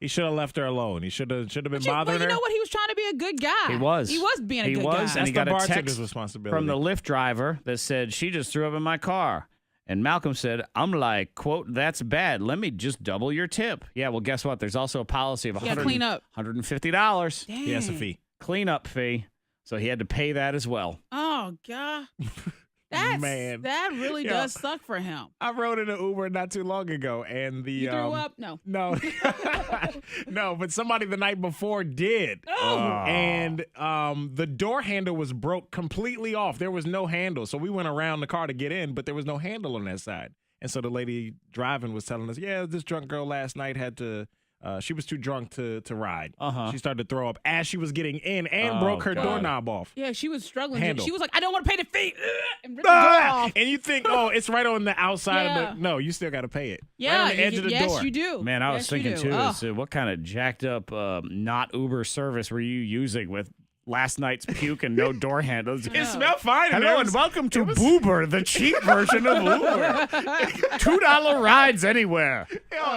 he should have left her alone. He should have been bothering her. You know what? He was trying to be a good guy. He was. He was being a good guy. And That's he got the a bartender's text responsibility. from the Lyft driver that said, she just threw up in my car. And Malcolm said, I'm like, quote, that's bad. Let me just double your tip. Yeah, well, guess what? There's also a policy of clean up. $150. Dang. He has a fee. Cleanup fee. So he had to pay that as well. Oh, God. Man. That really does suck for him. I rode in an Uber not too long ago, and You threw up? No. No, no, but somebody the night before did. Oh. And the door handle was broke completely off. There was no handle. So we went around the car to get in, but there was no handle on that side. And so the lady driving was telling us, yeah, this drunk girl last night had to, she was too drunk to ride. She started to throw up as she was getting in and broke her doorknob off. Yeah, she was struggling. Handle. She was like, I don't want to pay the fee. And ripped the door off. And you think, oh, it's right on the outside of the. No, you still got to pay it. Yeah, right on the edge of the door. Yes, you do. Man, I was Yes, thinking, you do. too, Oh. is, what kind of jacked up not Uber service were you using with last night's puke and no door handles? It smelled fine. Hello and welcome to Boober, the cheap version of Uber. $2 rides anywhere.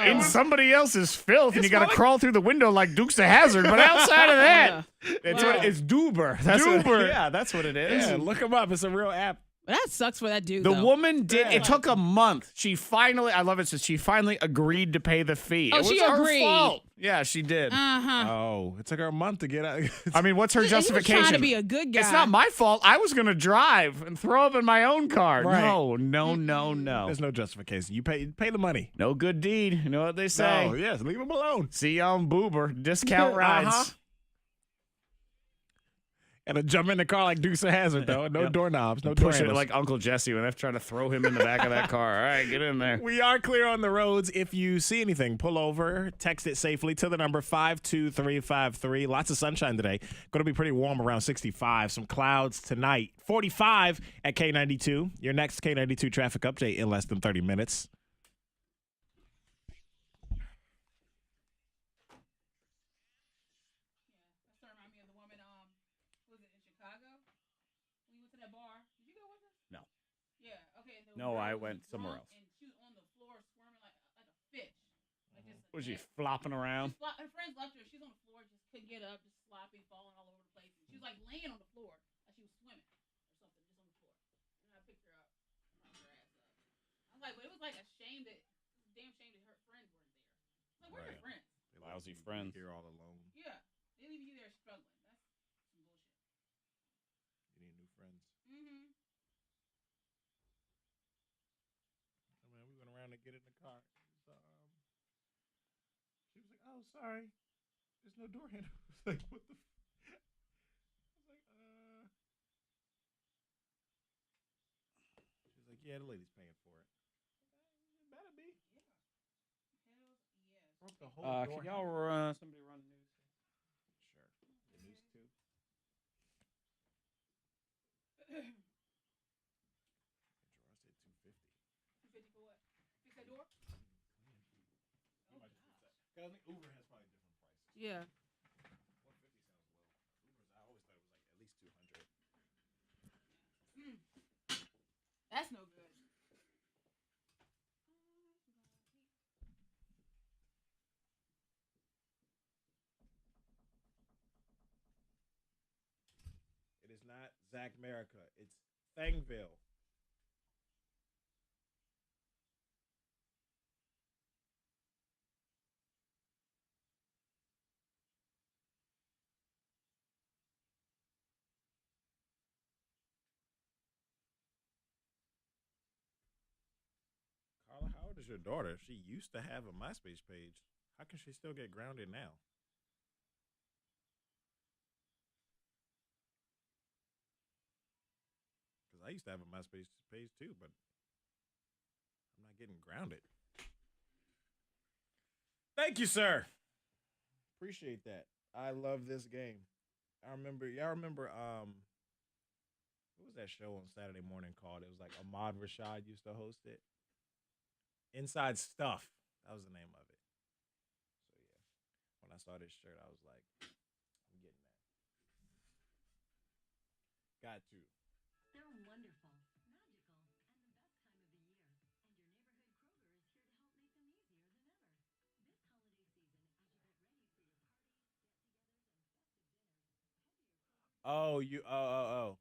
In somebody else's filth, and you got to crawl through the window like Dukes of Hazzard. But outside of that, it's Doober. Doober. That's what it is. Yeah, look them up. It's a real app. That sucks for that dude. The though. woman did. It took a month. She finally, I love it, says she finally agreed to pay the fee. Oh, it was she her agreed. fault. Yeah, she did. Oh, it took her a month to get out. I mean, what's her He was justification? trying to be a good guy. It's not my fault. I was going to drive and throw up in my own car. Right. No. There's no justification. You pay the money. No good deed. You know what they say? Oh, yes, leave them alone. See you on Boober. Discount rides. And to jump in the car like Dukes of Hazzard, though. No doorknobs, no door Push it handles. like Uncle Jesse when they're trying to throw him in the back of that car. All right, get in there. We are clear on the roads. If you see anything, pull over, text it safely to the number 52353. Lots of sunshine today. Going to be pretty warm, around 65. Some clouds tonight. 45 at K92. Your next K92 traffic update in less than 30 minutes. No, I went somewhere else. And she was on the floor squirming like a fish. Like just Was she flopping around? Her friends left her. She's on the floor, just couldn't get up, just slopping, falling all over the place. She was like laying on the floor like she was swimming or something, just on the floor. And I picked her up, propped her ass up. I was like, but it was like a shame that, damn shame that her friends weren't there. Like, where are your friends? Lousy friends. You're all alone. Yeah, they leave you there struggling. That's some bullshit. You need new friends. Mm-hmm. We went around to get in the car. So, she was like, "Oh, sorry, there's no door handle." I was like, "What the?" I was like, She was like, "Yeah, the lady's paying for it." It better be. Yeah. Hells yes. Broke the whole door Can handle. y'all somebody run news? Sure. The news too. I think Uber has probably different prices. Yeah. 150 sounds low. Uber's, I always thought it was like at least 200. That's no good. It is not Zack America. It's Thangville. Carla, how old is your daughter? She used to have a MySpace page. How can she still get grounded now? I used to have a MySpace page too, but I'm not getting grounded. Thank you, sir. Appreciate that. I love this game. Y'all remember what was that show on Saturday morning called? It was like Ahmad Rashad used to host it. Inside Stuff. That was the name of it. So yeah. When I saw this shirt, I was like, I'm getting that. Got to. They're wonderful, magical, and the best time of the year. And your neighborhood Kroger is here to help make them easier than ever. This holiday season, as you get ready for your parties, get-togethers, and festive dinners, head to your Kroger. Oh, oh.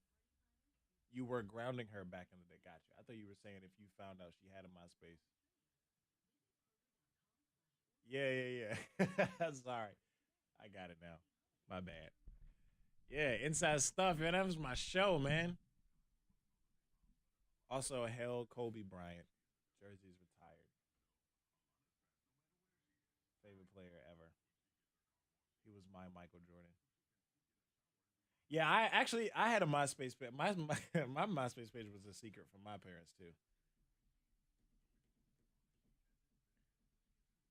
You were grounding her back in the day. Gotcha. I thought you were saying if you found out she had a MySpace. Yeah. Sorry. I got it now. My bad. Yeah, Inside Stuff, man. That was my show, man. Also, hail Kobe Bryant. Jersey's retired. Favorite player ever. He was my Michael Jordan. Yeah, I had a MySpace page. My MySpace page was a secret from my parents too.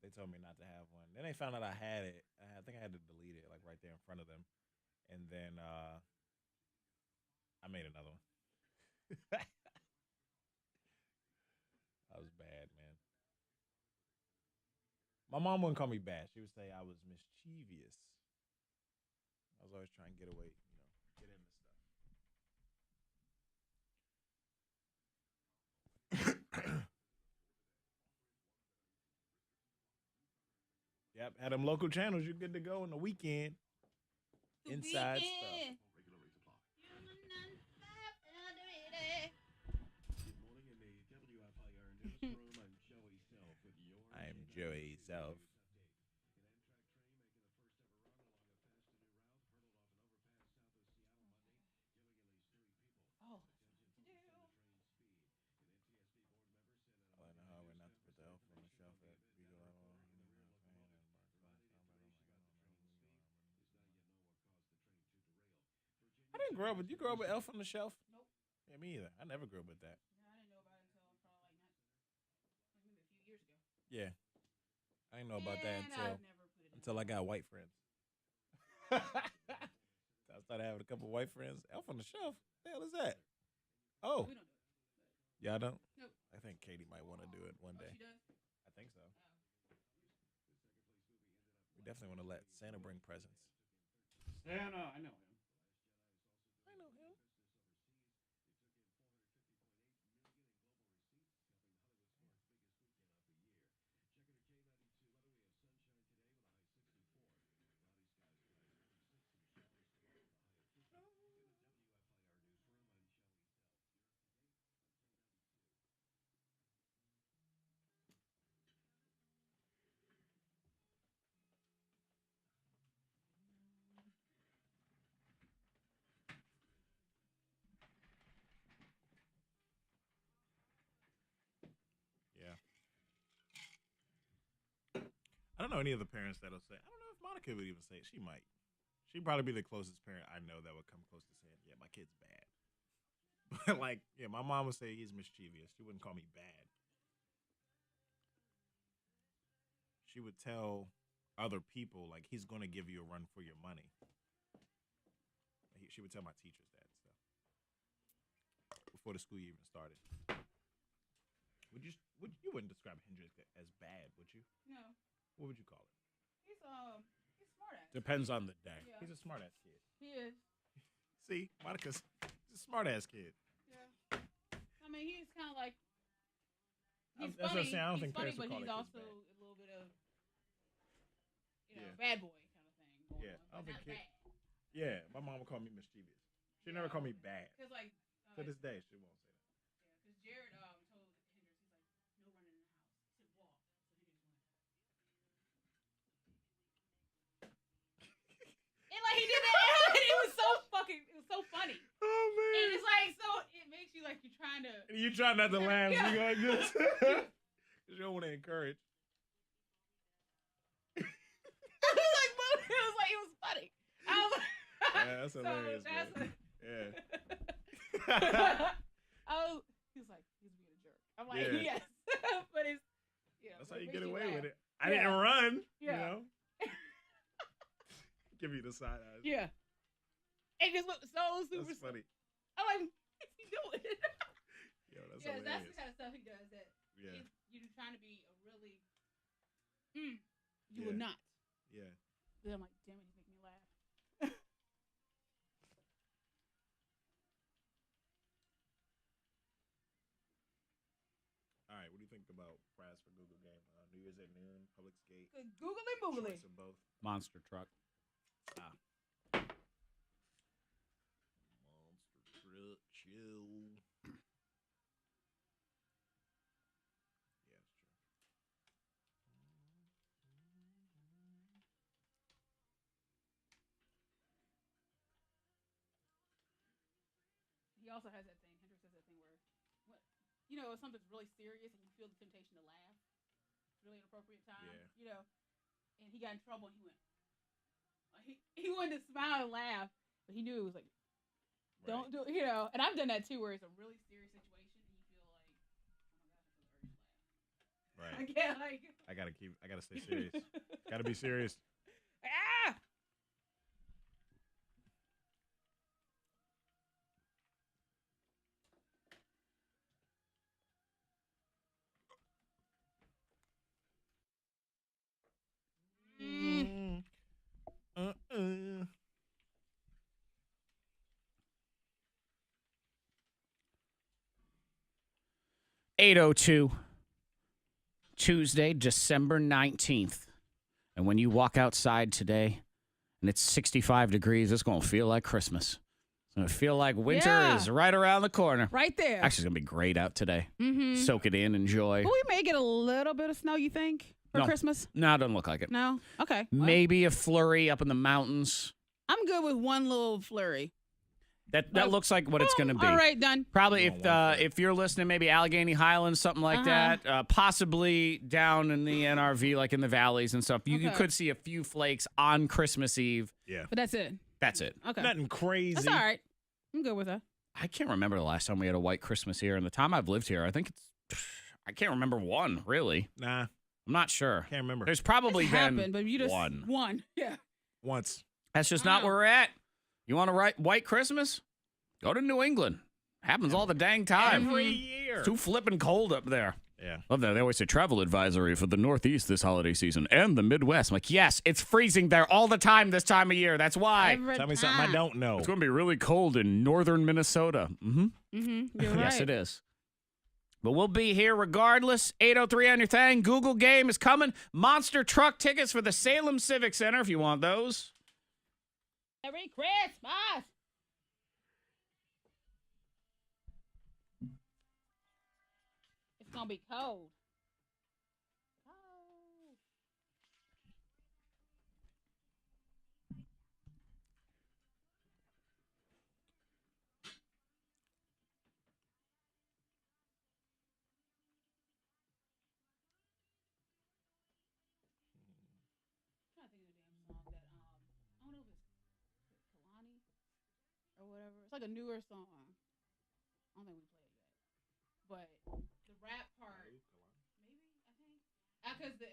They told me not to have one. Then they found out I had it. I think I had to delete it, like right there in front of them. And then I made another one. That was bad, man. My mom wouldn't call me bad. She would say I was mischievous. I was always trying to get away, get into stuff. Yep, had them local channels. You're good to go on the weekend. Inside Stuff. Good morning in the WFIR newsroom. I'm Joey Self with your I am Joey Self. An Amtrak train making the first ever run along a fast and new route hurtled off an overpass south of Seattle Monday, killing at least 3 people. Oh. Attention focused on the train's speed. An NTSB board member said in a I know how we're not to put the elf on the shelf at Beagle Level. I didn't grow up with. You grew up with Elf on the Shelf? Nope. Yeah, me either. I never grew up with that. Yeah, I didn't know about it until probably like maybe a few years ago. Yeah, I didn't know about that And I've never put it in until I got white friends. I started having a couple white friends. Elf on the Shelf. The hell is that? Oh, We don't do it. yeah, I don't. Nope. I think Katie might want to do it one Oh, day. she does? I think so. Oh. We definitely want to let Santa bring presents. Santa, I know him. I know him. Checking your K92 weather, we have sunshine today with a high 64. Cloudy skies tonight, 56, and showers tomorrow with a high of 50. In the WFIR newsroom, I'm Joey Self. You're up to date on K92. Yeah. I don't know any of the parents that'll say. I don't know if Monica would even say it. She might. She'd probably be the closest parent I know that would come close to saying, "Yeah, my kid's bad." But like, yeah, my mom would say he's mischievous. She wouldn't call me bad. She would tell other people like he's gonna give you a run for your money. She would tell my teachers that and stuff before the school year even started. You wouldn't describe Hendrix as bad, would you? No. What would you call it? He's smart ass. Depends on the day. Yeah. He's a smart ass kid. He is. See, Monica's a smart ass kid. Yeah. I mean, he's kind of like. He's That's what I'm funny. saying. I don't He's think funny, parents would but call he's their also kids a little bit of, Yeah. bad boy kind of thing. Going Yeah, on, I don't but think not kid- bad. Yeah, my mom would call me mischievous. She never called me bad. Cause like. To this day, she won't say that. Yeah, because Jared told Hendrix, he's like, no running in the house. He said walk. So Hendrix went. And like he did that, it was so funny. Oh And man! it's like it makes you like you're trying to. You try not to laugh. Yeah. You go like this because you don't want to encourage. It was funny. I was like, Yeah, that's hilarious, that's man. Yeah. Oh, he's like, he's being a jerk. I'm like, Yeah. yes. But it's, yeah. That's but how it you makes get away laugh. with it. I didn't run. You Yeah. know. Give me the side eyes. Yeah. And just look so super. That's funny. I'm like, what's he doing? Yo, that's yeah, hilarious. that's the kind of stuff he does. That you're trying to be a really. You will not. Yeah. Then I'm like, damn it, he's making me laugh. All right. What do you think about prize for Google game? New Year's at noon, public skate. Good googly boogly. Choice of both. Monster truck. Monster truck, chill. Yeah, it's true. He also has that thing. Hendrix has that thing where, what, if something's really serious and you feel the temptation to laugh, it's really inappropriate time. Yeah. And he got in trouble. And he wanted to smile and laugh, but he knew it was like, don't do. And I've done that too, where it's a really serious situation and you feel like, oh my gosh, I feel the urge to laugh. Right. I can't I gotta stay serious. Gotta be serious. Ah. Uh-uh. $8:02, Tuesday, December 19th. And when you walk outside today and it's 65 degrees, it's going to feel like Christmas. It's going to feel like winter is right around the corner. Right there. Actually, it's going to be great out today. Mm-hmm. Soak it in, enjoy. Well, we may get a little bit of snow, you think, for Christmas? No, it doesn't look like it. No? Okay. Well, Maybe a flurry up in the mountains. I'm good with one little flurry. That looks like what it's going to be. All right, done. Probably if you're listening, maybe Allegheny Highlands, something like that. Possibly down in the NRV, like in the valleys and stuff. You could see a few flakes on Christmas Eve. Yeah. But that's it. That's it. Okay. Nothing crazy. That's all right. I'm good with that. I can't remember the last time we had a white Christmas here. And the time I've lived here, I can't remember one, really. Nah. I'm not sure. Can't remember. There's probably happened, but you just one. Yeah. Once. That's just not where we're at. You want a white Christmas? Go to New England. Happens all the dang time. Every year. It's too flipping cold up there. Yeah. Love that. They always say travel advisory for the Northeast this holiday season and the Midwest. I'm like, yes, it's freezing there all the time this time of year. That's why. Tell me something I don't know. It's going to be really cold in northern Minnesota. Mm-hmm. Mm-hmm. You're Yes, right. it is. But we'll be here regardless. 8:03 on your thing. Google game is coming. Monster truck tickets for the Salem Civic Center if you want those. Merry Christmas. It's going to be cold. Or whatever. It's like a newer song. I don't think we played it yet. But the rap part, maybe, I think. Because the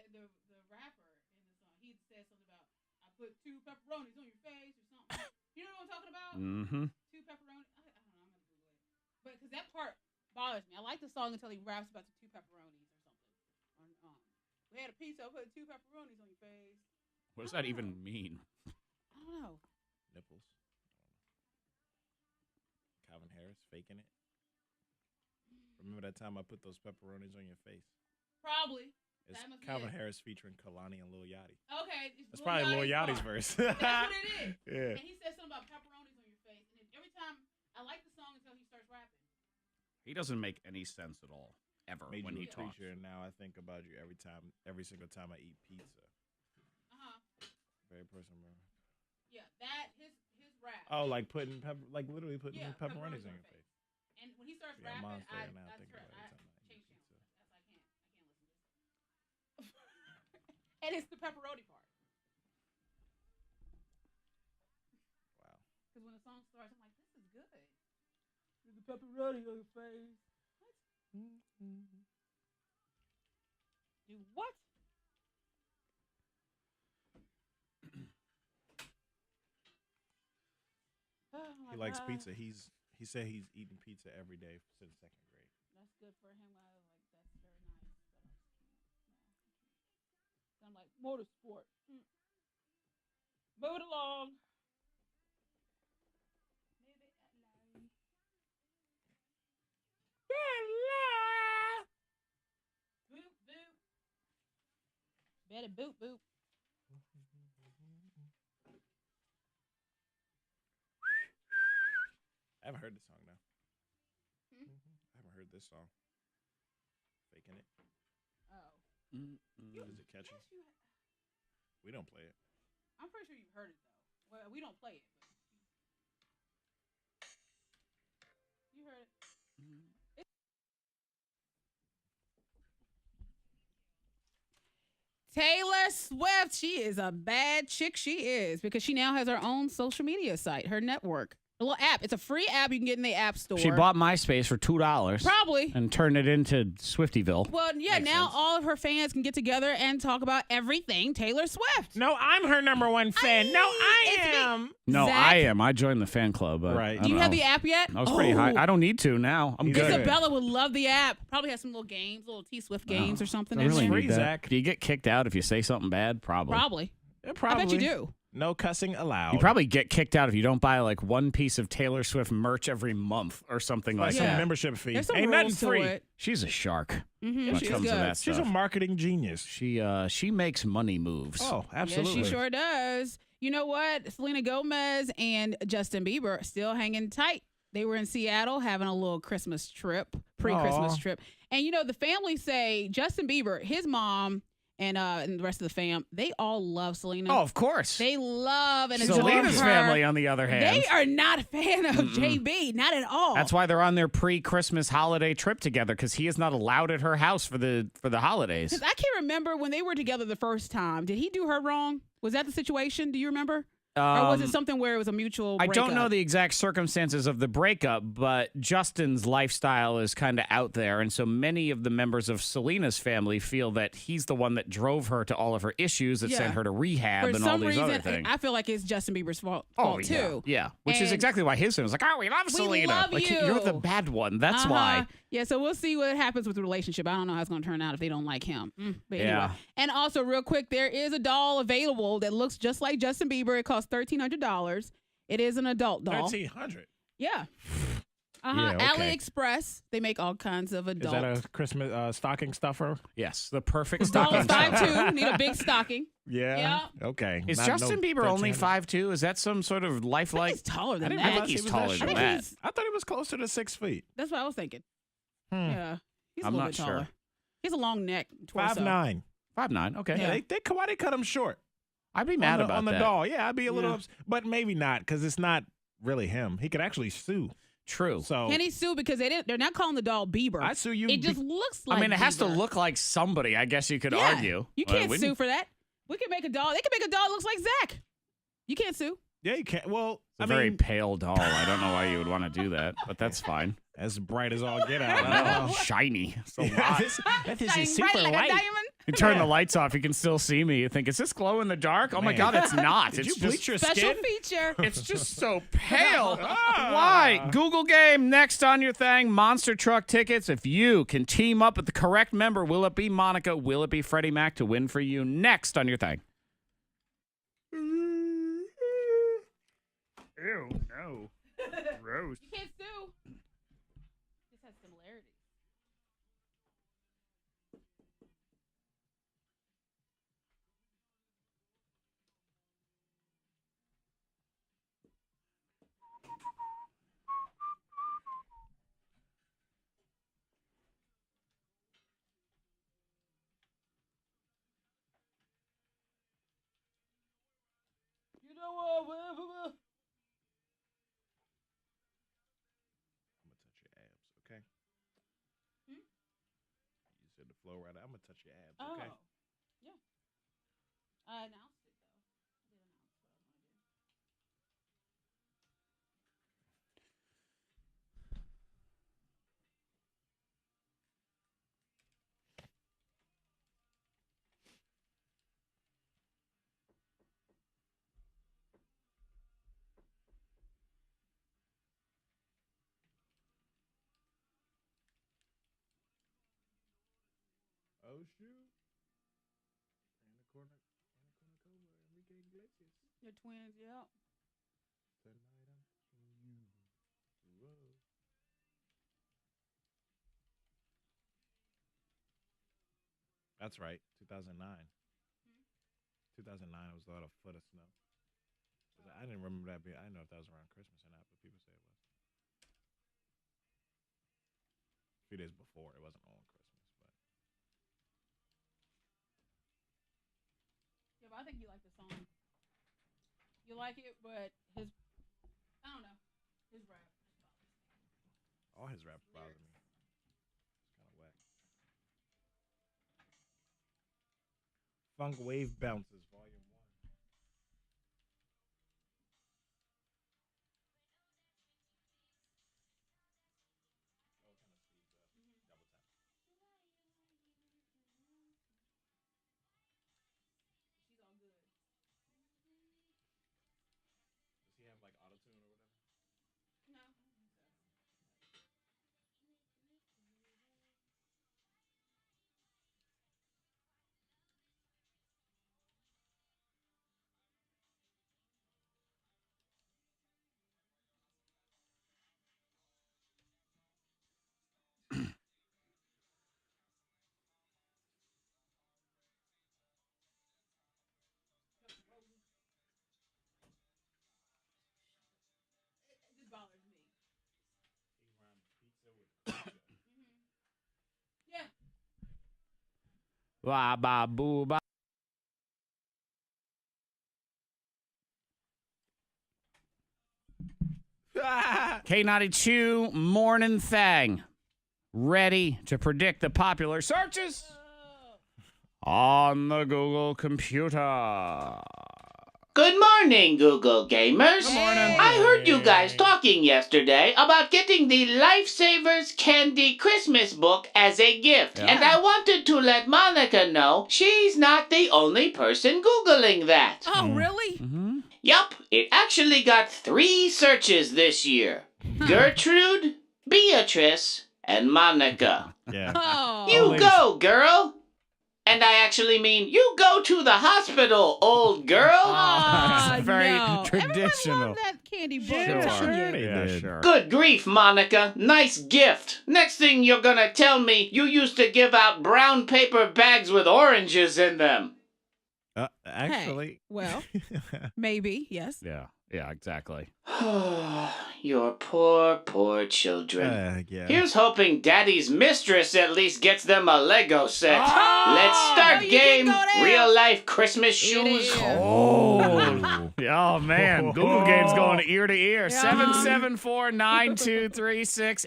rapper in the song, he said something about, I put 2 pepperonis on your face or something. You know what I'm talking about? Mm-hmm. 2 pepperonis. I don't know. I'm going to Google it. But because that part bothers me. I like the song until he raps about the 2 pepperonis or something. Or, we had a pizza, I put 2 pepperonis on your face. What does that even mean? I don't know. Nipples. Calvin Harris faking it. Remember that time I put those pepperonis on your face? Probably. It's That must be Calvin it. Harris featuring Kalani and Lil Yachty. Okay. It's That's probably Lil Yachty's part. verse. That's what it is. Yeah. And he said something about pepperonis on your face. And every time, I like the song until he starts rapping. He doesn't make any sense at all, ever, Made when you he a talks. preacher, and now I think about you every single time I eat pizza. Very personal. Yeah, his rap. Oh, like literally putting Yeah, pepperonis on your face. And when he starts Yeah, rapping, mom's there now. I Think about it every time I change eat channels. pizza. I can't listen to this. And it's the pepperoni part. Wow. Because when the song starts, I'm like, this is good. The the pepperoni on your face. Do what? Oh my He likes God. pizza. He said he's eating pizza every day since 2nd grade. That's good for him. That's very nice. But I'm like motorsport. Move it along. Move it along. Boop boop. Better boop boop. I haven't heard this song now. I haven't heard this song. Faking it. Oh. Is it catchy? We don't play it. I'm pretty sure you've heard it though. Well, we don't play it, but you heard it. Taylor Swift, she is a bad chick. She is, because she now has her own social media site, her network, a little app. It's a free app you can get in the App Store. She bought MySpace for $2. Probably. And turned it into Swiftyville. Well, yeah, Makes now sense. all of her fans can get together and talk about everything Taylor Swift. No, I'm her number one fan. No, I am. No, Zach? I am. I joined the fan club. But Right. I Do you don't have know. the app yet? I was pretty high. I don't need to now. I'm He's good. good. Isabella would love the app. Probably has some little games, little T Swift games or something. I in really there. free, need that. Zach. Do you get kicked out if you say something bad? Probably. Probably. Yeah, probably. I bet you do. No cussing allowed. You probably get kicked out if you don't buy like one piece of Taylor Swift merch every month or something like like some Yeah. that. membership fee. There's some Ain't nothing rules to free. it. She's a shark Mm-hmm. when She's it comes good. to that She's stuff. a marketing genius. She makes money moves. Oh, absolutely. Yeah, she sure does. You know what? Selena Gomez and Justin Bieber are still hanging tight. They were in Seattle having a little Christmas trip, pre-Christmas Aw. trip. And, you know, the family say Justin Bieber, his mom, and the rest of the fam, they all love Selena. Oh, of course. They love and adore Selena's her. family, on the other hand. They are not a fan of JB, not at all. That's why they're on their pre-Christmas holiday trip together, because he is not allowed at her house for the holidays. 'Cause I can't remember when they were together the first time. Did he do her wrong? Was that the situation? Do you remember? Or was it something where it was a mutual I breakup? don't know the exact circumstances of the breakup, but Justin's lifestyle is kind of out there. And so many of the members of Selena's family feel that he's the one that drove her to all of her issues, that Yeah. sent her to rehab For and all some these reason, other things. I feel like it's Justin Bieber's fault yeah. too. Yeah. Which is And- exactly why his family's like, oh, we love We Selena. love like, you. you're the bad one. That's why. Yeah, so we'll see what happens with the relationship. I don't know how it's going to turn out if they don't like him. But anyway. Yeah. And also, real quick, there is a doll available that looks just like Justin Bieber. It costs $1,300. It is an adult doll. 1,300. Yeah. Yeah, okay. AliExpress. They make all kinds of Is adult. that a Christmas stocking stuffer? Yes. The perfect doll stocking is 5'2". stuffer. Need a big stocking. Yeah. Okay. Is Not Justin no Bieber only 1,300. 5'2"? Is that some sort of I lifelike? think he's taller I than didn't that. realize he's he was taller that than short. that. I thought he was closer to 6 feet. That's what I was thinking. Yeah. He's a I'm little not bit taller. sure. He has a long neck. Torso. 5'9". 5'9". Okay. Yeah. Why they cut him short? I'd be mad on the, about on the that. doll. Yeah, I'd be a little Yeah. upset, but maybe not, because it's not really him. He could actually sue. True. So Can he sue because they're not calling the doll Bieber? I sue you. It just looks like I mean, it has to Bieber. look like somebody, I guess you could Yeah. argue. You can't we sue for that. We can make a doll. They can make a doll that looks like Zack. You can't sue. Yeah, you can't. Well, It's a I very mean, pale doll. I don't know why you would want to do that, but that's fine. as bright as all get out. Oh, now. shiny. It's a Yeah, lot. this Shine is bright super like a light. diamond. You turn the lights off, you can still see me. You think, is this glow in the dark? Oh my Man. God, it's not. Did it's you bleach just, your Special skin? feature. it's just so pale. Ah. Why? Google game next on your thing. Monster truck tickets. If you can team up with the correct member, will it be Monica? Will it be Freddie Mac to win for you? Next on your thing. Ew, no. Gross. You can't sue. This has similarities. You know what? I'm gonna touch your abs, okay? Hmm? You said the flow right. I'm gonna touch your abs, Oh. okay? Yeah. I announced it, though. I did announce what I was going to do. Oh, shoot. Enrique Iglesias. Your twins, yep. Tonight I'm kissing you. Whoa. That's right. 2009. 2009 was about a foot of snow. I didn't remember that being. I didn't know if that was around Christmas or not, but people say it was. A few days before, it wasn't on Christmas, but Yeah, but I think you like the song. You like it, but I don't know, his rap just bothers me. all his raps bother me. It's kind of whack. Funk Wave Bounces, Volume 1. Oh, it kind of speeds up. Double tap. She's all good. Does he have like autotune or whatever? No, I don't think so. It just bothers me. He rhymed pizza with creature. Yeah. Ba ba boo ba. K92 Mornin Thang. Ready to predict the popular searches on the Google computer. Good morning, Google gamers. Good morning. I heard you guys talking yesterday about getting the Lifesavers Candy Christmas book as a gift. Yeah. And I wanted to let Monica know she's not the only person Googling that. Oh, really? Mm-hmm. Yup, it actually got 3 searches this year. Gertrude, Beatrice, and Monica. Yeah. Oh. You go, girl! And I actually mean, you go to the hospital, old girl! Oh, It's very no. traditional. Everyone loved that candy book. Sure. Sure. they Yeah, did. sure. Good grief, Monica. Nice gift. Next thing you're gonna tell me, you used to give out brown paper bags with oranges in them. Actually. Well, maybe, yes. Yeah, exactly. Your poor, poor children. Yeah. Here's hoping Daddy's mistress at least gets them a Lego set. Oh! Let's start No, you game. didn't go there. Real life Christmas shoes. is. Oh, oh man. Google Game's going to ear. Yeah. 774-9236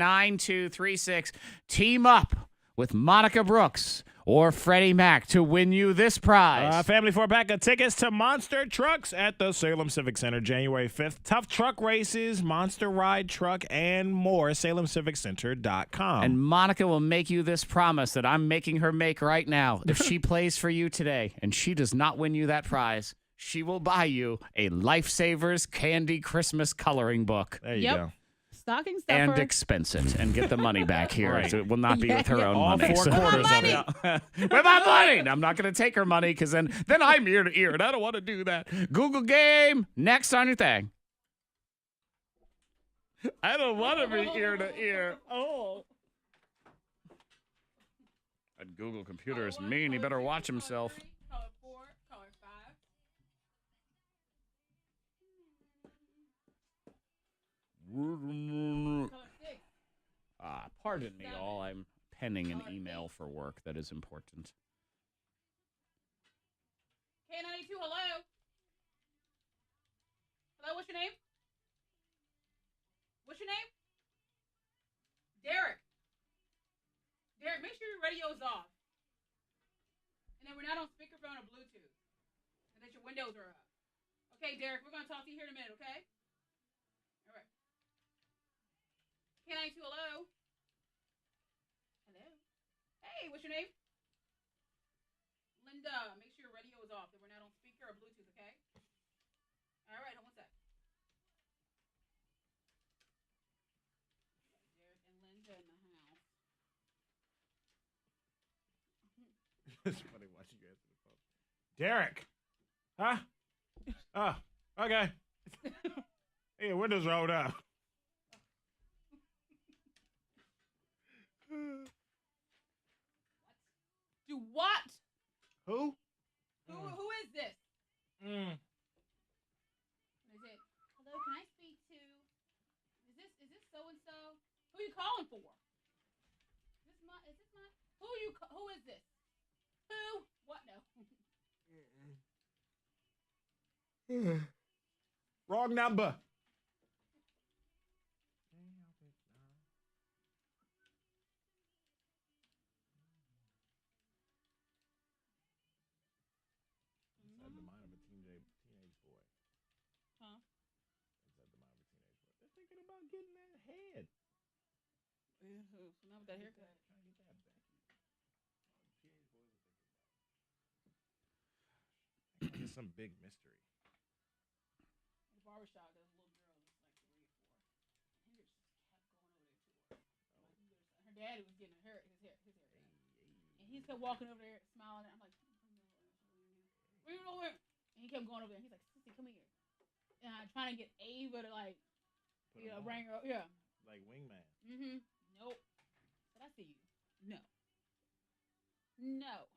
800-468-9236. Team up with Monica Brooks or Freddie Mac to win you this prize. Family 4-pack of tickets to Monster Trucks at the Salem Civic Center January 5th. Tough truck races, monster ride truck, and more. SalemCivicCenter.com. And Monica will make you this promise that I'm making her make right now. If she plays for you today and she does not win you that prize, she will buy you a Lifesavers Candy Christmas coloring book. There you Yep. go. Stocking stuffer. And expense it and get the money back here. Right. So it will not be with her own All money. 4 So- quarters of it. With my money. I'm not going to take her money because then I'm ear to ear, and I don't want to do that. Google Game, next on your thing. I don't want to be ear to ear. Oh. That Google computer is mean. He better watch himself. Color 4, color 5. Color 6. Pardon me all. I'm penning an email for work that is important. K92, hello. Hello, what's your name? What's your name? Derek. Derek, make sure your radio is off. And then we're not on speakerphone or Bluetooth. And that your windows are up. Okay, Derek, we're going to talk to you here in a minute, okay? All right. K92, hello. Hello. Hey, what's your name? Linda, make sure your radio is off. That we're not on speaker or Bluetooth, okay? All right, hold on a sec. Derek and Linda in the house. It's funny watching you answer the phone. Derek. Huh? Oh, okay. Hey, windows rolled up. Do what? Who? Who is this? Mm. Is it? Hello, can I speak to? Is this so and so? Who are you calling for? Is this my? Who is this? Who? What? No. Wrong number. Inside the mind of a teenage boy. Huh? Inside the mind of a teenage boy. They're thinking about getting that head. So now with that haircut. Trying to get that Becky. Teenage boys are thinking about. It's some big mystery. The barbershop, there's a little girl that's like 3 or 4. Henry just kept going over there to her. Her daddy was getting his hair. And he kept walking over there smiling. I'm like, where you over? And he kept going over there. He's like, Sissy, come here. And I'm trying to get Ava to like, bring her. Yeah. Like wingman. Mm-hmm. Nope. But I see you. No. No.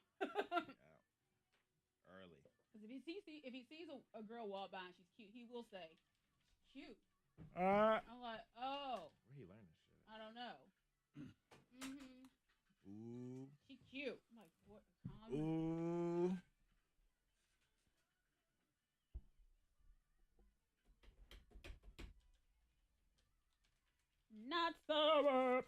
Early. Because if he sees a girl walk by and she's cute, he will say, cute. I'm like, oh. Where he learned this shit? I don't know. Mm-hmm. Ooh. She cute. I'm like, what? Ooh. Not so.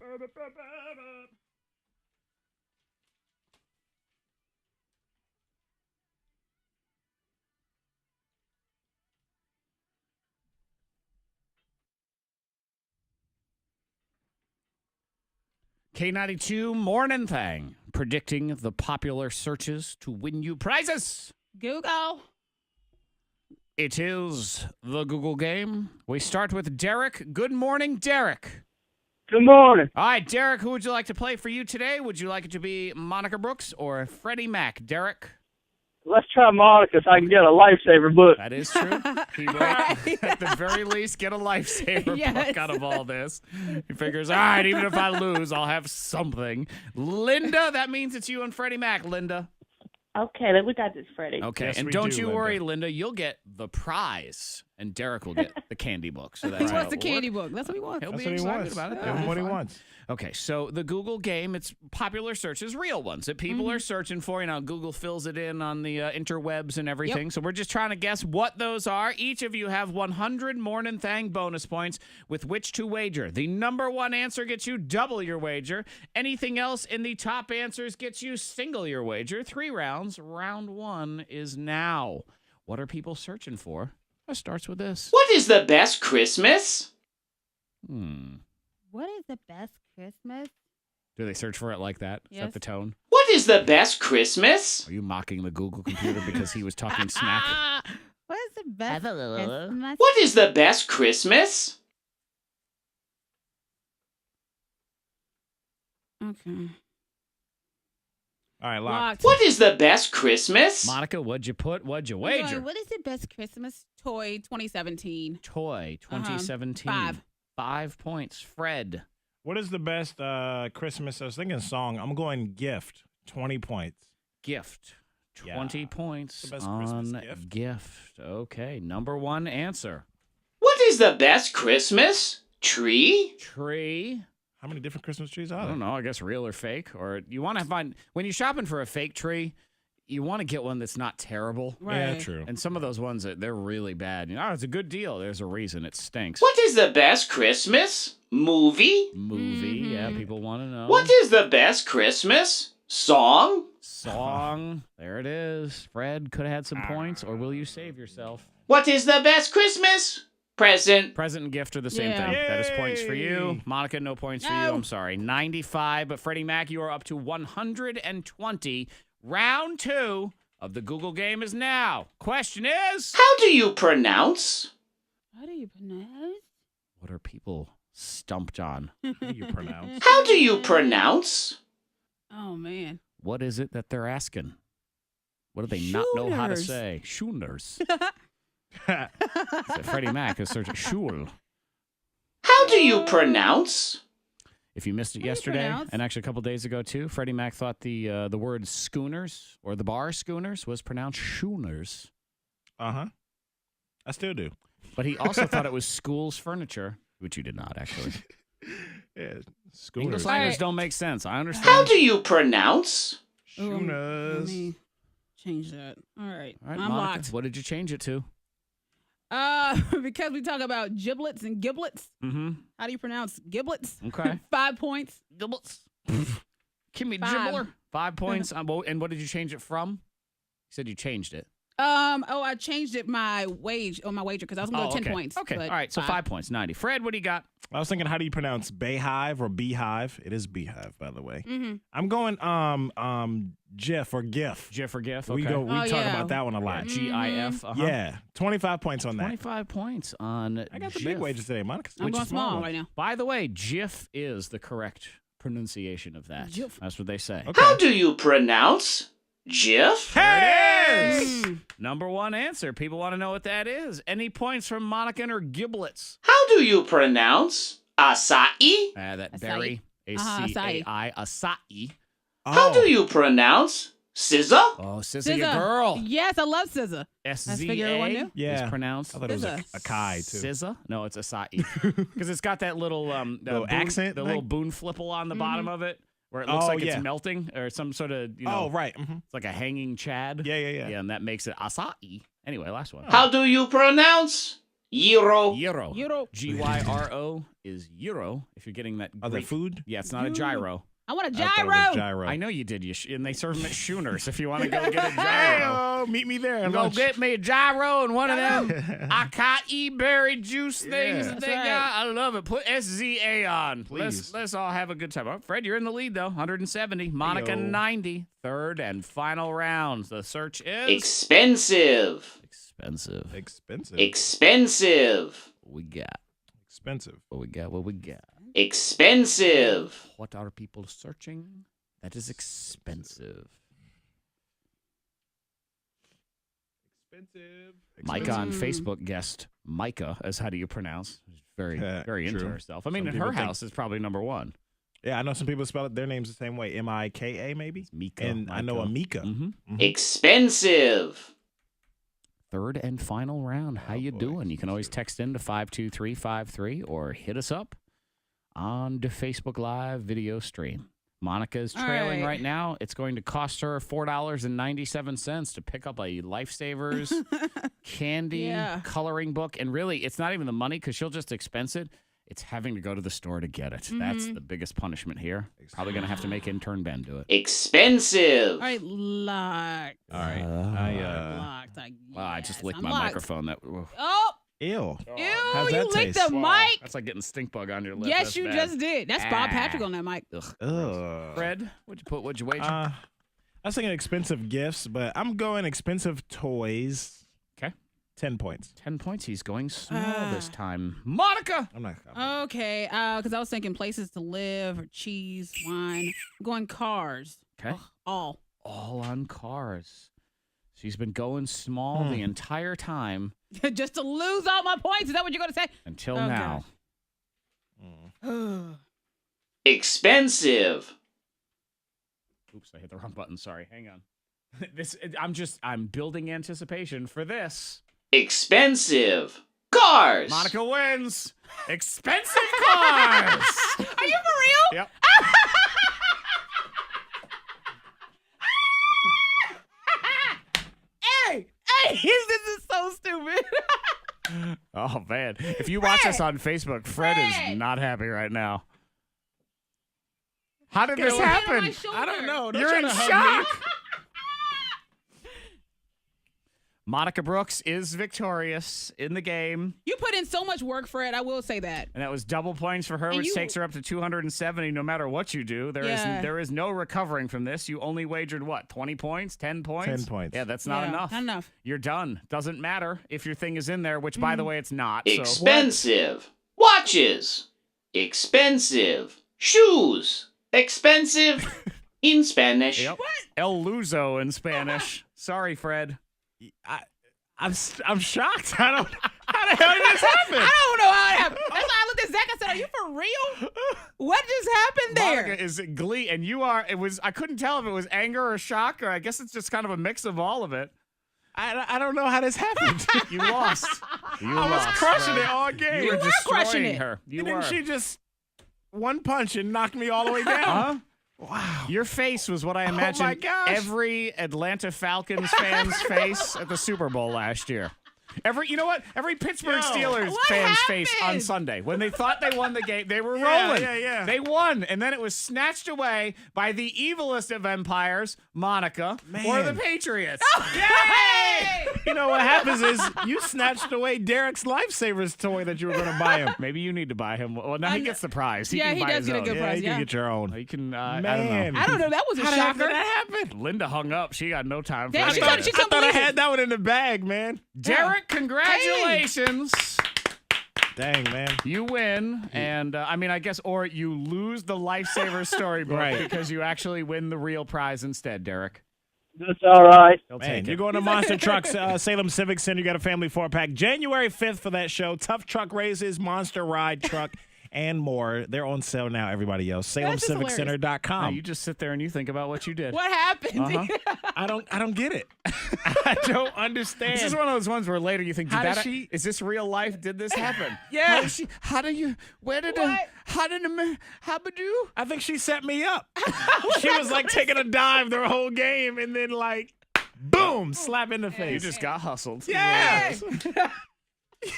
K92 Mornin Thang, predicting the popular searches to win you prizes. Google. It is the Google game. We start with Derek. Good morning, Derek. Good morning. All right, Derek, who would you like to play for you today? Would you like it to be Monica Brooks or Freddie Mac? Derek? Let's try Monica so I can get a lifesaver book. That is true. He will, at the very least, get a lifesaver Yes. book out of all this. He figures, all right, even if I lose, I'll have something. Linda, that means it's you and Freddie Mac, Linda. Okay, we got this, Freddie. Okay, Yes, and we don't do, you Linda. worry, Linda. You'll get the prize, and Derek will get the candy book. So that's He how wants the it'll candy work. book. That's what he wants. He'll That's be what he excited wants. about it. Give That'll him be what he fun. wants. Okay, so the Google game, it's popular searches, real ones that people are searching for. You know, Google fills it in on the interwebs and everything. So we're just trying to guess what those are. Each of you have 100 Mornin Thang bonus points with which to wager. The number one answer gets you double your wager. Anything else in the top answers gets you single your wager. 3 rounds. Round 1 is now. What are people searching for? It starts with this. What is the best Christmas? What is the best Christmas? Do they search for it like that? Is that Yes. the tone? What is the best Christmas? Are you mocking the Google computer because he was talking smack? What is the best Christmas? What is the best Christmas? Okay. All right, lock. Locked. What is the best Christmas? Monica, what'd you put? What'd you wager? What is the best Christmas toy 2017? Toy 2017. 5. 5 points. Fred. What is the best Christmas? I was thinking song. I'm going gift. 20 points. Gift. Yeah. 20 points The best on Christmas gift. Okay. Number one answer. What is the best Christmas? Tree? Tree. How many different Christmas trees are I there? don't know. I guess real or fake. Or you want to find, when you're shopping for a fake tree, you want to get one that's not terrible. Yeah, Right. true. And some of those ones, they're really bad. You know, it's a good deal. There's a reason. It stinks. What is the best Christmas? Movie? Movie. Yeah, people want to know. What is the best Christmas? Song? Song. There it is. Fred could have had some points, or will you save yourself? What is the best Christmas? Present. Present and gift are the same Yeah. thing. That is points for you. Yay. Monica, no points for you. No. I'm sorry. 95. But Freddie Mac, you are up to 120. Round 2 of the Google game is now. Question is, How do you pronounce? How do you pronounce? what are people stumped on? How do you pronounce? How do you pronounce? Oh, man. What is it that they're asking? What do they not know how to say? Schooners. Freddie Mac is searching Schul. How do you pronounce? If you missed it yesterday, and actually a couple days ago too, Freddie Mac thought the word schooners or the bar schooners was pronounced schooners. I still do. But he also thought it was school's furniture, which you did not actually. Yeah, English schooners. language don't make sense. I understand. How do you pronounce? Schooners. Let me change that. All right. All right, I'm Monica, locked. what did you change it to? Because we talk about giblets and giblets. Mm-hmm. How do you pronounce giblets? Okay. 5 points. Giblets. Kimmy 5. Gibbler. 5 points. And what did you change it from? You said you changed it. I changed it my wager because I was gonna go 10 points. Okay. but All right. So 5 points. 90. Fred, what do you got? I was thinking, how do you pronounce Bayhive or Beehive? It is Beehive, by the way. Mm-hmm. I'm going GIF or GIF. GIF or GIF. We Okay. talk about that one a lot. GIF. Yeah, 25 points on that. 25 points on I got the GIF. big wages today, Monica. I'm going small right now. By the way, GIF is the correct pronunciation of that. GIF. That's what they say. Okay. How do you pronounce? GIF? There it is. Number one answer. People want to know what that is. Any points from Monica and her giblets? How do you pronounce acai? That Acai. berry. A-C-A-I. Acai. How do you pronounce scissor? Oh, Sissy, a girl. Yes, I love scissor. figure everyone S-Z-A knew. Yeah. is pronounced. I thought it was a Kai, too. SZA? No, it's acai. Because it's got that little, Little accent, the like- little boon flipple on the bottom of it, where it looks like it's yeah. melting, or some sort of, Oh, right. Mhm. it's like a hanging chad. Yeah. Yeah, and that makes it acai. Anyway, last one. How do you pronounce gyro? Gyro. Gyro. G-Y-R-O is gyro, if you're getting that Are they Greek. food? Yeah, it's not a gyro. I want a I thought it was gyro. gyro. I know you did, and they serve them at Schooners if you want to go get a gyro. Meet me there. at Go lunch. get me a gyro and one of them acai berry juice things that That's they right. got. I love it. Put SZA on. Please. Let's all have a good time. Oh, Fred, you're in the lead, though. 170. Monica, 90. Third and final rounds. The search is... Expensive. Expensive. Expensive. What we got? Expensive. What we got? Expensive. What are people searching? That is expensive. Micah on Facebook guessed Micah as how do you pronounce? Very into true. herself. I mean, Some in people her think- house is probably number one. Yeah, I know some people spell it their names the same way. M-I-K-A maybe? Mika. And I know a Mika. Mm-hmm. Expensive. Third and final round. How you doing? You can always text in to 52353 or hit us up on the Facebook Live video stream. Monica is trailing right now. It's going to cost her $4.97 to pick up a Lifesavers candy coloring book. And really, it's not even the money because she'll just expense it. It's having to go to the store to get it. That's the biggest punishment here. Probably going to have to make intern Ben do it. Expensive. All right, locked. All right. Locked. I just licked I'm my locked. microphone. That Oh, Ew. ew, How's you that licked taste? the mic. That's like getting stink bug on your lip. Yes, That's you bad. just did. That's Bob Patrick on that mic. Ugh. Ugh. Fred, what'd you wager? I was thinking expensive gifts, but I'm going expensive toys. Okay. 10 points. 10 points. He's going small this time. Monica! I'm not. Okay, because I was thinking places to live or cheese, wine. I'm going cars. Okay. All. All on cars. She's been going small the entire time Just to lose all my points. Is that what you're going to say? until now. Expensive. Oops, I hit the wrong button. Sorry. Hang on. I'm building anticipation for this. Expensive. Cars. Monica wins. Expensive cars. Are you for real? Yep. Hey, this is so stupid. Oh, man. If you watch us on Facebook, Fred is not happy right now. How did this happen? I don't know. Don't You're try in to hug shock. Monica Brooks is victorious in the game. You put in so much work, Fred. I will say that. And that was double points for her, And which you- takes her up to 270 no matter what you do. There is no recovering from this. You only wagered what? 20 points? 10 points? 10 points. Yeah, that's not enough. Not enough. You're done. Doesn't matter if your thing is in there, which by the way it's not. So Expensive. Watches. Expensive. Shoes. Expensive. in Spanish. Yep. El Luzo in Spanish. Sorry, Fred. I'm shocked. I don't. How the hell did this happen? I don't know how it happened. That's why I looked at Zack. I said, "Are you for real? What just happened there?" Monica is glee, and you are. It was. I couldn't tell if it was anger or shock, or I guess it's just kind of a mix of all of it. I don't know how this happened. You lost. I was crushing it all game. You were were crushing destroying it. her. You Didn't were. she just one punch and knocked me all the way down? Huh? Wow. Your face was what I Oh, imagined my gosh. every Atlanta Falcons fan's face at the Super Bowl last year. You know what? Every Pittsburgh Steelers What fan's face on happened? Sunday. When they thought they won the game, they were Yeah, rolling. yeah. They won. And then it was snatched away by the evilest of empires, Monica, or the Man. Patriots. Hey! You know what happens is you snatched away Derek's Lifesavers toy that you were going to buy him. Maybe you need to buy him. Well, now he gets the prize. Yeah, can he buy does his get a own. good Yeah, prize. you can get your own. He can, I Man. don't know. I don't know. That was a How the heck shocker. did that happen? Linda hung up. She got no time for Yeah, any she of couldn't- that. she I couldn't thought I believe had it. that one in the bag, man. Derek, congratulations. Dang, man. You win, and I guess, or you lose the Lifesaver Storybook Right. because you actually win the real prize instead, Derek. That's all right. They'll Man, take you're it. going to Monster Trucks, Salem Civic Center. You got a family 4-pack. January 5th for that show. Tough truck races, monster ride truck, and more. They're on sale now, everybody else. That's just hilarious. Now, SalemCivicCenter.com. you just sit there and you think about what you did. What happened? Uh-huh. I don't get it. I don't understand. This is one of those ones where later you think, How did she- is this real life? Did this happen? Yeah. How do you, where did What? how did you? I think she set me up. She was like taking a dive the whole game and then like, boom, slap in the You face. just got hustled. Yeah. Yo,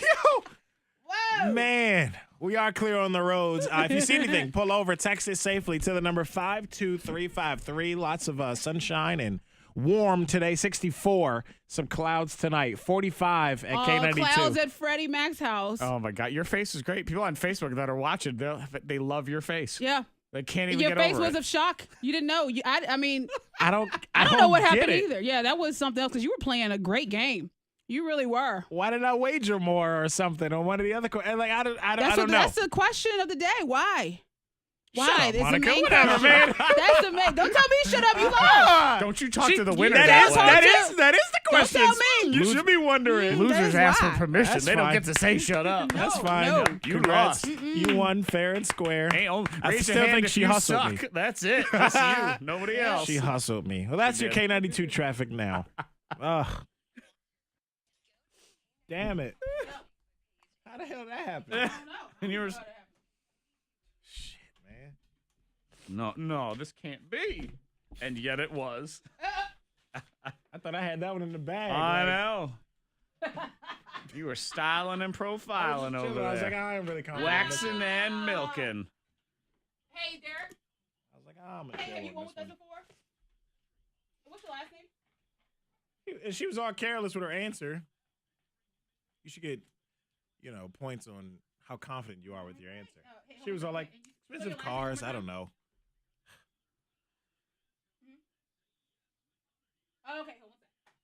Whoa. man, we are clear on the roads. If you see anything, pull over, text it safely to the number 52353. Lots of sunshine and warm today, 64. Some clouds tonight, 45 at K92. Clouds at Freddie Mac's house. Oh my God, your face is great. People on Facebook that are watching, they love your face. Yeah. They can't even Your get face over was it. of shock. You didn't know. I mean, I don't know what get happened it. either. Yeah, that was something else because you were playing a great game. You really were. Why did I wager more or something on one of the other? Like I don't know. That's the question of the day. Why? Why? Shut up, It's the Monica. main Whatever, question. man. That's the main. Don't tell me shut up. You lost. Don't you talk She- to the winner that that is way. that is the Don't question. tell me. You should be wondering. Losers That's ask why. for permission. That's they don't fine. get to say shut up. That's No, fine. no. You Congrats. lost. You won fair and square. Hey, I raise still your hand think if she you hustled suck. me. That's it. That's you. Nobody else. She hustled me. Well, that's She your did. K92 traffic now. Ugh. Damn it. How the hell did that happen? And you were, Shit, man. no, this can't be. And yet it was. I thought I had that one in the bag. I Like, know. You were styling and I was profiling just over chilling. I was there. like, I am really confident. Waxing and milking. Hey, Derek. I was like, I'm gonna Hey, have you chill won on with us this before? What's your last name? one. And she was all careless with her answer. You should get, points on how confident you are with your answer. She was all like, expensive cars. I don't know. Oh, okay, hold on a second.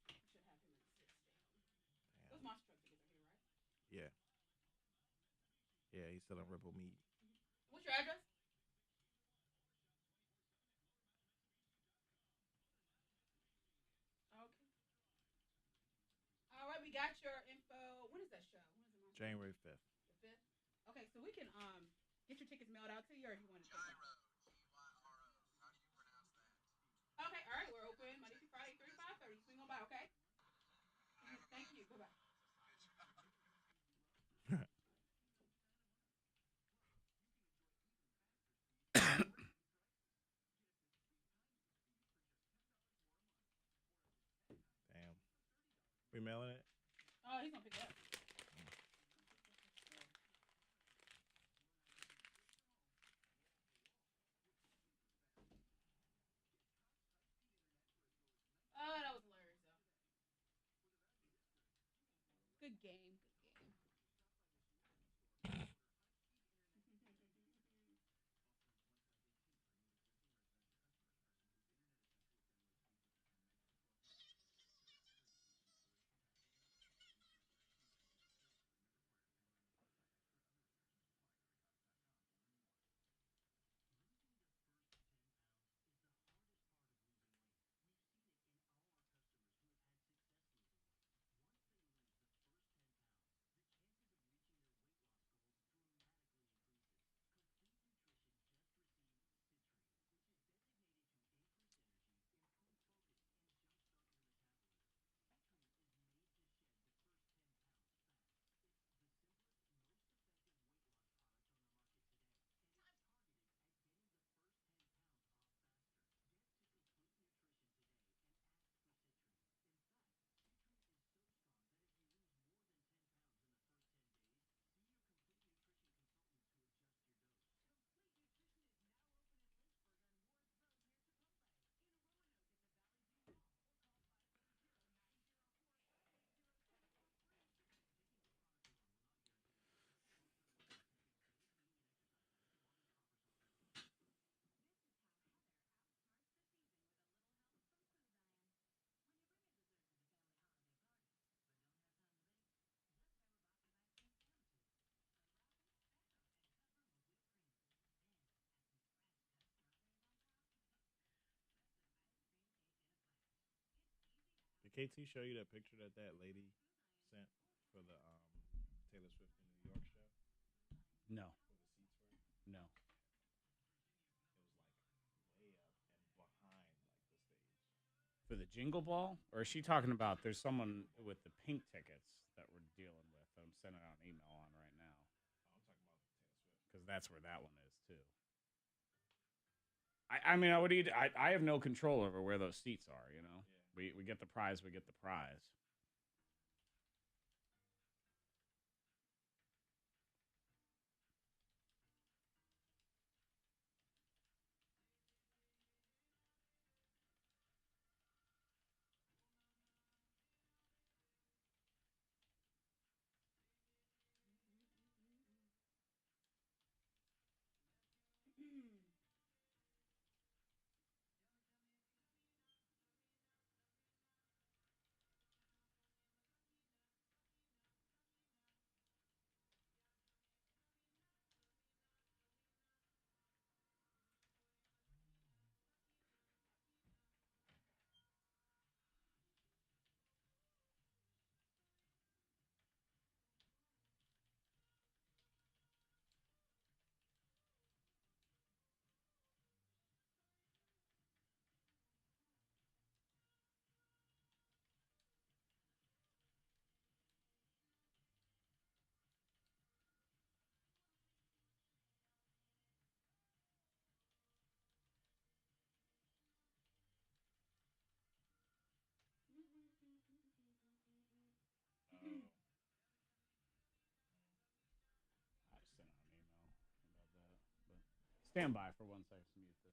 Should have him at 6 down. Those monster truck tickets are here, right? Yeah. Yeah, he's still on Ripple Meat. What's your address? Okay. All right, we got your info. When is that show? When is it? January 5th. The 5th? Okay, so we can get your tickets mailed out to you, or if you want to. Okay, all right, we're open Monday through Friday, 3 to 5:30. Swing on by, okay? Thank you. Bye bye. Damn. We mailing it? Oh, he's gonna pick it up. Oh, that was hilarious, though. Good game. Good game. Did KT show you that picture that lady sent for the Taylor Swift in New York show? No. No. It was like way up and behind like the stage. For the Jingle Ball? Or is she talking about there's someone with the pink tickets that we're dealing with that I'm sending out an email on right now? Oh, I'm talking about Taylor Swift. Because that's where that one is, too. I mean, I have no control over where those seats are, you know? Yeah. We get the prize, we get the prize. I sent out an email about that. But stand by for 1 second to mute this.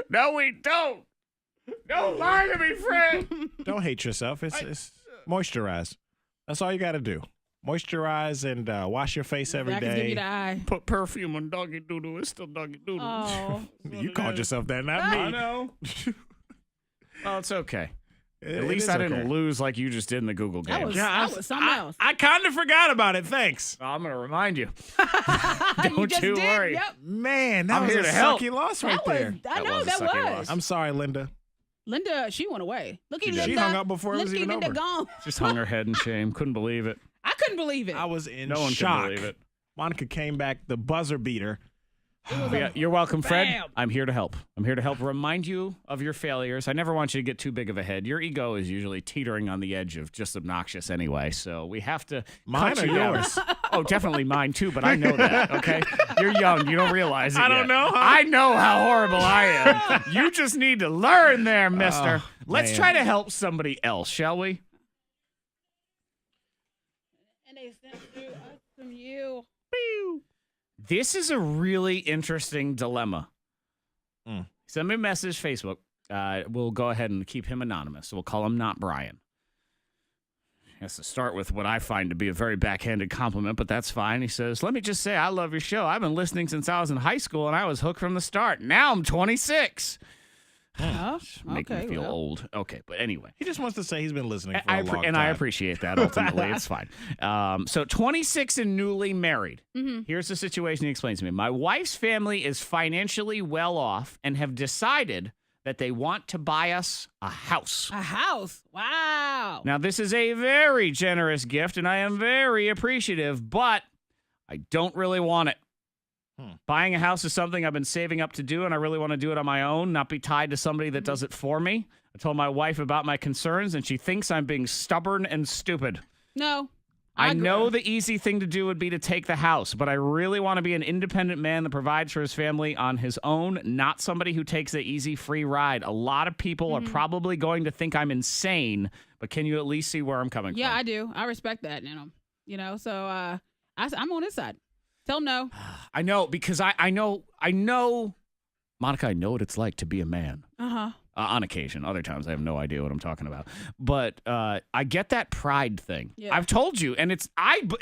No, we don't. Don't lie to me, Fred. Don't hate yourself. It's moisturize. That's all you got to do. Moisturize and wash your face every Zack is giving day. you the eye. Put perfume on doggy doodle. It's still doggy doodle. Oh. You called yourself that, not me. I know. Well, it's okay. At least is I didn't okay. lose like you just did in the Google game. That was something else. I kind of forgot about it. Thanks. I'm going to remind you. You Don't just you did. worry. Yep. Man, that I'm was here a to help. sucky loss right That was, there. I know, was a that sucky was. loss. I'm sorry, Linda. Linda, she went away. Look at Linda. She hung up before it was Look at even Linda over. gone. Just hung her head in shame. Couldn't believe it. I couldn't believe it. I was in No one shock. could believe it. Monica came back, the buzzer beater. You're welcome, Fred. Bam. I'm here to help. I'm here to help remind you of your failures. I never want you to get too big of a head. Your ego is usually teetering on the edge of just obnoxious anyway, so we have to Mine cut or you down. yours? Oh, definitely mine too, but I know that, okay? You're young. You don't realize it I don't yet. know, huh? I know how horrible I am. You just need to learn there, mister. Oh, Let's man. try to help somebody else, shall we? they sent to us from you. This is a really interesting dilemma. Send me a message, Facebook. We'll go ahead and keep him anonymous. So we'll call him Not Brian. He has to start with what I find to be a very backhanded compliment, but that's fine. He says, let me just say I love your show. I've been listening since I was in high school, and I was hooked from the start. Now I'm 26. Make me feel old. Okay, but anyway. He just wants to say he's been listening for a long time. And I appreciate that, ultimately. It's fine. So 26 and newly married. Here's the situation he explains to me. My wife's family is financially well off and have decided that they want to buy us a house. A house? Wow. Now, this is a very generous gift, and I am very appreciative, but I don't really want it. Buying a house is something I've been saving up to do, and I really want to do it on my own, not be tied to somebody that does it for me. I told my wife about my concerns, and she thinks I'm being stubborn and stupid. No. I know the easy thing to do would be to take the house, but I really want to be an independent man that provides for his family on his own, not somebody who takes the easy free ride. A lot of people are probably going to think I'm insane, but can you at least see where I'm coming from? Yeah, I do. I respect that, so I'm on his side. Tell him no. I know, because I know, Monica, I know what it's like to be a man. On occasion. Other times, I have no idea what I'm talking about. But I get that pride thing. Yeah. I've told you, and it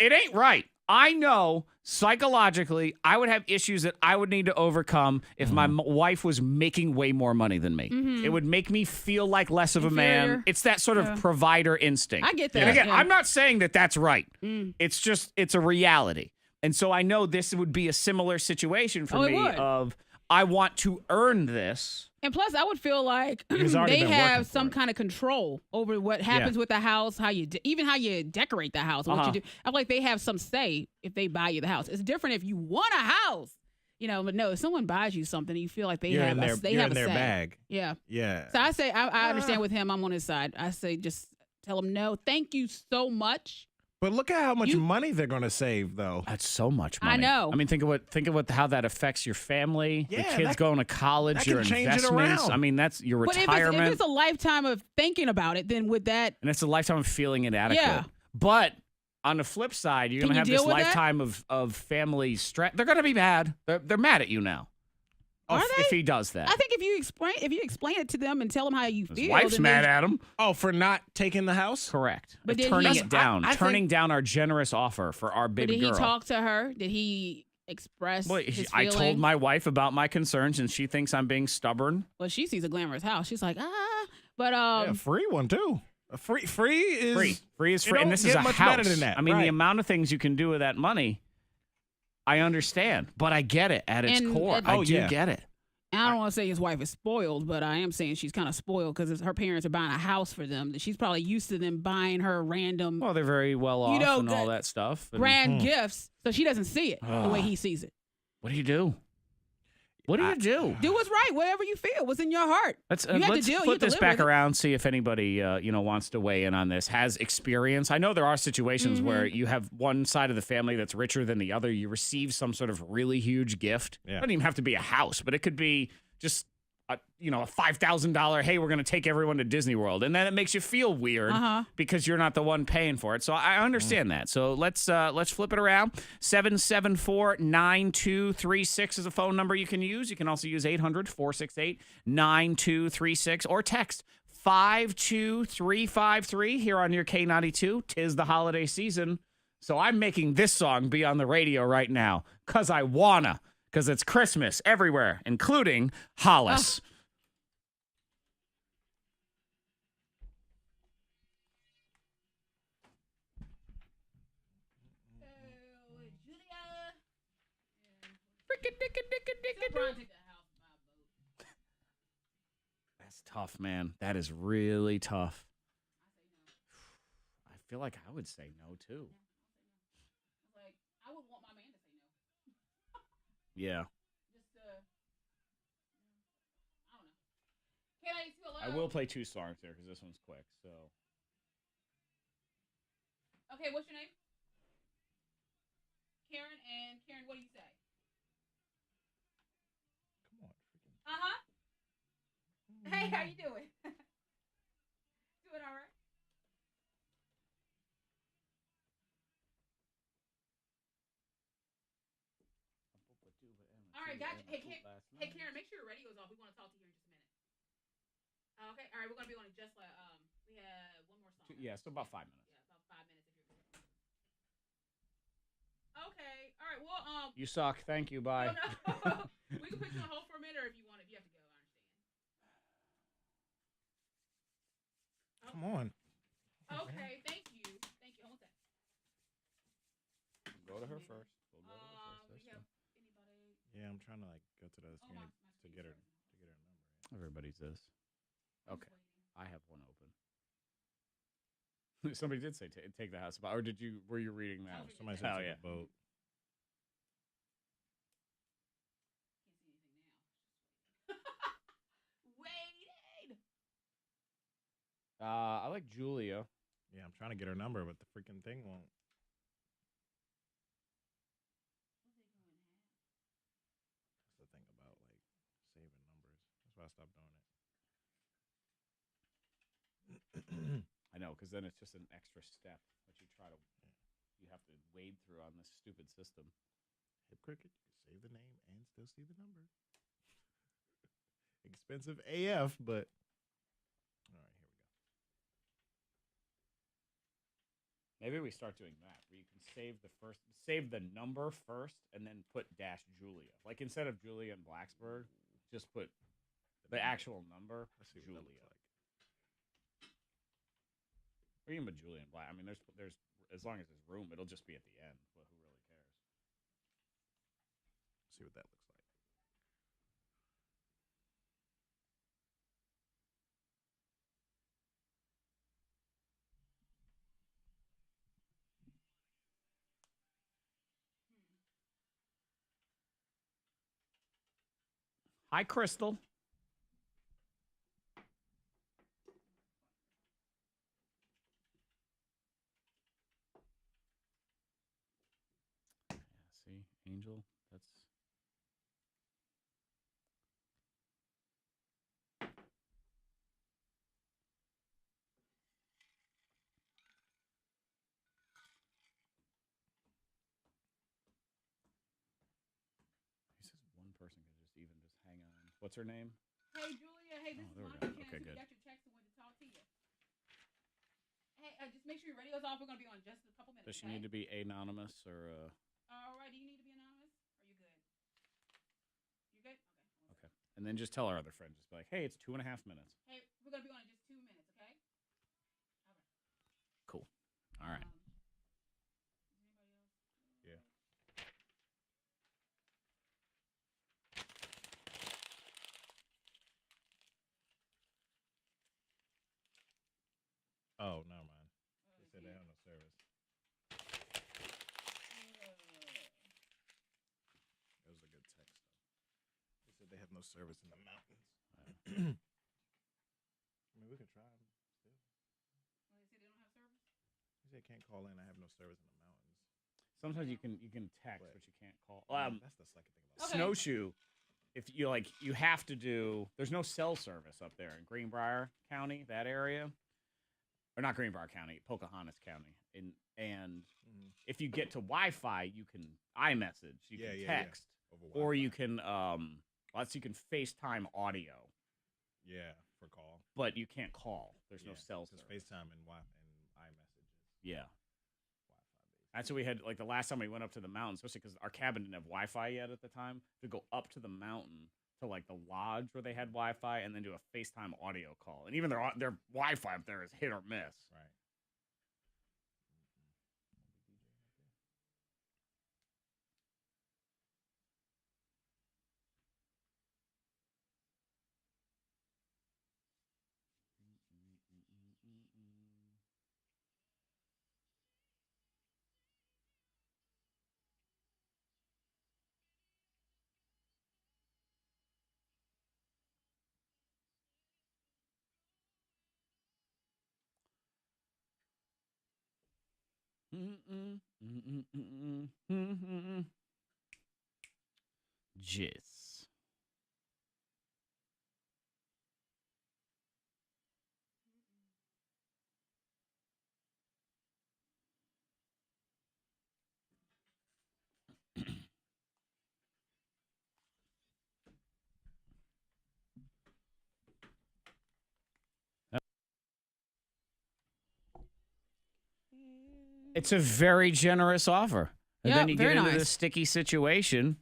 ain't right. I know psychologically I would have issues that I would need to overcome if my wife was making way more money than me. It would make me feel like less of a man. It's that sort of provider instinct. I get that. And again, Yeah. I'm not saying that that's right. It's a reality. And so I know this would be a similar situation for me of I want to earn this. And plus, I would feel like He's already they been have working for some it. kind of control over what happens with the house, how you even how you decorate the house, what you do. I feel like they have some say if they buy you the house. It's different if you want a house, but no, if someone buys you something, you feel like they You're have in their, they you're have in a their say. bag. Yeah. Yeah. So I say I understand with him. I'm on his side. I say just tell him no. Thank you so much. But look at how much money they're going to save, though. That's so much money. I know. I mean, think of how that affects your family, the Yeah, kids that- going to college, that your can change it investments. around. I mean, that's your But retirement. if it's a lifetime of thinking about it, then with that, and it's a lifetime of feeling inadequate. Yeah. But on the flip side, you're Can going to have you this deal with that? lifetime of family stress. They're going to be mad. They're mad at you now. Are if he does that. I think if you explain it to them and tell them how you His feel, wife's then mad they- at him. Oh, for not taking the house? Correct. But did turning he- it down. I Turning think- down our generous offer for our But baby did girl. he talk to her? Did he express Well, his I told feelings? my wife about my concerns, and she thinks I'm being stubborn. Well, she sees a glamorous house. She's like, but Yeah, free one, too. Free is Free is You free, and don't this is get a much house. better than that, I mean, right. the amount of things you can do with that money, I understand, but I get it at its And core. at- I Oh, do yeah. get it. And I don't want to say his wife is spoiled, but I am saying she's kind of spoiled because her parents are buying a house for them. She's probably used to them buying her random Well, they're very well off know, and all the that stuff. And grand gifts, so she doesn't see it the way he sees it. what do you do? What do you do? Do what's right, whatever you feel, what's in your heart. Let's You have to let's deal, you flip have to this live back with it. around. See if anybody wants to weigh in on this. Has experience. I know there are situations where you have one side of the family that's richer than the other. You receive some sort of really huge gift. Yeah. It doesn't even have to be a house, but it could be just a $5,000. Hey, we're going to take everyone to Disney World, and then it makes you feel weird because you're not the one paying for it. So I understand that. So let's flip it around. 774-9236 is a phone number you can use. You can also use 800-468-9236 or text 52353 here on your K92. 'Tis the holiday season, so I'm making this song be on the radio right now because I wanna. Because it's Christmas everywhere, including Hollis. That's tough, man. That is really tough. I feel like I would say no, too. I would want my man to say no. Yeah. Just I don't know. Can I feel I will play two songs there because this one's quick. So Okay, what's your name? Karen, and Karen, what do you say? Come on. Hey, how you doing? Doing all right? right, gotcha. Hey, Karen, make sure your radio's off. We want to talk to you here in just a minute. Okay, all right, we're gonna be on just like we have one more song. Yeah, so about 5 minutes. Yeah, about 5 minutes if you're good. Okay, all right. Well, You suck. Thank you. Bye. no. We can put you on hold for a minute, or if you want, if you have to go, I understand. Come on. Okay, thank you. Hold on. Go to her first. We'll go to her first. We have anybody? Yeah, I'm trying to like go to the screen my to get her number. Everybody's this. I'm Okay. just waiting. I have one open. Somebody did say take the house, or were you reading that? Somebody said Oh, take yeah. a boat. Can't see anything now. Waiting. I like Julia. Yeah, I'm trying to get her number, but the freaking thing won't. That's the thing about like saving numbers. That's why I stopped doing it. I know, because then it's just an extra step that you have to wade through on this stupid system. Hip Cricket, you can save the name and still see the number. Expensive AF, but all right, here we go. Maybe we start doing that, where you can save the number first, and then put -Julia. Like instead of Julia in Blacksburg, just put the actual number, Let's see what Julia. that looks like. Or even with Julia in Black. I mean, there's as long as there's room, it'll just be at the end. But who really cares? See what that looks like. Hi, Crystal. Yeah, see, Angel, that's... He says one person could just hang on. What's her name? Hey, Julia. Hey, this is there we Monica. go. Candace, Okay, we good. got your text and wanted to talk to you. Hey, just make sure your radio's off. We're gonna be on just a couple minutes. Does she okay? need to be anonymous or... All right. Do you need to be anonymous? Are you good? You good? Okay. Okay. And then just tell our other friend, just be like, hey, it's 2.5 minutes. Hey, we're gonna be on in just 2 minutes. Okay. All right. Cool. All right. Is anybody else? Yeah. Oh, never mind. They said they have no service. That was a good text, though. They said they have no service in the mountains. I mean, we could try them still. Well, they say they don't have service. He said can't call in. I have no service in the mountains. Sometimes you can text, but you can't call. That's the second thing about it. Snowshoe. If you you have to do. There's no cell service up there in Greenbrier County, that area, or not Greenbrier County, Pocahontas County. And if you get to Wi-Fi, you can iMessage, you can text, or you can you can FaceTime audio. Yeah, for call. But you can't call. There's no cell service. FaceTime and iMessages. Yeah. That's what we had, like, the last time we went up to the mountain, especially because our cabin didn't have Wi-Fi yet at the time, to go up to the mountain to, like, the lodge where they had Wi-Fi and then do a FaceTime audio call. And even their Wi-Fi up there is hit or miss. Right. Jizz. It's a very generous offer. And Yep, then you get very into nice. this sticky situation.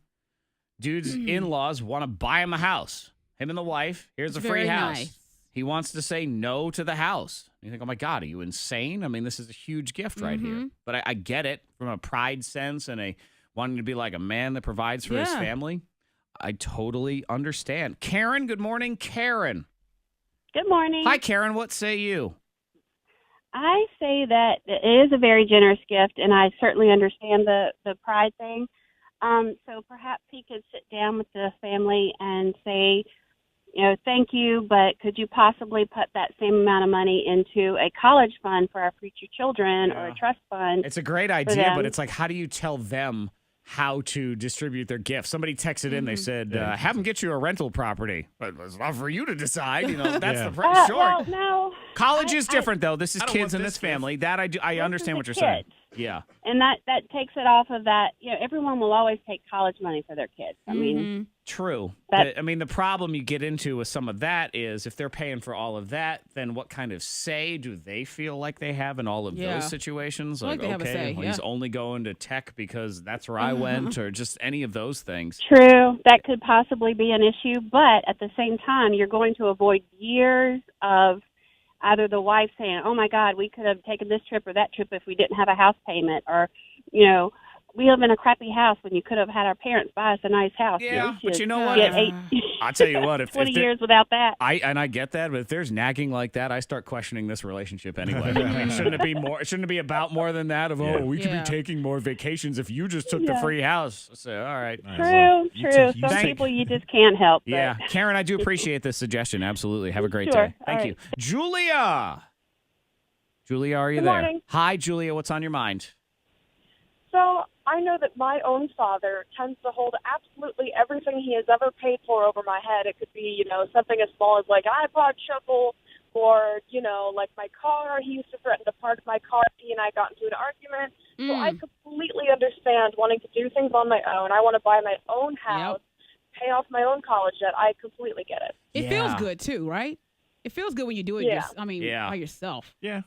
Dude's in-laws want to buy him a house. Him and the wife. Here's a free Very house. nice. He wants to say no to the house. You think, oh my God, are you insane? I mean, this is a huge gift right here. But I get it from a pride sense and a wanting to be like a man that provides for his Yeah. family. I totally understand. Karen, good morning. Karen. Good morning. Hi, Karen. What say you? I say that it is a very generous gift, and I certainly understand the pride thing. So perhaps he could sit down with the family and say, thank you, but could you possibly put that same amount of money into a college fund for our future children or a trust fund? It's a great idea, but it's like, how do you tell them how to distribute their gifts? Somebody texted in, they said, have them get you a rental property. But it's not for you to decide. That's the price. Sure. Well, no. College is different, though. This is I don't kids want in this this family. That I do. I This understand is what the you're saying. kids. Yeah. And that takes it off of that. Everyone will always take college money for their kids. I mean, True. That- The problem you get into with some of that is if they're paying for all of that, then what kind of say do they feel like they have in all of Yeah. those situations? Like they have a say, he's yeah. only going to tech because that's where I went, or just any of those things. true, that could possibly be an issue, but at the same time, you're going to avoid years of either the wife saying, oh, my God, we could have taken this trip or that trip if we didn't have a house payment, or, we live in a crappy house when you could have had our parents buy us a nice house. Yeah, We but should you know what? get If- I'll tell you what, if 20 there- years without that. I get that, but if there's nagging like that, I start questioning this relationship anyway. I mean, shouldn't it be more? Shouldn't it be about more than that? Of we could Yeah. be taking more vacations if you just took the free house. I say, all right. True. you Some think- people you just can't help. But. Yeah, Karen, I do appreciate this suggestion. Absolutely. Have a great Sure. day. Thank All you, right. Julia. Julia, are you Good there? morning. Hi, Julia. What's on your mind? So I know that my own father tends to hold absolutely everything he has ever paid for over my head. It could be, something as small as like an iPod shuffle or, like my car. He used to threaten to park my car if he and I got into an argument. So I completely understand wanting to do things on my own. I want to buy my own house, pay off my own college debt. I completely get it. It feels good too, right? It feels good when you do it. Yeah. By yourself. Yeah.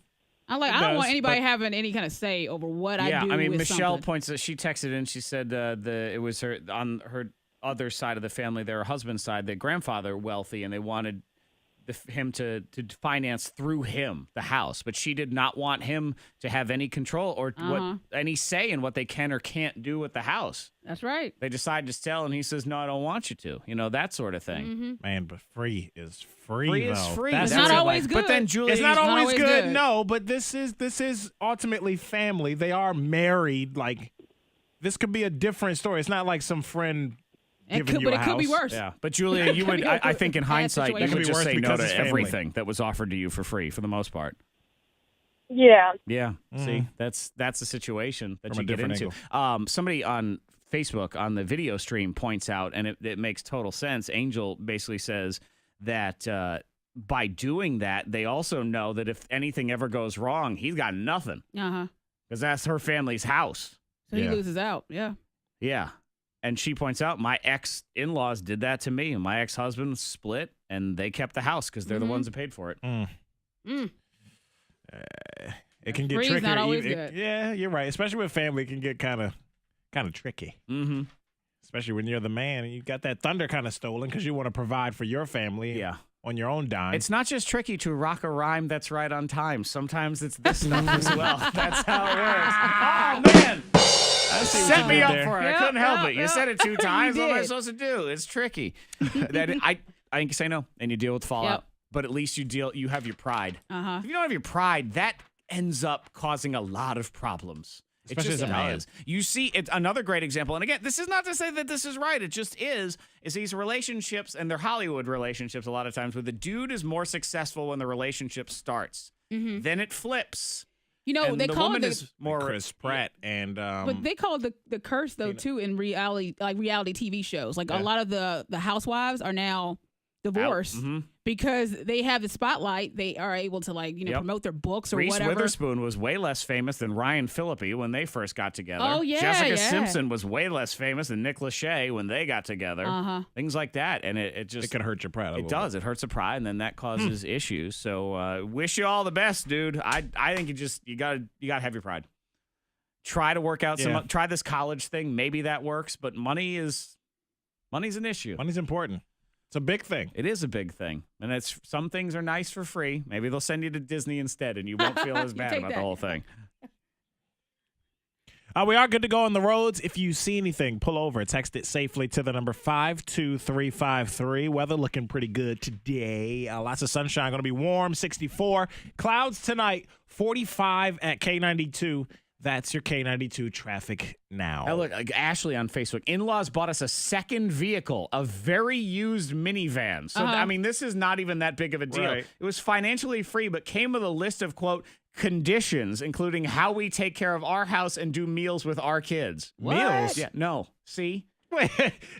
I don't does, want anybody but- having any kind of say over what I Yeah, do. I mean, with Michelle something. points that she texted in. She said it was her on her other side of the family, their husband's side, their grandfather wealthy, and they wanted him to finance through him the house, but she did not want him to have any control or any say in what they can or can't do with the house. That's right. They decide to sell, and he says, "No, I don't want you to." That sort of thing. Man, but free is free. Free though. is free. That's It's not it. always But then good. Julia, It's not always always good, good. no, but this is ultimately family. They are married. Like, this could be a different story. It's not like some friend giving you but a it could be house. worse. Yeah, but Julia, you would. I think in hindsight, you situation. would That could be just worse say no because to it's family. everything that was offered to you for free, for the most part. Yeah. Yeah. See, that's the situation that From you a get different into. Somebody on Facebook on the video stream points out, and it makes total sense. Angel basically says that by doing that, they also know that if anything ever goes wrong, he's got nothing because that's her family's house. So he loses out. Yeah. Yeah. And she points out, my ex-in-laws did that to me. And my ex-husband split, and they kept the house because they're the ones that paid for it. It can get Free's tricky. not always good. Yeah, you're right. Especially with family, it can get kind of tricky. Mm-hmm. Especially when you're the man and you got that thunder kind of stolen because you want to provide for your family. Yeah. On your own dime. It's not just tricky to rock a rhyme that's right on time. Sometimes it's this stuff as well. That's how it works. Oh, man. Set me up for it. I couldn't help it. You said it 2 times. What am I supposed to do? It's tricky. I think you say no, and you deal with fallout. Yep. But at least you have your pride. Uh-huh. If you don't have your pride, that ends up causing a lot of problems. Especially it just as a man. does. You see, it's another great example. And again, this is not to say that this is right. It just is these relationships, and they're Hollywood relationships a lot of times, where the dude is more successful when the relationship starts. Then it flips. And they the call woman it is more Chris Pratt and but they call it the curse though too in reality TV shows. Like a lot of the housewives are now divorced because they have the spotlight. They are able to promote their books or Reese whatever. Witherspoon was way less famous than Ryan Phillippe when they first got together. Oh, yeah, Jessica yeah. Simpson was way less famous than Nick Lachey when they got together. Things like that, and it can hurt your pride. It does. It hurts the pride, and then that causes issues. So wish you all the best, dude. I think you gotta have your pride. try to work out Yeah. try this college thing. Maybe that works, but money's an issue. Money's important. It's a big thing. It is a big thing. And it's some things are nice for free. Maybe they'll send you to Disney instead and you won't feel as bad take about that. the whole thing. We are good to go on the roads. If you see anything, pull over. Text it safely to the number 52353. Weather looking pretty good today. Lots of sunshine. Going to be warm, 64. Clouds tonight, 45 at K92. That's your K92 traffic now. Now look, Ashley on Facebook. In-laws bought us a second vehicle, a very used minivan. So, I mean, this is not even that big of a deal. Right. It was financially free, but came with a list of, quote, conditions, including how we take care of our house and do meals with our kids. Meals? Yeah, no. See? Wait,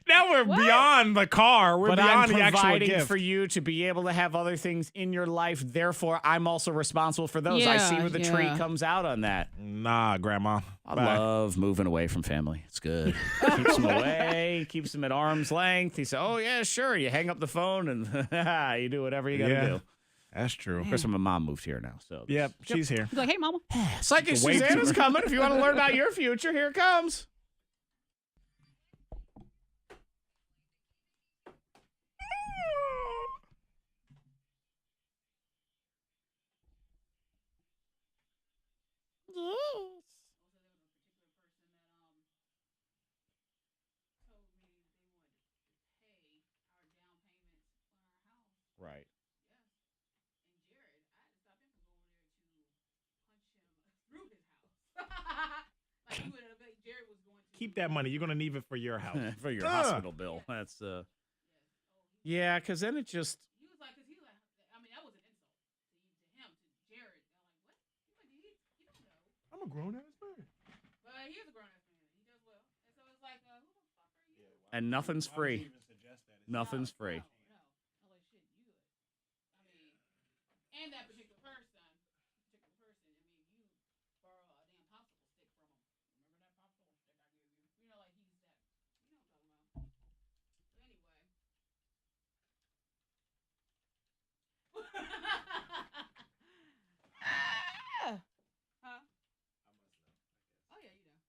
now we're beyond the car. We're But beyond I'm the actual providing gift. for you to be able to have other things in your life. Therefore, I'm also responsible for those. I see Yeah, where the tree comes out on that. Nah, Grandma. I Bye. love moving away from family. It's good. Keeps them away, keeps them at arm's length. He said, oh, yeah, sure. You hang up the phone and you do whatever you got to do. That's true. Of course, my mom moved here now. So Yep, she's here. He's like, hey, mama. Psychic Wait Suzanna's for- coming. If you want to learn about your future, here it comes. Right. Keep that money. You're going to need it for your house. For your hospital bill. That's yeah, because then it just I'm a grown-ass man. and nothing's free. Nothing's free. And that particular person, you borrow a damn popsicle stick from him. Remember that popsicle stick I gave you? You know, like he's that. You know what I'm talking about. So anyway. Huh? Oh yeah, you know.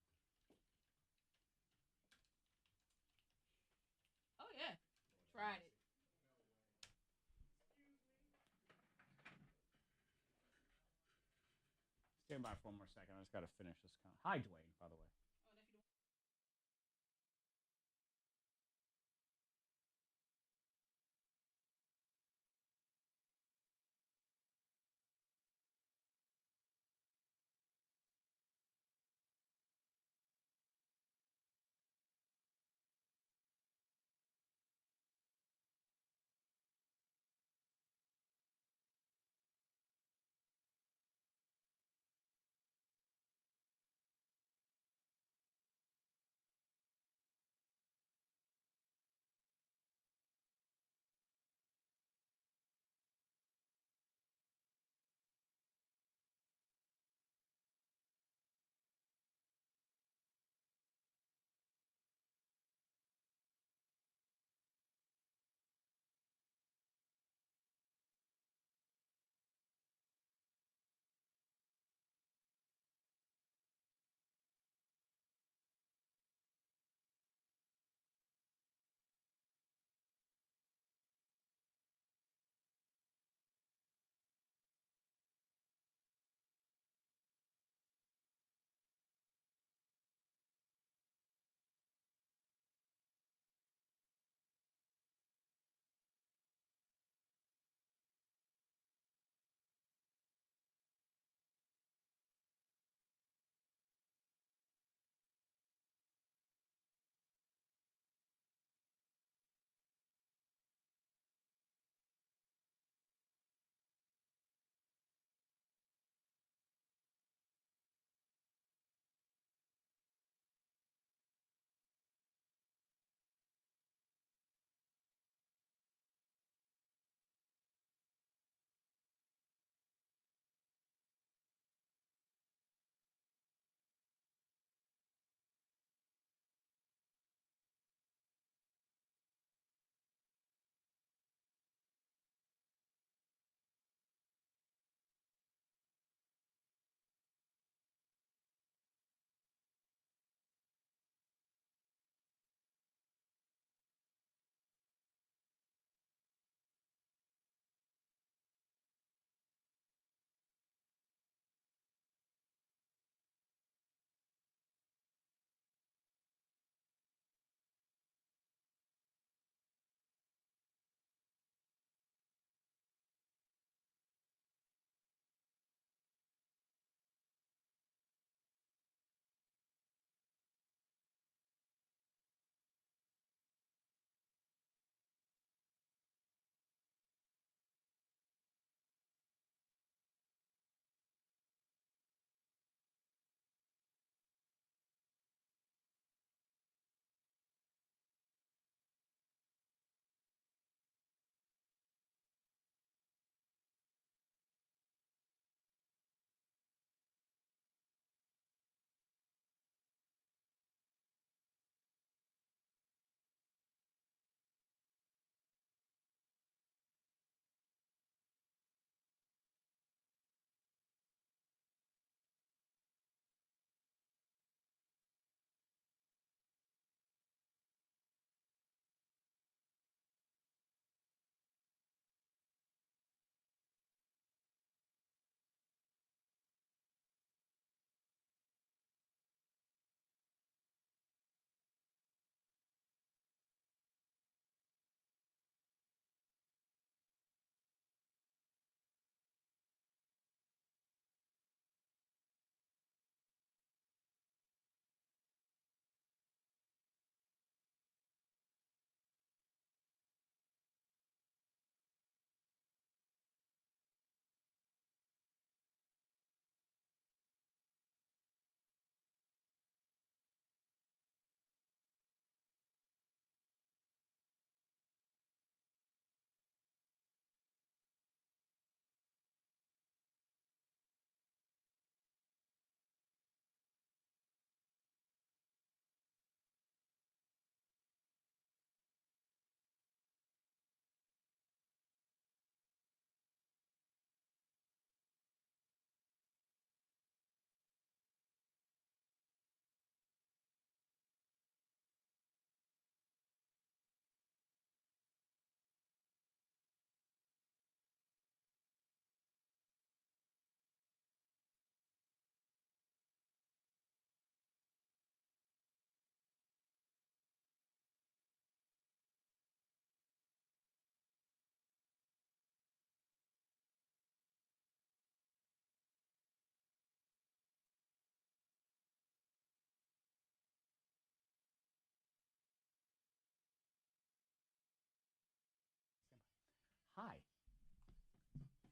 Oh yeah. Tried it. Stand by for one more second. I just got to finish this. Hi, Dwayne, by the way.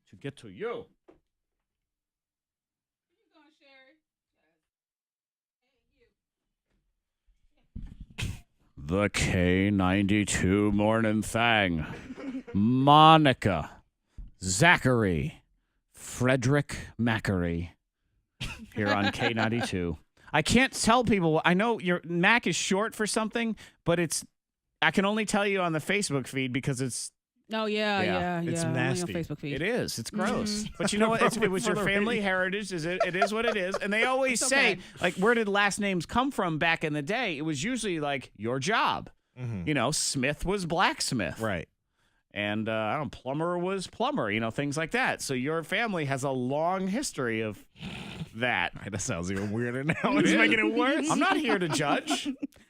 to get to you. The K92 Mornin Thang. Monica. Zachary. Frederick Mackery. Here on K92. I can't tell people. I know your Mac is short for something, but I can only tell you on the Facebook feed because it's. Oh, yeah. It's only nasty. on Facebook feed. It is. It's gross. But you know what? It was your family heritage. It is what it is. And they always say, like, where did last names come from back in the day? It was usually like your job. Mm-hmm. You know, Smith was blacksmith. Right. And I don't know, plumber was plumber, you know, things like that. So your family has a long history of that. That sounds even weirder now. It's making it worse. I'm not here to judge.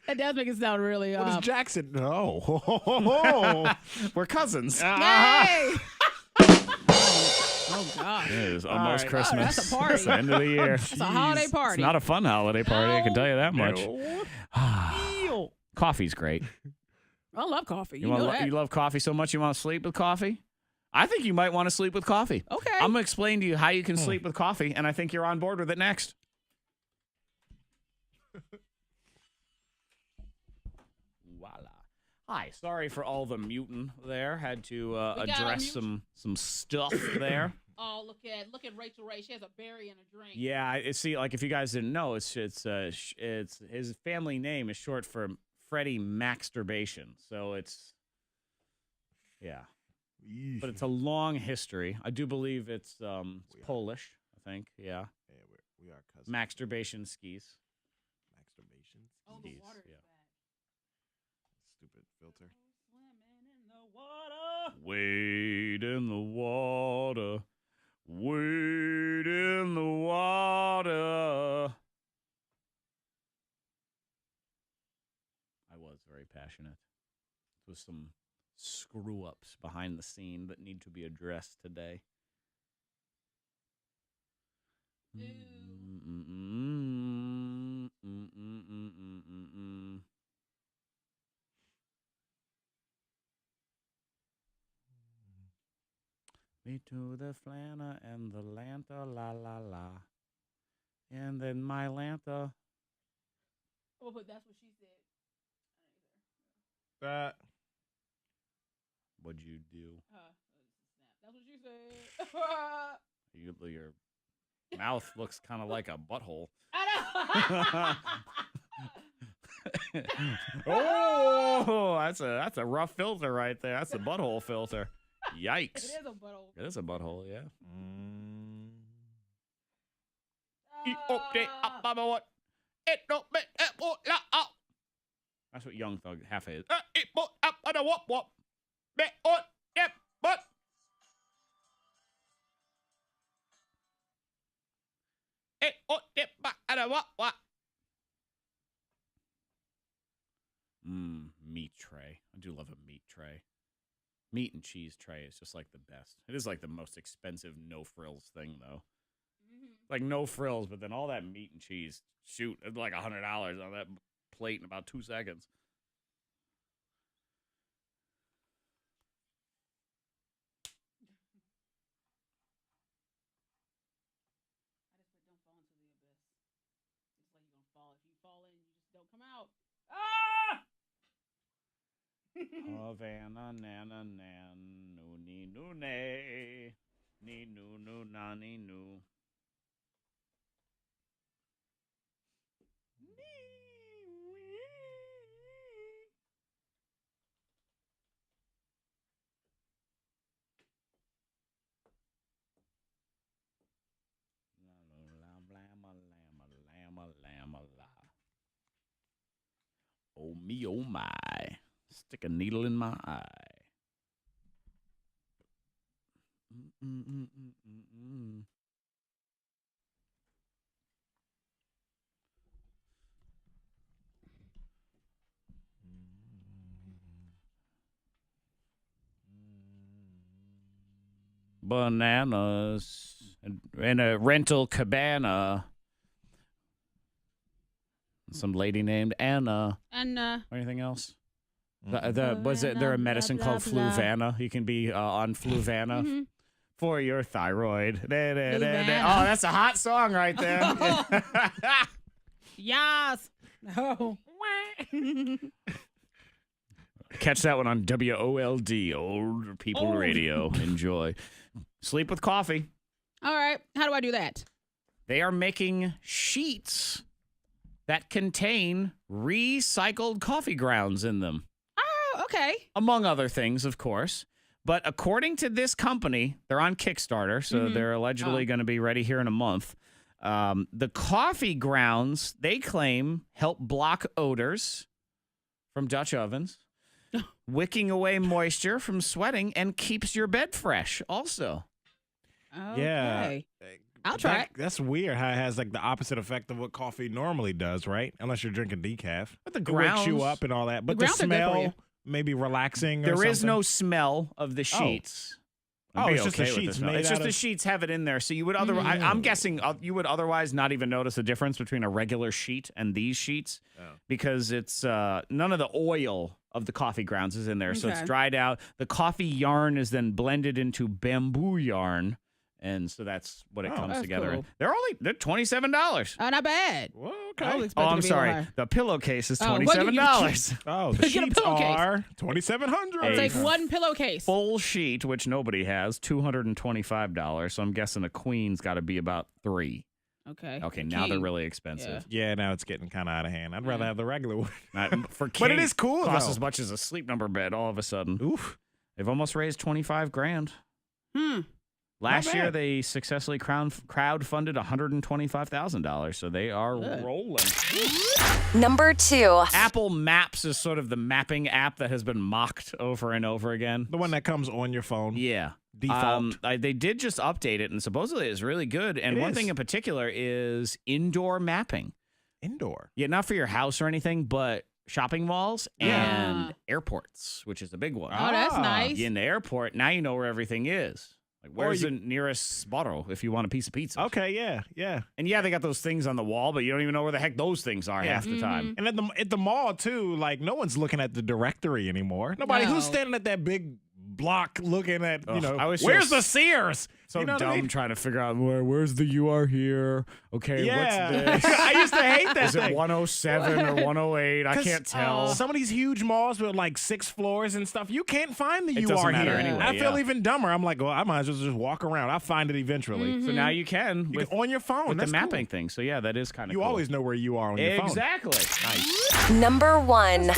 That does make it sound really. What does Jackson? No. We're cousins. Hey! Oh, God. It is almost Christmas. That's a party. It's the end of the year. That's a holiday party. It's not a fun holiday party, I can tell you that much. No. Coffee's great. I love coffee. You love coffee so much you want to sleep with coffee? I think you might want to sleep with coffee. Okay. I'm going to explain to you how you can sleep with coffee, and I think you're on board with it next. Voila. Hi, sorry for all the muting there. Had to address some stuff there. Oh, look at Rachel Ray. She has a berry and a drink. Yeah, see, like if you guys didn't know, it's his family name is short for Freddie Maxturbation. So it's but it's a long history. I do believe it's Polish. I think, yeah. We are cousins. Maxturbation skis. Masturbation. Oh, the water is bad. Stupid filter. Swimming in the water. Wade in the water. Wade in the water. I was very passionate. With some screw-ups behind the scene that need to be addressed today. Me to the flannel and the lanta, la la la. And then my lanta. Oh, but that's what she said. That. What'd you do? That's what she said. Your mouth looks kind of like a butthole. I know. Oh, that's a rough filter right there. That's a butthole filter. Yikes. It is a butthole. It is a butthole, yeah. That's what Young Thug half is. Meat tray. I do love a meat tray. Meat and cheese tray is just like the best. It is like the most expensive no frills thing though. Like no frills, but then all that meat and cheese, shoot, it's like $100 on that plate in about 2 seconds. Havana, nana, nan, no, ni, no, nay, ni, no, nani, no. Oh me, oh my. Stick a needle in my eye. Bananas and a rental cabana. Some lady named Anna. Anna. Or anything else? Was there a medicine called Fluvana? You can be on Fluvana for your thyroid. Da, da, da, da. Suzanna. Oh, that's a hot song right there. Yes. Oh. Catch that one on WOLD, Old People Radio. Enjoy. Sleep with coffee. All right. How do I do that? They are making sheets that contain recycled coffee grounds in them. Oh, okay. Among other things, of course. But according to this company, they're on Kickstarter, so they're allegedly going to be ready here in a month. The coffee grounds, they claim, help block odors from Dutch ovens, wicking away moisture from sweating, and keeps your bed fresh also. Okay. Yeah. I'll try it. That's weird how it has like the opposite effect of what coffee normally does, right? Unless you're drinking decaf. But the It wakes you grounds- up and all that. But the grounds are good for smell, you. maybe relaxing or There is something. no smell of the sheets. Oh, I'd be it's just the okay with sheets smell. made It's just out the of- sheets have it in there. So you would otherwise, I'm guessing you would otherwise not even notice the difference between a regular sheet and these sheets because it's none of the oil of the coffee grounds is in there. So it's Okay. dried out. The coffee yarn is then blended into bamboo yarn. And so that's what it comes that's together. cool. They're $27. Oh, not bad. Well, I was okay. expecting Oh, it I'm to be a little sorry. higher. The pillowcase is Oh, what did you $27. Oh, the Get a sheets pillowcase. are $2,700. I'll take one pillowcase. Full sheet, which nobody has, $225. So I'm guessing a queen's got to be about $3. Okay. Okay, now they're King. really expensive. Yeah, now it's getting kind of out of hand. I'd rather have the regular one. For But it king, is cool, costs though. as much as a Sleep Number bed all of a sudden. Oof. They've almost raised $25,000. Hmm. Last year, bad. they successfully crowdfunded $125,000, so they are rolling. Number 2. Apple Maps is sort of the mapping app that has been mocked over and over again. The one that comes on your phone. Yeah. Default. They did just update it, and supposedly it's really good. And It one is. thing in particular is indoor mapping. Indoor. Yeah, not for your house or anything, but shopping malls and airports, which is the big one. Oh, that's nice. In the airport, now you know where everything is. Like, where's you- the nearest Sbarro if you want a piece of pizza? Okay, yeah. And yeah, they got those things on the wall, but you don't even know where the heck those things are half the time. And at the mall too, like no one's looking at the directory anymore. Nobody No. who's standing at that big block looking at, Ugh, I was where's so the Sears? So You know what dumb I mean? trying to figure out where's the you are here. Okay, Yeah. what's this? I used to hate that Is it thing. 107 or 108? I 'Cause, can't tell. Some of these huge malls with like 6 floors and stuff, you can't find the It you doesn't are matter here. anyway, I feel yeah. even dumber. I'm like, well, I might as well just walk around. I'll find it eventually. So now you can You with, can on your phone. with the That's mapping cool. thing. So yeah, that is kind of You cool. always know where you are on your phone. Exactly. Nice. Number 1.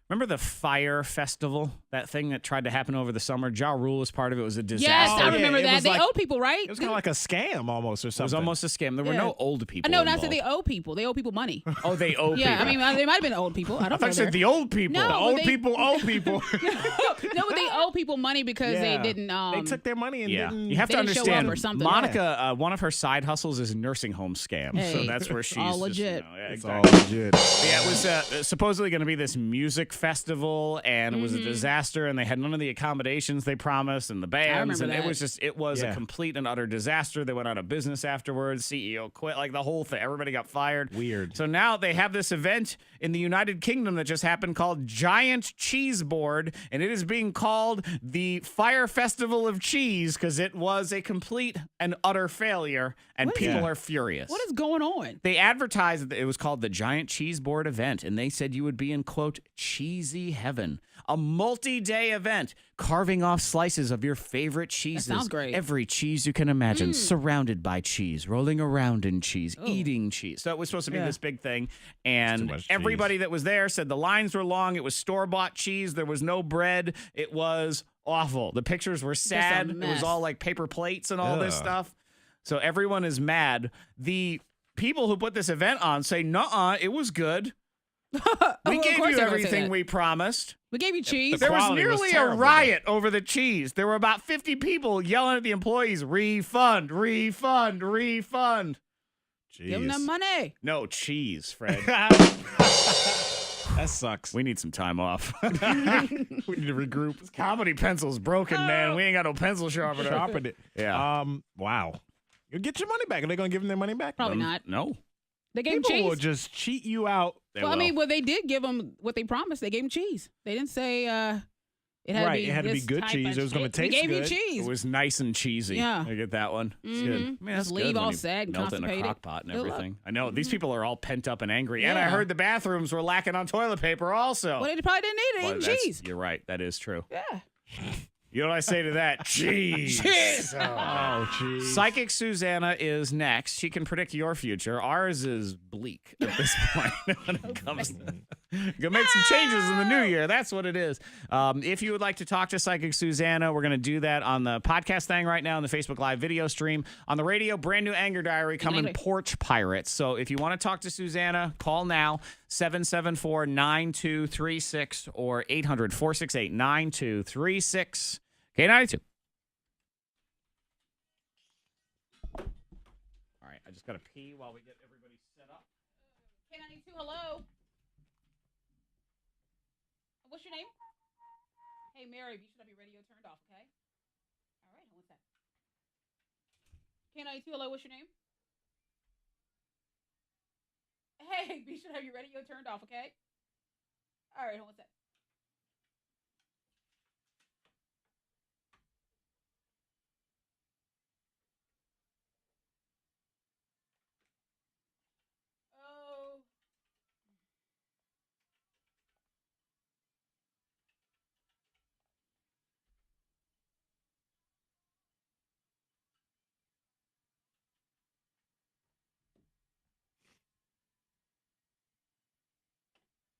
Remember the fire festival? That thing that tried to happen over the summer? Ja Rule was part of it. It was a disaster. Yes, Oh, I yeah, remember it that. was They like- owe people, right? It was kind of like a scam almost or It something. was almost a scam. There were Yeah. no old people. No, I involved. said they owe people. They owe people money. Oh, they owe Yeah, people. I mean, they might have been old people. I I don't thought know. you said the old people. No, The but old they- people, old people. No, but they owe people money because they Yeah. didn't. They took their money and Yeah, didn't. you have to they didn't show up understand. or something. Monica, one of her side hustles is nursing home scam, so Hey, that's where she's all just, legit. yeah, It's exactly. all legit. Yeah, it was supposedly going to be this music festival, and it was a disaster, and they had none of the accommodations they promised, and the bands, remember and that. it was a Yeah. complete and utter disaster. They went out of business afterwards. CEO quit, like the whole thing. Everybody got fired. Weird. So now they have this event in the United Kingdom that just happened called Giant Cheese Board, and it is being called the Fire Festival of Cheese because it was a complete and utter failure, and What is people that? are furious. What is going on? They advertised that it was called the Giant Cheese Board event, and they said you would be in, quote, cheesy heaven. A multi-day event, carving off slices of your favorite cheeses. sounds great. Every cheese you can imagine, surrounded by cheese, rolling around in cheese, Oh. eating cheese. So it was supposed to be Yeah. this big thing, too and much cheese. everybody that was there said the lines were long. It was store-bought cheese. There was no bread. It was awful. The pictures were sad. It was mess. all like paper plates and all this Ugh. stuff. So everyone is mad. The people who put this event on say, nuh-uh, it was good. We Of gave course you they're gonna say everything that. we promised. We gave you cheese. There was quality was nearly a terrible, riot over the cheese. There were about 50 people yelling at the employees, refund, refund, refund. Give them the Jeez. money. No cheese, Fred. That sucks. We need some time off. We need to regroup. This comedy pencil's broken, man. We ain't got no pencil sharpener. Sharpen it. Yeah. Wow. You get your money back. Are they going to give them their money back? Probably not. No. They gave him People will cheese. just cheat you out. They Well, I will. mean, they did give them what they promised. They gave him cheese. They didn't say It had Right, to be it had to be this good type cheese. of It was gonna We taste gave good. you cheese. It was nice and cheesy. Yeah. I get that one. It's good. I mean, that's Just leave good when all you sad and melt it in a constipated. crock pot and Good luck. everything. I know. These people are all pent up and angry. And I Yeah. heard the bathrooms were lacking on toilet paper also. Well, they probably didn't need it. Well, Eating that's- cheese. You're right. That is true. Yeah. You know what I say to that? Cheese. Cheese. Oh, jeez. Psychic Suzanna is next. She can predict your future. Ours is bleak at this point when it comes to gonna make some changes in the new year. That's what it is. If you would like to talk to Psychic Suzanna, we're going to do that on the podcast thing right now on the Facebook Live video stream. On the radio, brand new Anger Diary coming, Porch Pirates. So if you want to talk to Suzanna, call now, 774-9236 or 800-468-9236. K92. All right, I just got to pee while we get everybody set up. K92, hello. What's your name? Hey, Mary, you should have your radio turned off, okay? All right, what's that? K92, hello, what's your name? Hey, you should have your radio turned off, okay? All right, what's that? Oh.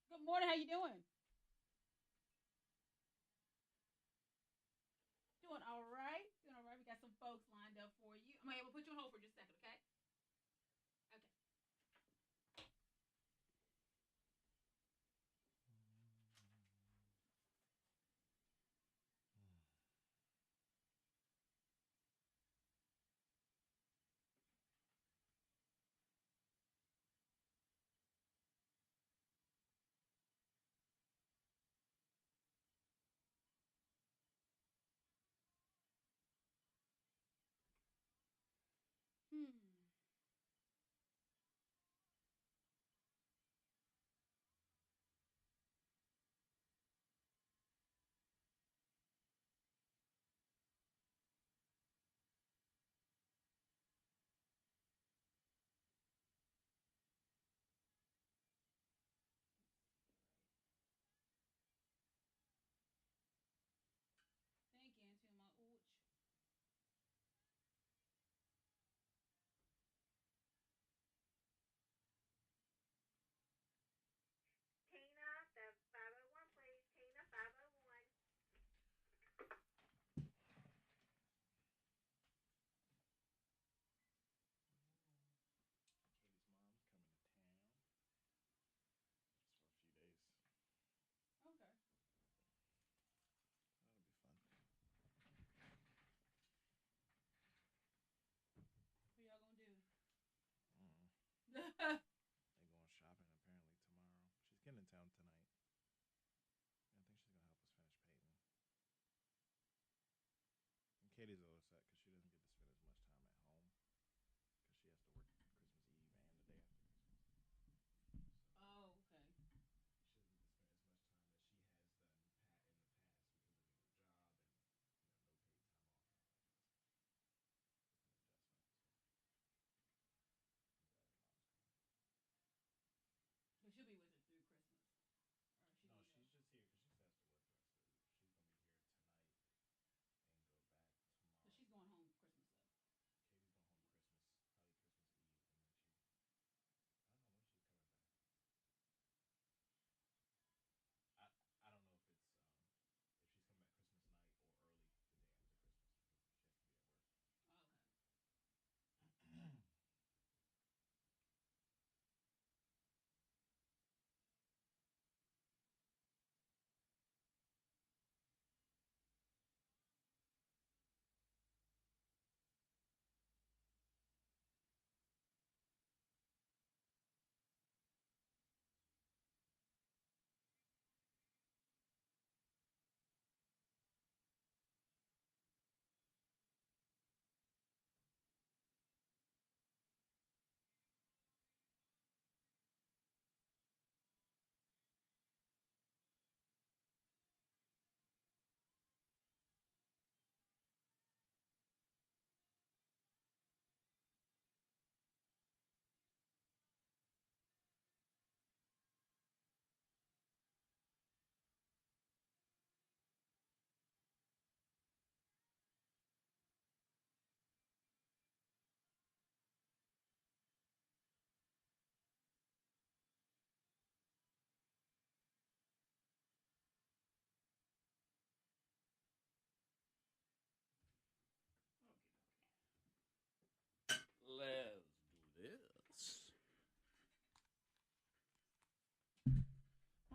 Good morning. How you doing? Doing all right. Doing all right. We got some folks lined up for you. I'm gonna put you on hold for just a second, okay? Okay.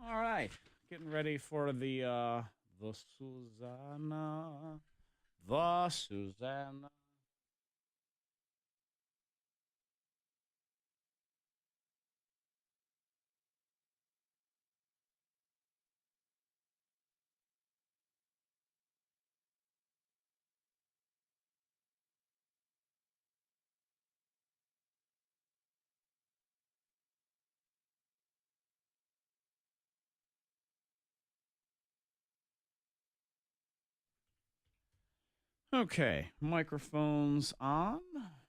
All right. Getting ready for the Suzanna. The Suzanna. Okay, microphones on.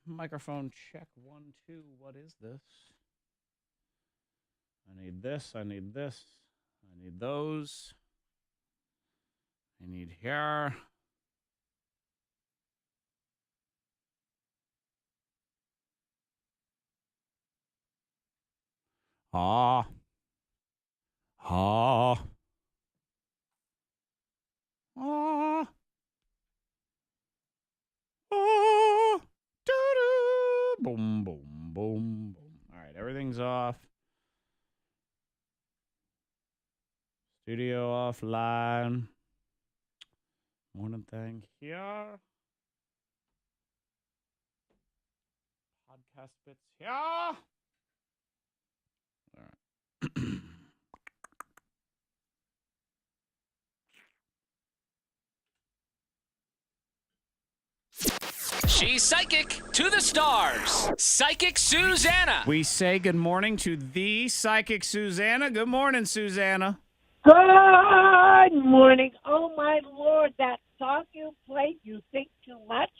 Microphone check 1, 2. What is this? I need this. I need this. I need those. I need here. Ah. Ah. Ah. Ah. Doo-doo. Boom, boom, boom, boom. All right, everything's off. Studio offline. Morning thing here. Podcast bits here. All right. She's psychic to the stars. Psychic Suzanna. We say good morning to the psychic Suzanna. Good morning, Suzanna. Good morning. Oh, my Lord, that song you played, You Think Too Much,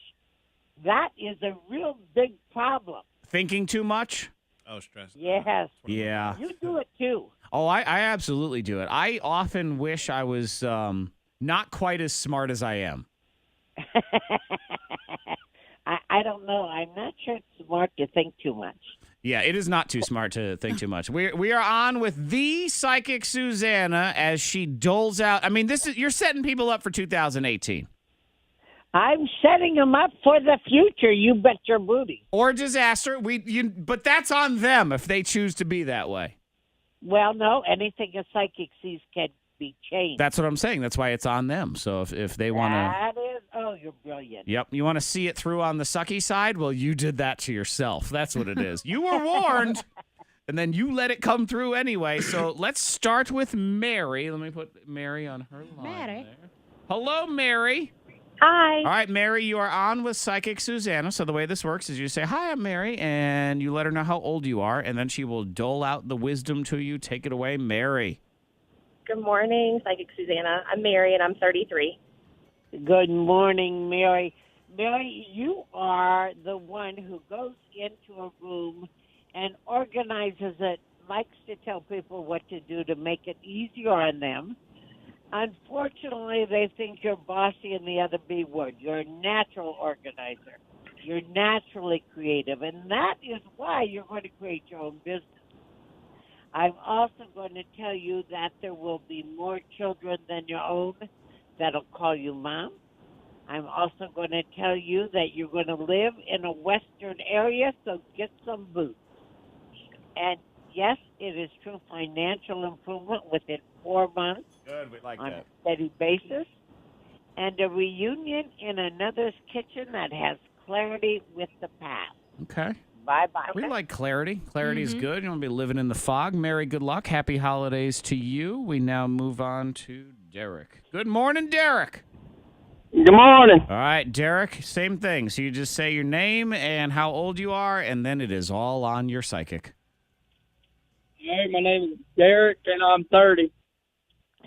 that is a real big problem. Thinking too much? Oh, stress. Yes. Yeah. You do it, too. Oh, I absolutely do it. I often wish I was not quite as smart as I am. I don't know. I'm not sure it's smart to think too much. Yeah, it is not too smart to think too much. We are on with the psychic Suzanna as she doles out. I mean, you're setting people up for 2018. I'm setting them up for the future. You bet your booty. Or disaster. But that's on them if they choose to be that way. Well, no, anything a psychic sees can be changed. That's what I'm saying. That's why it's on them. So if they want to... That is... Oh, you're brilliant. Yep. You want to see it through on the sucky side? Well, you did that to yourself. That's what it is. You were warned, and then you let it come through anyway. So let's start with Mary. Let me put Mary on her line. Mary. There. Hello, Mary. Hi. All right, Mary, you are on with Psychic Suzanna. So the way this works is you say, hi, I'm Mary, and you let her know how old you are, and then she will dole out the wisdom to you. Take it away, Mary. Good morning, Psychic Suzanna. I'm Mary, and I'm 33. Good morning, Mary. Mary, you are the one who goes into a room and organizes it, likes to tell people what to do to make it easier on them. Unfortunately, they think you're bossy in the other B word. You're a natural organizer. You're naturally creative, and that is why you're going to create your own business. I'm also going to tell you that there will be more children than your own that'll call you mom. I'm also going to tell you that you're going to live in a western area, so get some boots. And yes, it is true financial improvement within 4 months. Good, we like on that. a steady basis. And a reunion in another's kitchen that has clarity with the past. Okay. Bye-bye. We like clarity. Clarity is good. You don't want to be living in the fog. Mary, good luck. Happy holidays to you. We now move on to Derek. Good morning, Derek. Good morning. All right, Derek, same thing. So you just say your name and how old you are, and then it is all on your psychic. Hey, my name is Derek, and I'm 30.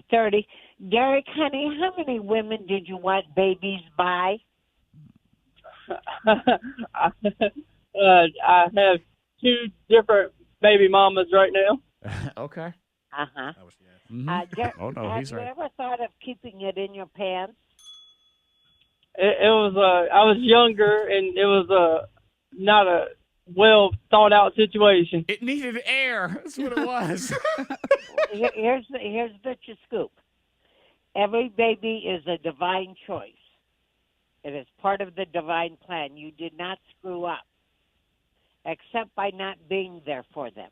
30. Derek, honey, how many women did you want babies by? I have 2 different baby mamas right now. Okay. Uh-huh. Oh, no, he's have right. you ever thought of keeping it in your pants? It was I was younger, and it was not a well thought out situation. It needed air. That's what it was. Here's the scoop. Every baby is a divine choice. It is part of the divine plan. You did not screw up, except by not being there for them.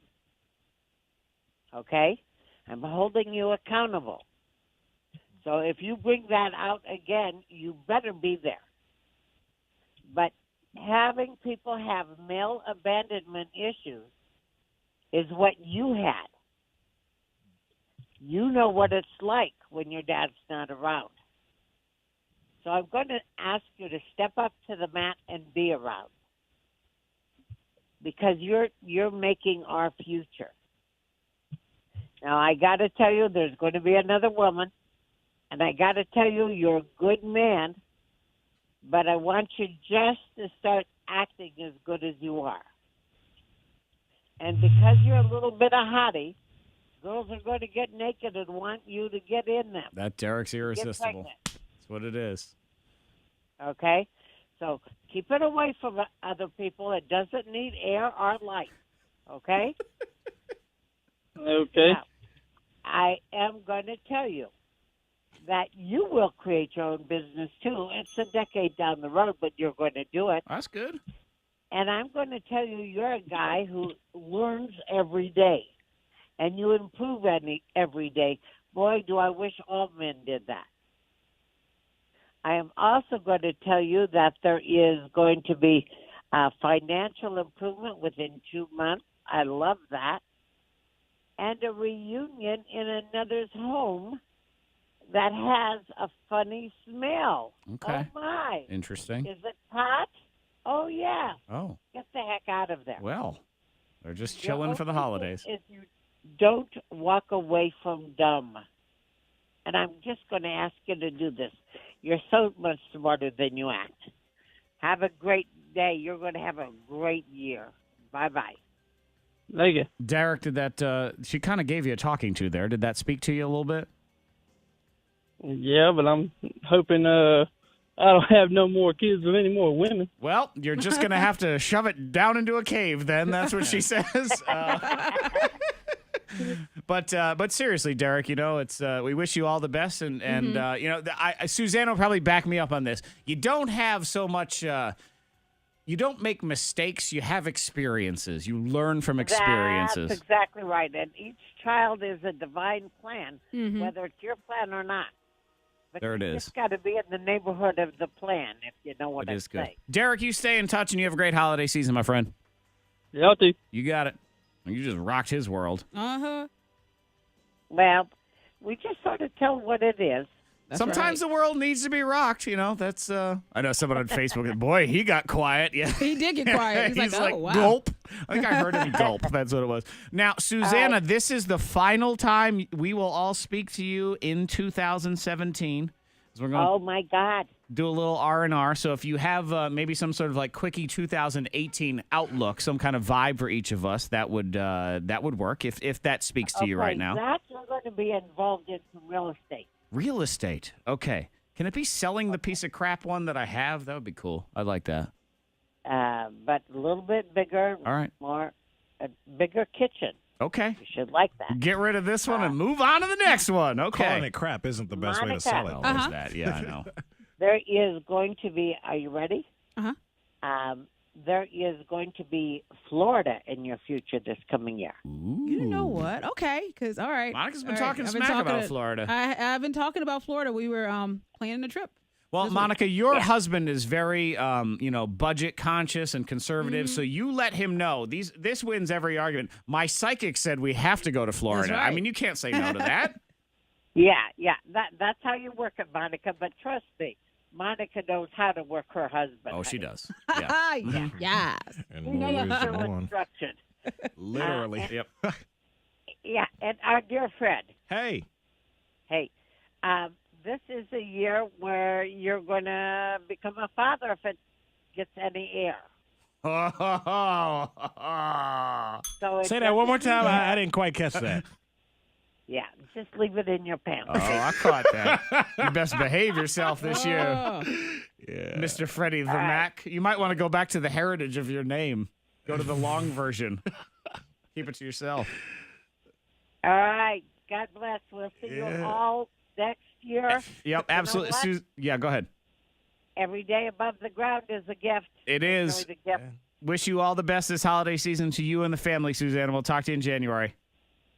Okay? I'm holding you accountable. So if you bring that out again, you better be there. But having people have male abandonment issues is what you had. You know what it's like when your dad's not around. So I'm going to ask you to step up to the mat and be around. Because you're making our future. Now, I got to tell you, there's going to be another woman. And I got to tell you, you're a good man. But I want you just to start acting as good as you are. And because you're a little bit of hottie, girls are going to get naked and want you to get in them. That Derek's irresistible. That's what it is. Okay? So keep it away from other people. It doesn't need air or light. Okay? Okay. Now, I am going to tell you that you will create your own business, too. It's a decade down the road, but you're going to do it. That's good. And I'm going to tell you, you're a guy who learns every day, and you improve every day. Boy, do I wish all men did that. I am also going to tell you that there is going to be financial improvement within 2 months. I love that. And a reunion in another's home that has a funny smell. Okay. Oh, my. Interesting. Is it pot? Oh, yeah. Oh. Get the heck out of there. Well, they're just chilling for the holidays. If you don't walk away from dumb. And I'm just going to ask you to do this. You're so much smarter than you act. Have a great day. You're going to have a great year. Bye-bye. Thank you. Derek, did that, she kind of gave you a talking to there. Did that speak to you a little bit? Yeah, but I'm hoping I don't have no more kids with any more women. Well, you're just going to have to shove it down into a cave then. That's what she says. But seriously, Derek, you know, it's we wish you all the best. And you know, Suzanna will probably back me up on this. You don't have so much... you don't make mistakes. You have experiences. You learn from experiences. That's exactly right. And each child is a divine plan, whether it's your plan or not. But there it you is. just got to be in the neighborhood of the plan, if you know what It I'm is good. saying. Derek, you stay in touch, and you have a great holiday season, my friend. Yeah, I'll do. You got it. You just rocked his world. Uh-huh. Well, we just sort of tell what it is. That's Sometimes right. the world needs to be rocked, you know. That's I know someone on Facebook. Boy, he got quiet. Yeah, He did get quiet. He's like, oh, wow. Gulp. I think I heard him gulp. That's what it was. Now, Susanna, this is the final time we will all speak to you in 2017. So we're going Oh, my God. do a little R&R. So if you have maybe some sort of like quickie 2018 outlook, some kind of vibe for each of us, that would work if that speaks to you right now. Zack, you're going to be involved in some real estate. Real estate. Okay. Can it be selling the piece of crap one that I have? That would be cool. I like that. But a little bit bigger. All right. A bigger kitchen. Okay. You should like that. Get rid of this one and move on to the next one. Okay. Calling it crap isn't the best way to sell it. Always that. Yeah, I know. There is going to be, are you ready? Uh-huh. There is going to be Florida in your future this coming year. You know what? Okay, because all right. Monica's been All talking I've been smack about to- Florida. I've been talking about Florida. We were planning a trip. Well, this Monica, week. your husband is very, budget conscious and conservative. So you let him know. This wins every argument. My psychic said we have to go to Florida. right. I mean, you can't say no to that. Yeah. That's how you work it, Monica. But trust me, Monica knows how to work her husband. Oh, she honey. does. Yeah. Yeah. Yes. And She we'll knows lose her one. instruction. Literally. Yep. Yeah, and our dear friend, Hey. this is a year where you're going to become a father if it gets any air. So it Say that one more doesn't time. mean- I didn't quite catch that. Yeah, just leave it in your pants. Oh, I caught that. You best behave yourself this year, Oh. Yeah. Mr. Freddie the Mac. You might want to go back to the heritage of your name. Go to the long version. Keep it to yourself. All right. God bless. We'll see you all next year. Yep, absolutely. You know what? Yeah, go ahead. Every day above the ground is a gift. It is. Enjoy the gift. Wish you all the best this holiday season to you and the family, Suzanne. We'll talk to you in January.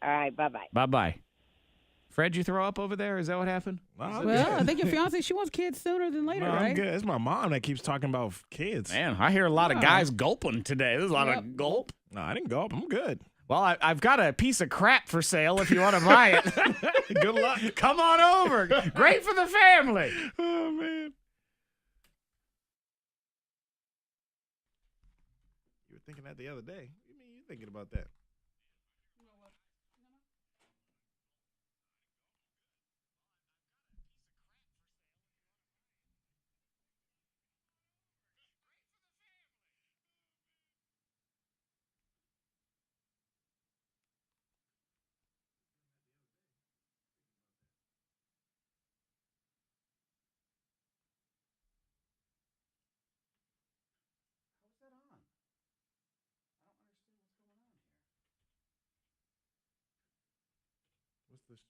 All right. Bye-bye. Bye-bye. Fred, you throw up over there? Is that what happened? Well, I think your fiance, she wants kids sooner than later, No, right? I'm good. It's my mom that keeps talking about kids. Man, I hear a lot of guys gulping today. There's a lot of gulp. No, I didn't gulp. I'm good. Well, I've got a piece of crap for sale if you want to buy it. Good luck. Come on over. Great for the family. Oh, man. You were thinking that the other day. What do you mean you're thinking about that?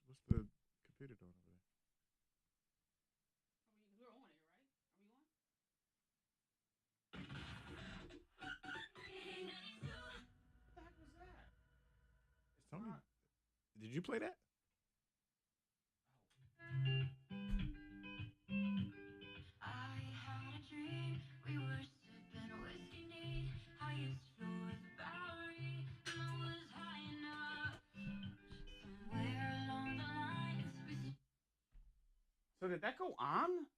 What's the computer doing over there? Tony, did you play that? So did that go on?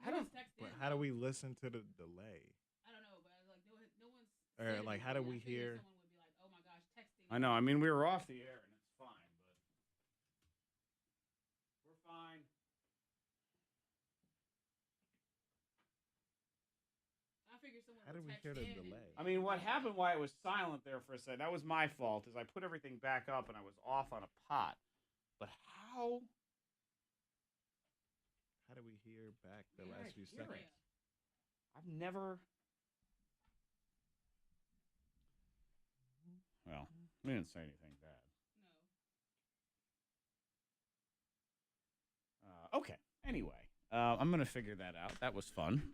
I don't. But how do we listen to the delay? I don't know, but like no one's. Or like, how do we hear? Someone would be like, "Oh my gosh, texting." I know. I mean, we were off the air, and it's fine, but we're fine. I figured someone. How did we hear the delay? I mean, what happened? Why it was silent there for a second? That was my fault. Is I put everything back up, and I was off on a pot. But how? How do we hear back the last few seconds? I've never. Well, we didn't say anything bad. No. Okay. Anyway, I'm gonna figure that out. That was fun.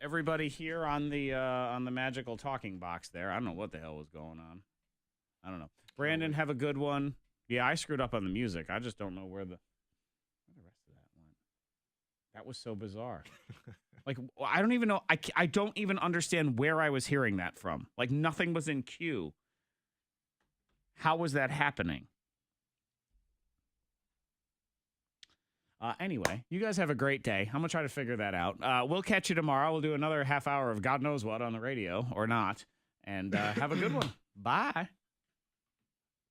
Everybody here on the magical talking box there. I don't know what the hell was going on. I don't know. Brandon, have a good one. Yeah, I screwed up on the music. I just don't know where the rest of that went. That was so bizarre. Like, I don't even know. I don't even understand where I was hearing that from. Like, nothing was in cue. How was that happening? Anyway, you guys have a great day. I'm going to try to figure that out. We'll catch you tomorrow. We'll do another half hour of God knows what on the radio or not. And have a good one. Bye.